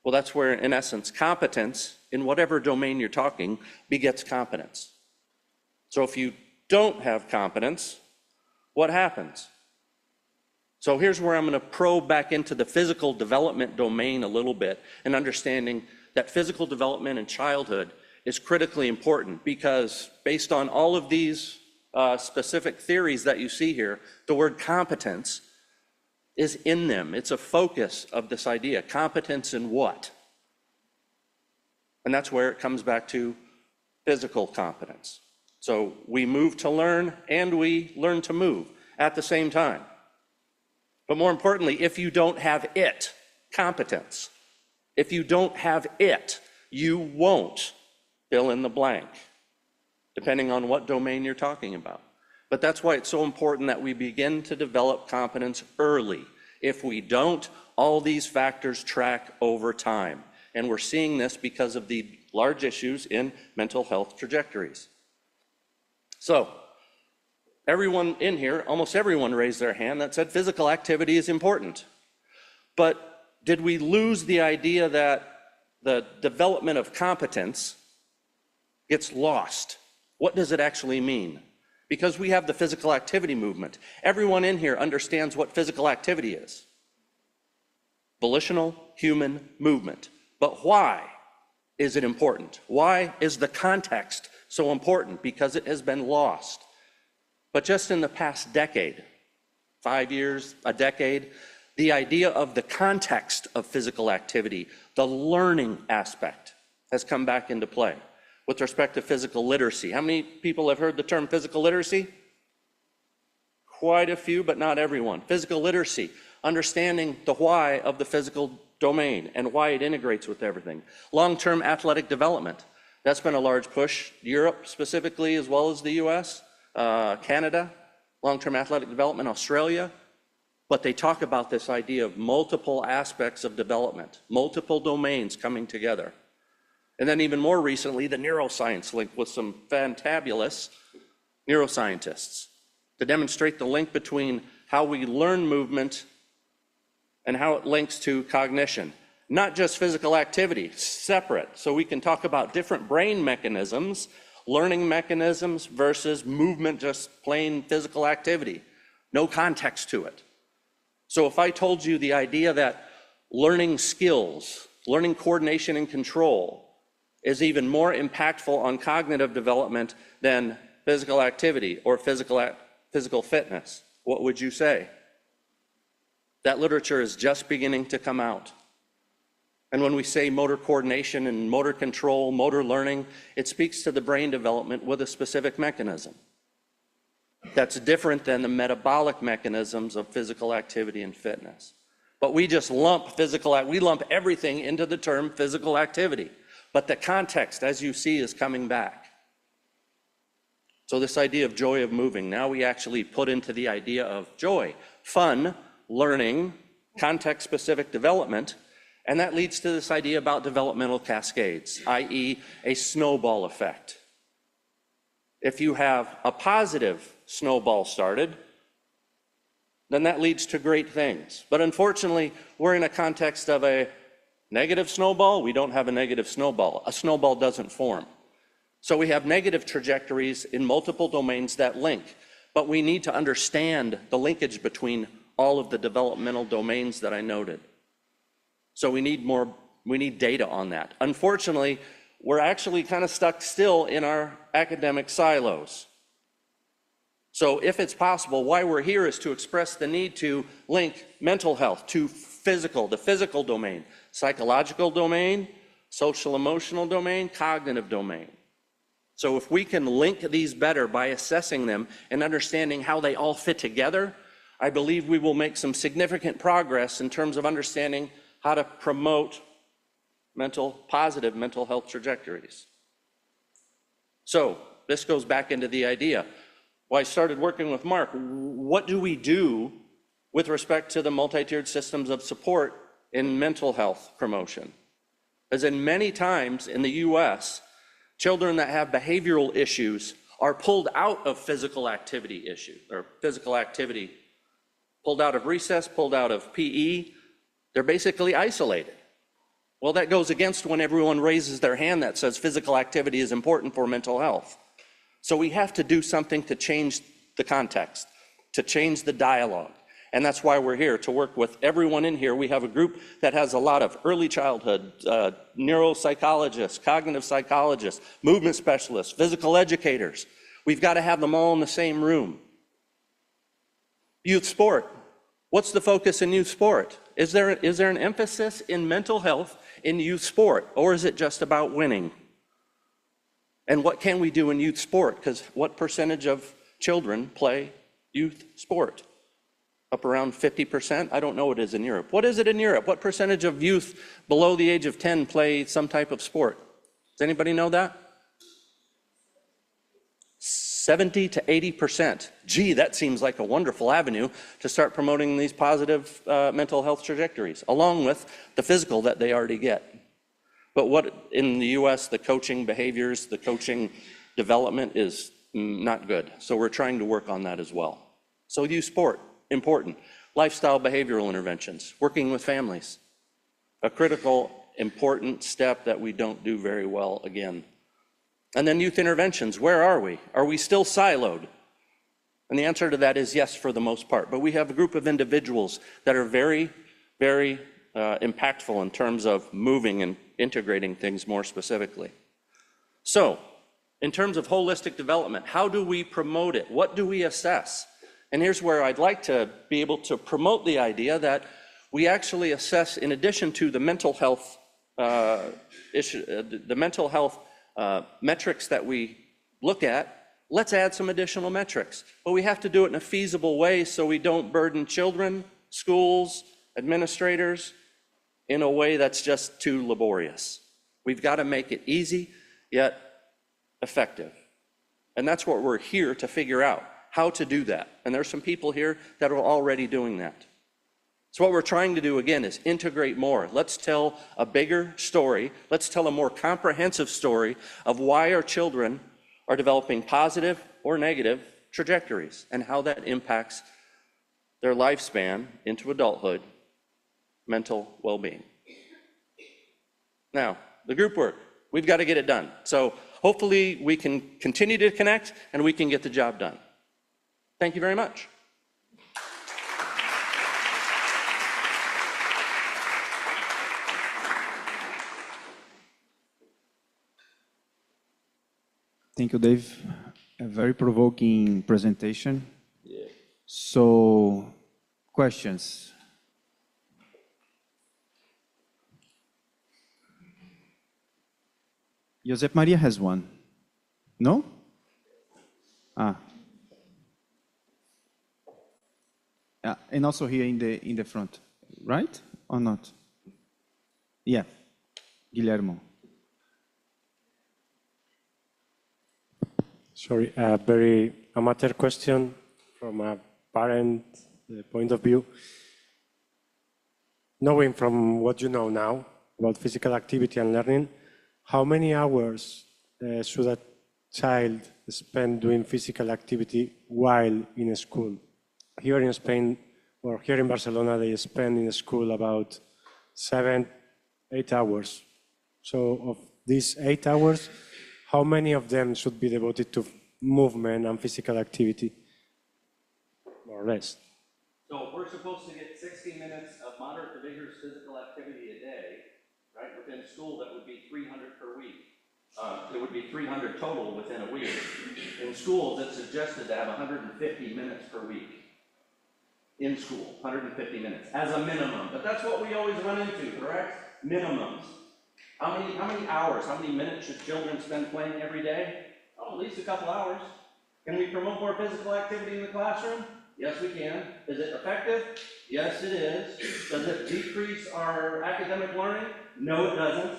Well, that's where, in essence, competence, in whatever domain you're talking, begets competence. So if you don't have competence, what happens? So here's where I'm going to probe back into the physical development domain a little bit, and understanding that physical development in childhood is critically important, because based on all of these specific theories that you see here, the word competence is in them. It's a focus of this idea. Competence in what? And that's where it comes back to physical competence. So we move to learn and we learn to move at the same time. But more importantly, if you don't have it, competence, if you don't have it, you won't fill in the blank, depending on what domain you're talking about. But that's why it's so important that we begin to develop competence early. If we don't, all these factors track over time. And we're seeing this because of the large issues in mental health trajectories. So, everyone in here, almost everyone raised their hand that said physical activity is important. But did we lose the idea that the development of competence gets lost? What does it actually mean? Because we have the physical activity movement. Everyone in here understands what physical activity is. Volitional human movement. But why is it important? Why is the context so important? Because it has been lost. But just in the past decade, 5 years, a decade, the idea of the context of physical activity, the learning aspect, has come back into play. With respect to physical literacy. How many people have heard the term physical literacy? Quite a few, but not everyone. Physical literacy, understanding the why of the physical domain and why it integrates with everything. Long-term athletic development. That's been a large push. Europe specifically, as well as the US, Canada, long-term athletic development, Australia. But they talk about this idea of multiple aspects of development, multiple domains coming together. And then even more recently, the neuroscience link with some fantabulous neuroscientists to demonstrate the link between how we learn movement and how it links to cognition. Not just physical activity, separate. So we can talk about different brain mechanisms, learning mechanisms versus movement, just plain physical activity. No context to it. So if I told you the idea that learning skills, learning coordination and control, is even more impactful on cognitive development than physical activity or physical fitness, what would you say? That literature is just beginning to come out. And when we say motor coordination and motor control, motor learning, it speaks to the brain development with a specific mechanism. That's different than the metabolic mechanisms of physical activity and fitness. But we just lump everything into the term physical activity. But the context, as you see, is coming back. So this idea of joy of moving, now we actually put into the idea of joy, fun, learning, context-specific development, and that leads to this idea about developmental cascades, i.e. a snowball effect. If you have a positive snowball started, then that leads to great things. But unfortunately, we're in a context of a negative snowball. We don't have a negative snowball. A snowball doesn't form. So we have negative trajectories in multiple domains that link. But we need to understand the linkage between all of the developmental domains that I noted. So we need data on that. Unfortunately, we're actually kind of stuck still in our academic silos. So if it's possible, why we're here is to express the need to link mental health to the physical domain, psychological domain, social emotional domain, cognitive domain. So if we can link these better by assessing them and understanding how they all fit together, I believe we will make some significant progress in terms of understanding how to promote positive mental health trajectories. So this goes back into the idea. Well, I started working with Mark. What do we do with respect to the multi-tiered systems of support in mental health promotion? As in many times in the US, children that have behavioral issues are pulled out of physical activity pulled out of recess, pulled out of PE. They're basically isolated. Well, that goes against when everyone raises their hand that says physical activity is important for mental health. So we have to do something to change the context, to change the dialogue. And that's why we're here, to work with everyone in here. We have a group that has a lot of early childhood, neuropsychologists, cognitive psychologists, movement specialists, physical educators. We've got to have them all in the same room. Youth sport. What's the focus in youth sport? Is there an emphasis in mental health in youth sport, or is it just about winning? And what can we do in youth sport? Because what percentage of children play youth sport? Up around 50%? I don't know what it is in Europe. What is it in Europe? What percentage of youth below the age of 10 play some type of sport? Does anybody know that? 70 to 80%. Gee, that seems like a wonderful avenue to start promoting these positive mental health trajectories, along with the physical that they already get. But what in the US, the coaching behaviors, the coaching development is not good. So we're trying to work on that as well. So youth sport, important. Lifestyle behavioral interventions, working with families. A critical, important step that we don't do very well again. And then youth interventions, where are we? Are we still siloed? And the answer to that is yes, for the most part. But we have a group of individuals that are very, very impactful in terms of moving and integrating things more specifically. So, in terms of holistic development, how do we promote it? What do we assess? And here's where I'd like to be able to promote the idea that we actually assess, in addition to the mental health metrics that we look at, let's add some additional metrics. But we have to do it in a feasible way so we don't burden children, schools, administrators in a way that's just too laborious. We've got to make it easy, yet effective. And that's what we're here to figure out, how to do that. And there's some people here that are already doing that. So what we're trying to do, again, is integrate more. Let's tell a bigger story. Let's tell a more comprehensive story of why our children are developing positive or negative trajectories and how that impacts their lifespan into adulthood, mental well-being. Now, the group work, we've got to get it done. So hopefully we can continue to connect and we can get the job done. Thank you very much. Thank you, Dave. A very provoking presentation. Yeah. So, questions? Josep Maria has one. No? And also here in the front, right? Or not? Yeah. Guillermo. Sorry, a very amateur question from a parent point of view. Knowing from what you know now about physical activity and learning, how many hours should a child spend doing physical activity while in school? Here in Spain, or here in Barcelona, they spend in school about 7, 8 hours. So of these 8 hours, how many of them should be devoted to movement and physical activity, more or less? So we're supposed to get 60 minutes of moderate to vigorous physical activity a day, right? Within school, that would be 300 per week. It would be 300 total within a week. In schools, it's suggested to have 150 minutes per week. In school, 150 minutes as a minimum. But that's what we always run into, correct? Minimums. How many hours, how many minutes should children spend playing every day? Oh, at least a couple hours. Can we promote more physical activity in the classroom? Yes, we can. Is it effective? Yes, it is. Does it decrease our academic learning? No, it doesn't.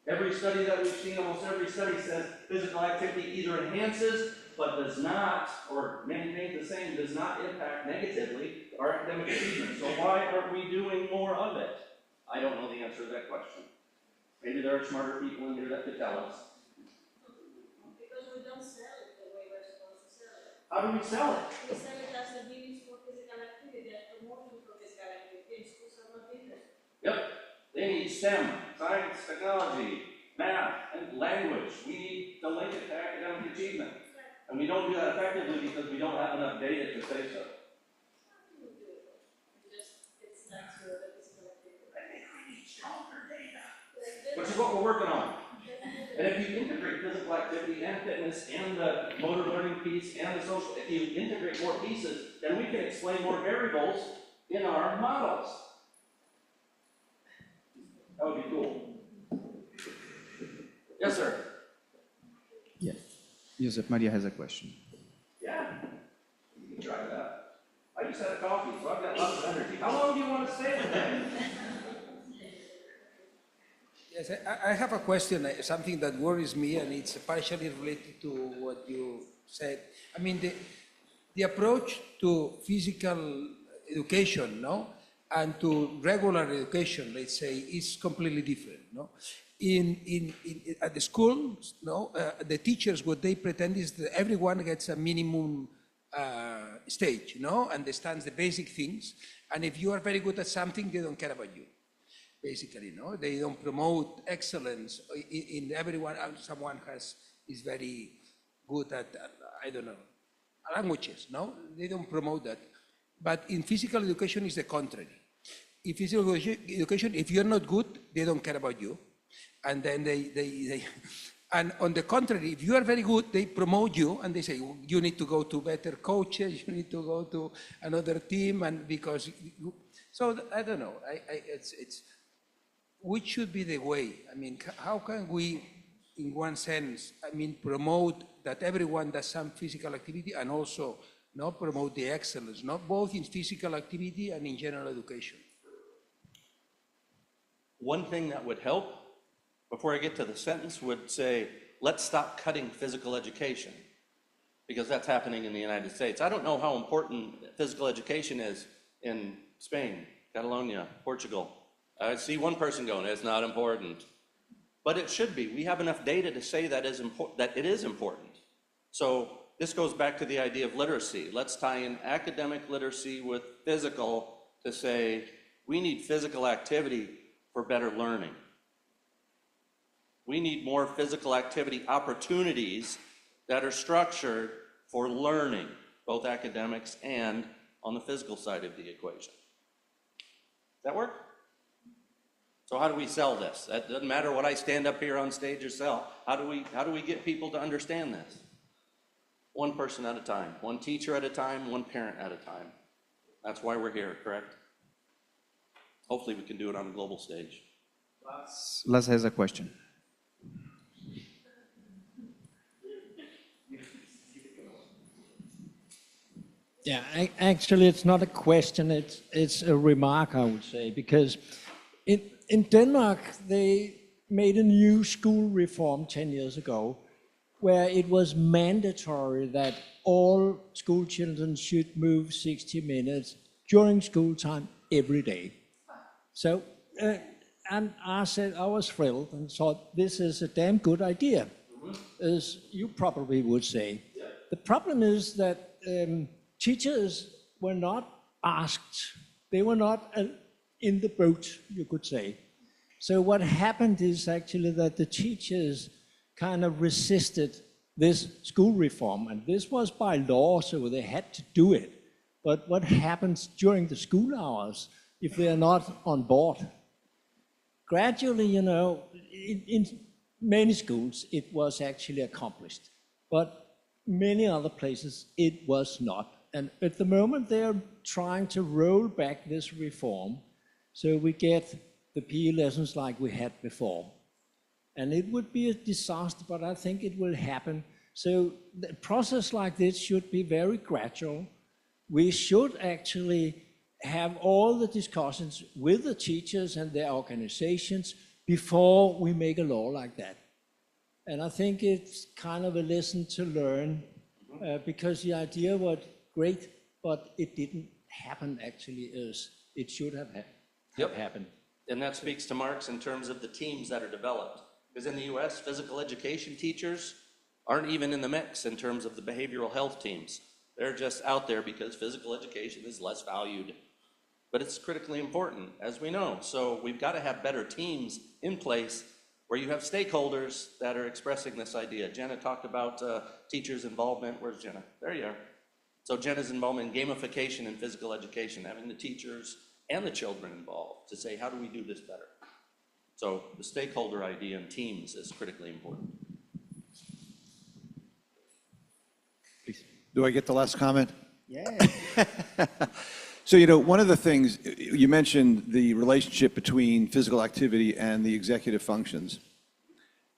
Every study that we've seen, almost every study says physical activity either enhances but does not, or maintains the same, does not impact negatively our academic achievement. So why aren't we doing more of it? I don't know the answer to that question. Maybe there are smarter people in here that could tell us. Because we don't sell it the way we're supposed to sell it. How do we sell it? We sell it as a means for physical activity, as promotion for physical activity, and schools are not interested. Yep. They need STEM, science, technology, math, and language. We need to link it to academic achievement. And we don't do that effectively because we don't have enough data to say so. It's not sure that physical activity. I think we need stronger data. Which is what we're working on. And if you integrate physical activity and fitness and the motor learning piece and the social, if you integrate more pieces, then we can explain more variables in our models. That would be cool. Yes, sir. Yes. Josep Maria has a question. Yeah, you can try that. I just had a coffee, so I've got lots of energy. How long do you want to stay today? Yes, I have a question, something that worries me, and it's partially related to what you said. I mean, the approach to physical education, no, and to regular education, let's say, is completely different, no? At the schools, no, the teachers, what they pretend is that everyone gets a minimum stage, no, understands the basic things, and if you are very good at something, they don't care about you, basically, no. They don't promote excellence in everyone. Someone is very good at I don't know, languages, no. They don't promote that. But in physical education, is the contrary. In physical education, if you're not good, they don't care about you. And then they and on the contrary, if you are very good, they promote you and they say, you need to go to better coaches, you need to go to another team, and because, so I don't know, it's which should be the way? I mean, how can we, in one sense, I mean, promote that everyone does some physical activity and also not promote the excellence, not both in physical activity and in general education? One thing that would help, before I get to the sentence, would say, let's stop cutting physical education, because that's happening in the United States. I don't know how important physical education is in Spain, Catalunya, Portugal. I see one person going, it's not important. But it should be. We have enough data to say that it is important. So this goes back to the idea of literacy. Let's tie in academic literacy with physical to say, we need physical activity for better learning. We need more physical activity opportunities that are structured for learning, both academics and on the physical side of the equation. Does that work? So how do we sell this? That doesn't matter what I stand up here on stage or sell. How do we get people to understand this? One person at a time, one teacher at a time, one parent at a time. That's why we're here, correct? Hopefully we can do it on a global stage. Las has a question. Yeah, actually, it's not a question, it's a remark, I would say, because in Denmark, they made a new school reform 10 years ago, where it was mandatory that all school children should move 60 minutes during school time every day. So, and I said, I was thrilled and thought, this is a damn good idea, as you probably would say. The problem is that teachers were not asked. They were not in the boat, you could say. So what happened is actually that the teachers kind of resisted this school reform, and this was by law, so they had to do it. But what happens during the school hours if they are not on board? Gradually, you know, in many schools, it was actually accomplished, but many other places, it was not. And at the moment, they are trying to roll back this reform so we get the PE lessons like we had before. And it would be a disaster, but I think it will happen. So the process like this should be very gradual. We should actually have all the discussions with the teachers and their organizations before we make a law like that. And I think it's kind of a lesson to learn because the idea was great, but it didn't happen actually as it should have happened. And that speaks to Mark's in terms of the teams that are developed. Because in the US, physical education teachers aren't even in the mix in terms of the behavioral health teams. They're just out there because physical education is less valued. But it's critically important, as we know. So we've got to have better teams in place where you have stakeholders that are expressing this idea. Jenna talked about teachers' involvement. Where's Jenna? There you are. So Jenna's involvement in gamification in physical education, having the teachers and the children involved to say, how do we do this better? So the stakeholder idea in teams is critically important. Please. Do I get the last comment? Yeah. So, you know, one of the things, you mentioned the relationship between physical activity and the executive functions.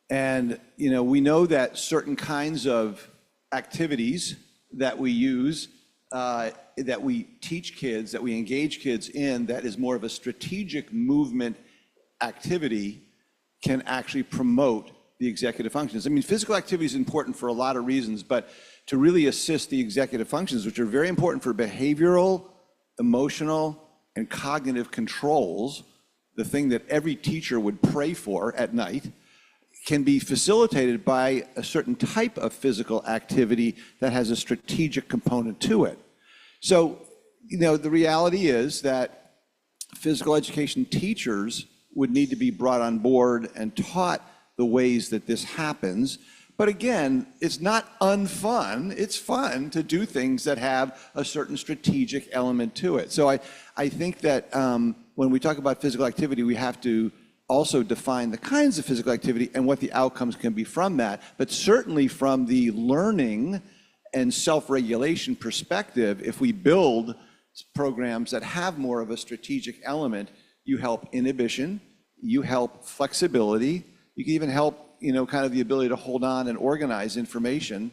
And, you know, we know that certain kinds of activities that we use, that we teach kids, that we engage kids in, that is more of a strategic movement activity can actually promote the executive functions. I mean, physical activity is important for a lot of reasons, but to really assist the executive functions, which are very important for behavioral, emotional, and cognitive controls, the thing that every teacher would pray for at night, can be facilitated by a certain type of physical activity that has a strategic component to it. So, you know, the reality is that physical education teachers would need to be brought on board and taught the ways that this happens. But again, it's not unfun. It's fun to do things that have a certain strategic element to it. So I think that when we talk about physical activity, we have to also define the kinds of physical activity and what the outcomes can be from that. But certainly from the learning and self-regulation perspective, if we build programs that have more of a strategic element, you help inhibition, you help flexibility, you can even help, you know, kind of the ability to hold on and organize information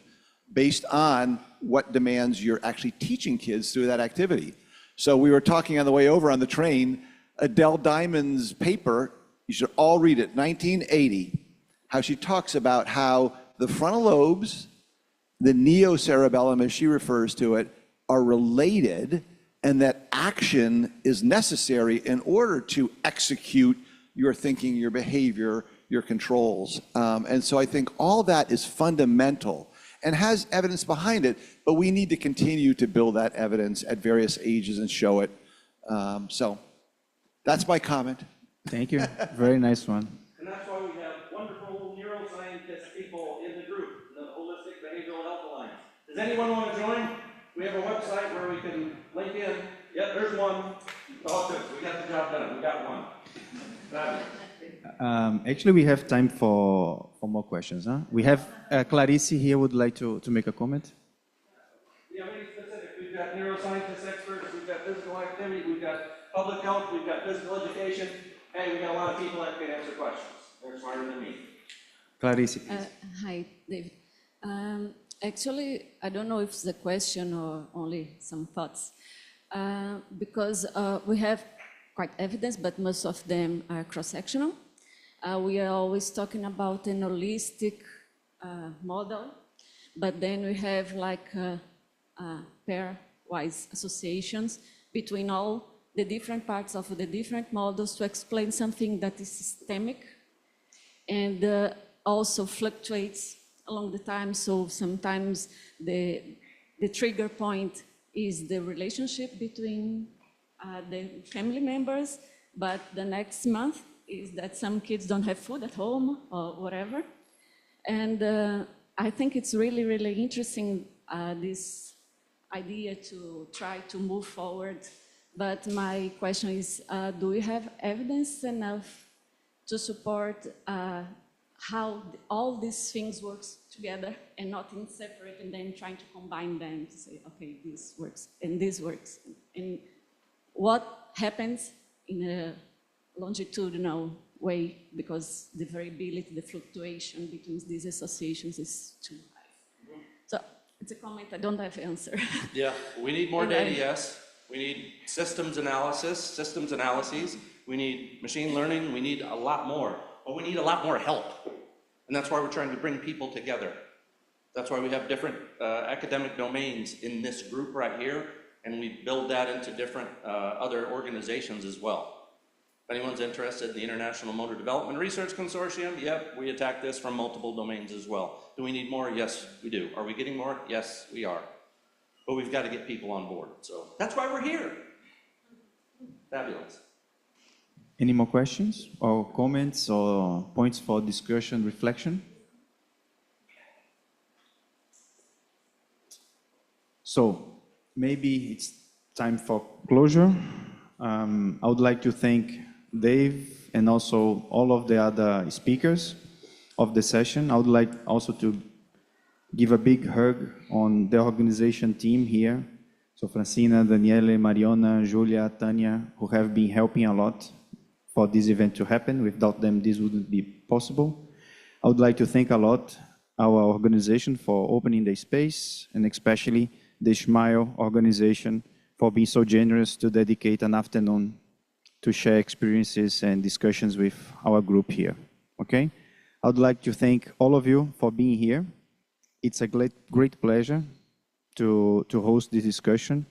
based on what demands you're actually teaching kids through that activity. So we were talking on the way over on the train, Adele Diamond's paper, you should all read it, 1980, how she talks about how the frontal lobes, the neocerebellum as she refers to it, are related and that action is necessary in order to execute your thinking, your behavior, your controls. And so I think all that is fundamental and has evidence behind it, but we need to continue to build that evidence at various ages and show it. So that's my comment. Thank you. Very nice one. And that's why we have wonderful neuroscientist people in the group, the Holistic Behavioral Health Alliance. Does anyone want to join? We have a website where we can link in. Yep, there's one. Oh, good. We got the job done. We got one. Actually, we have time for more questions. Huh? We have Clarice here would like to make a comment. Yeah, very specific. We've got neuroscientist experts, we've got physical activity, we've got public health, we've got physical education. Hey, we got a lot of people that can answer questions. They're smarter than me. Clarice, please. Hi, David. Actually, I don't know if it's a question or only some thoughts. Because we have quite evidence, but most of them are cross-sectional. We are always talking about an holistic model, but then we have like pairwise associations between all the different parts of the different models to explain something that is systemic and also fluctuates along the time. So sometimes the trigger point is the relationship between the family members, but the next month is that some kids don't have food at home or whatever. And I think it's really, really interesting, this idea to try to move forward. But my question is, do we have evidence enough to support how all these things work together and not in separate, and then trying to combine them to say, okay, this works and this works. And what happens in a longitudinal way, because the variability, the fluctuation between these associations is too high. So it's a comment, I don't have answer. Yeah, we need more data, yes. We need systems analyses. We need machine learning. We need a lot more. But we need a lot more help. And that's why we're trying to bring people together. That's why we have different academic domains in this group right here, and we build that into different other organizations as well. If anyone's interested in the International Motor Development Research Consortium, yep, we attack this from multiple domains as well. Do we need more? Yes, we do. Are we getting more? Yes, we are. But we've got to get people on board. So that's why we're here. Fabulous. Any more questions or comments or points for discussion, reflection? So maybe it's time for closure. I would like to thank Dave and also all of the other speakers of the session. I would like also to give a big hug on the organization team here. So Francina, Daniele, Mariona, Julia, Tanya, who have been helping a lot for this event to happen. Without them, this wouldn't be possible. I would like to thank a lot our organization for opening the space, and especially the Smile organization for being so generous to dedicate an afternoon to share experiences and discussions with our group here, okay? I would like to thank all of you for being here. It's a great pleasure to host this discussion.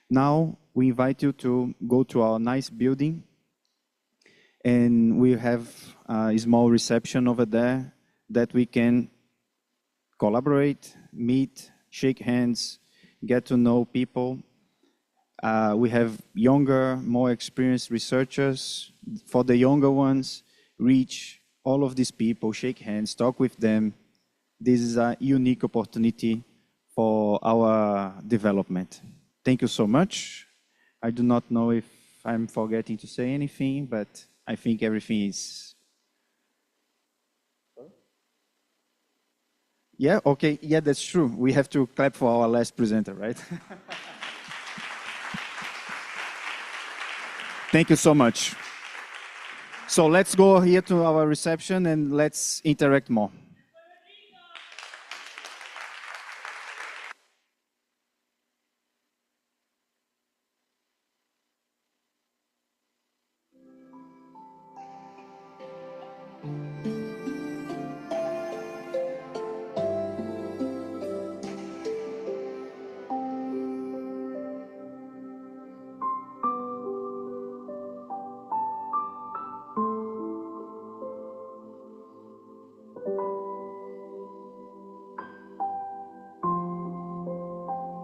Now, we invite you to go to our nice building, and we have a small reception over there that we can collaborate, meet, shake hands, get to know people. We have younger, more experienced researchers. For the younger ones, reach all of these people, shake hands, talk with them. This is a unique opportunity for our development. Thank you so much. I do not know if I'm forgetting to say anything, but I think everything is... Yeah, okay, yeah, that's true. We have to clap for our last presenter, right? Thank you so much. So let's go here to our reception and let's interact more.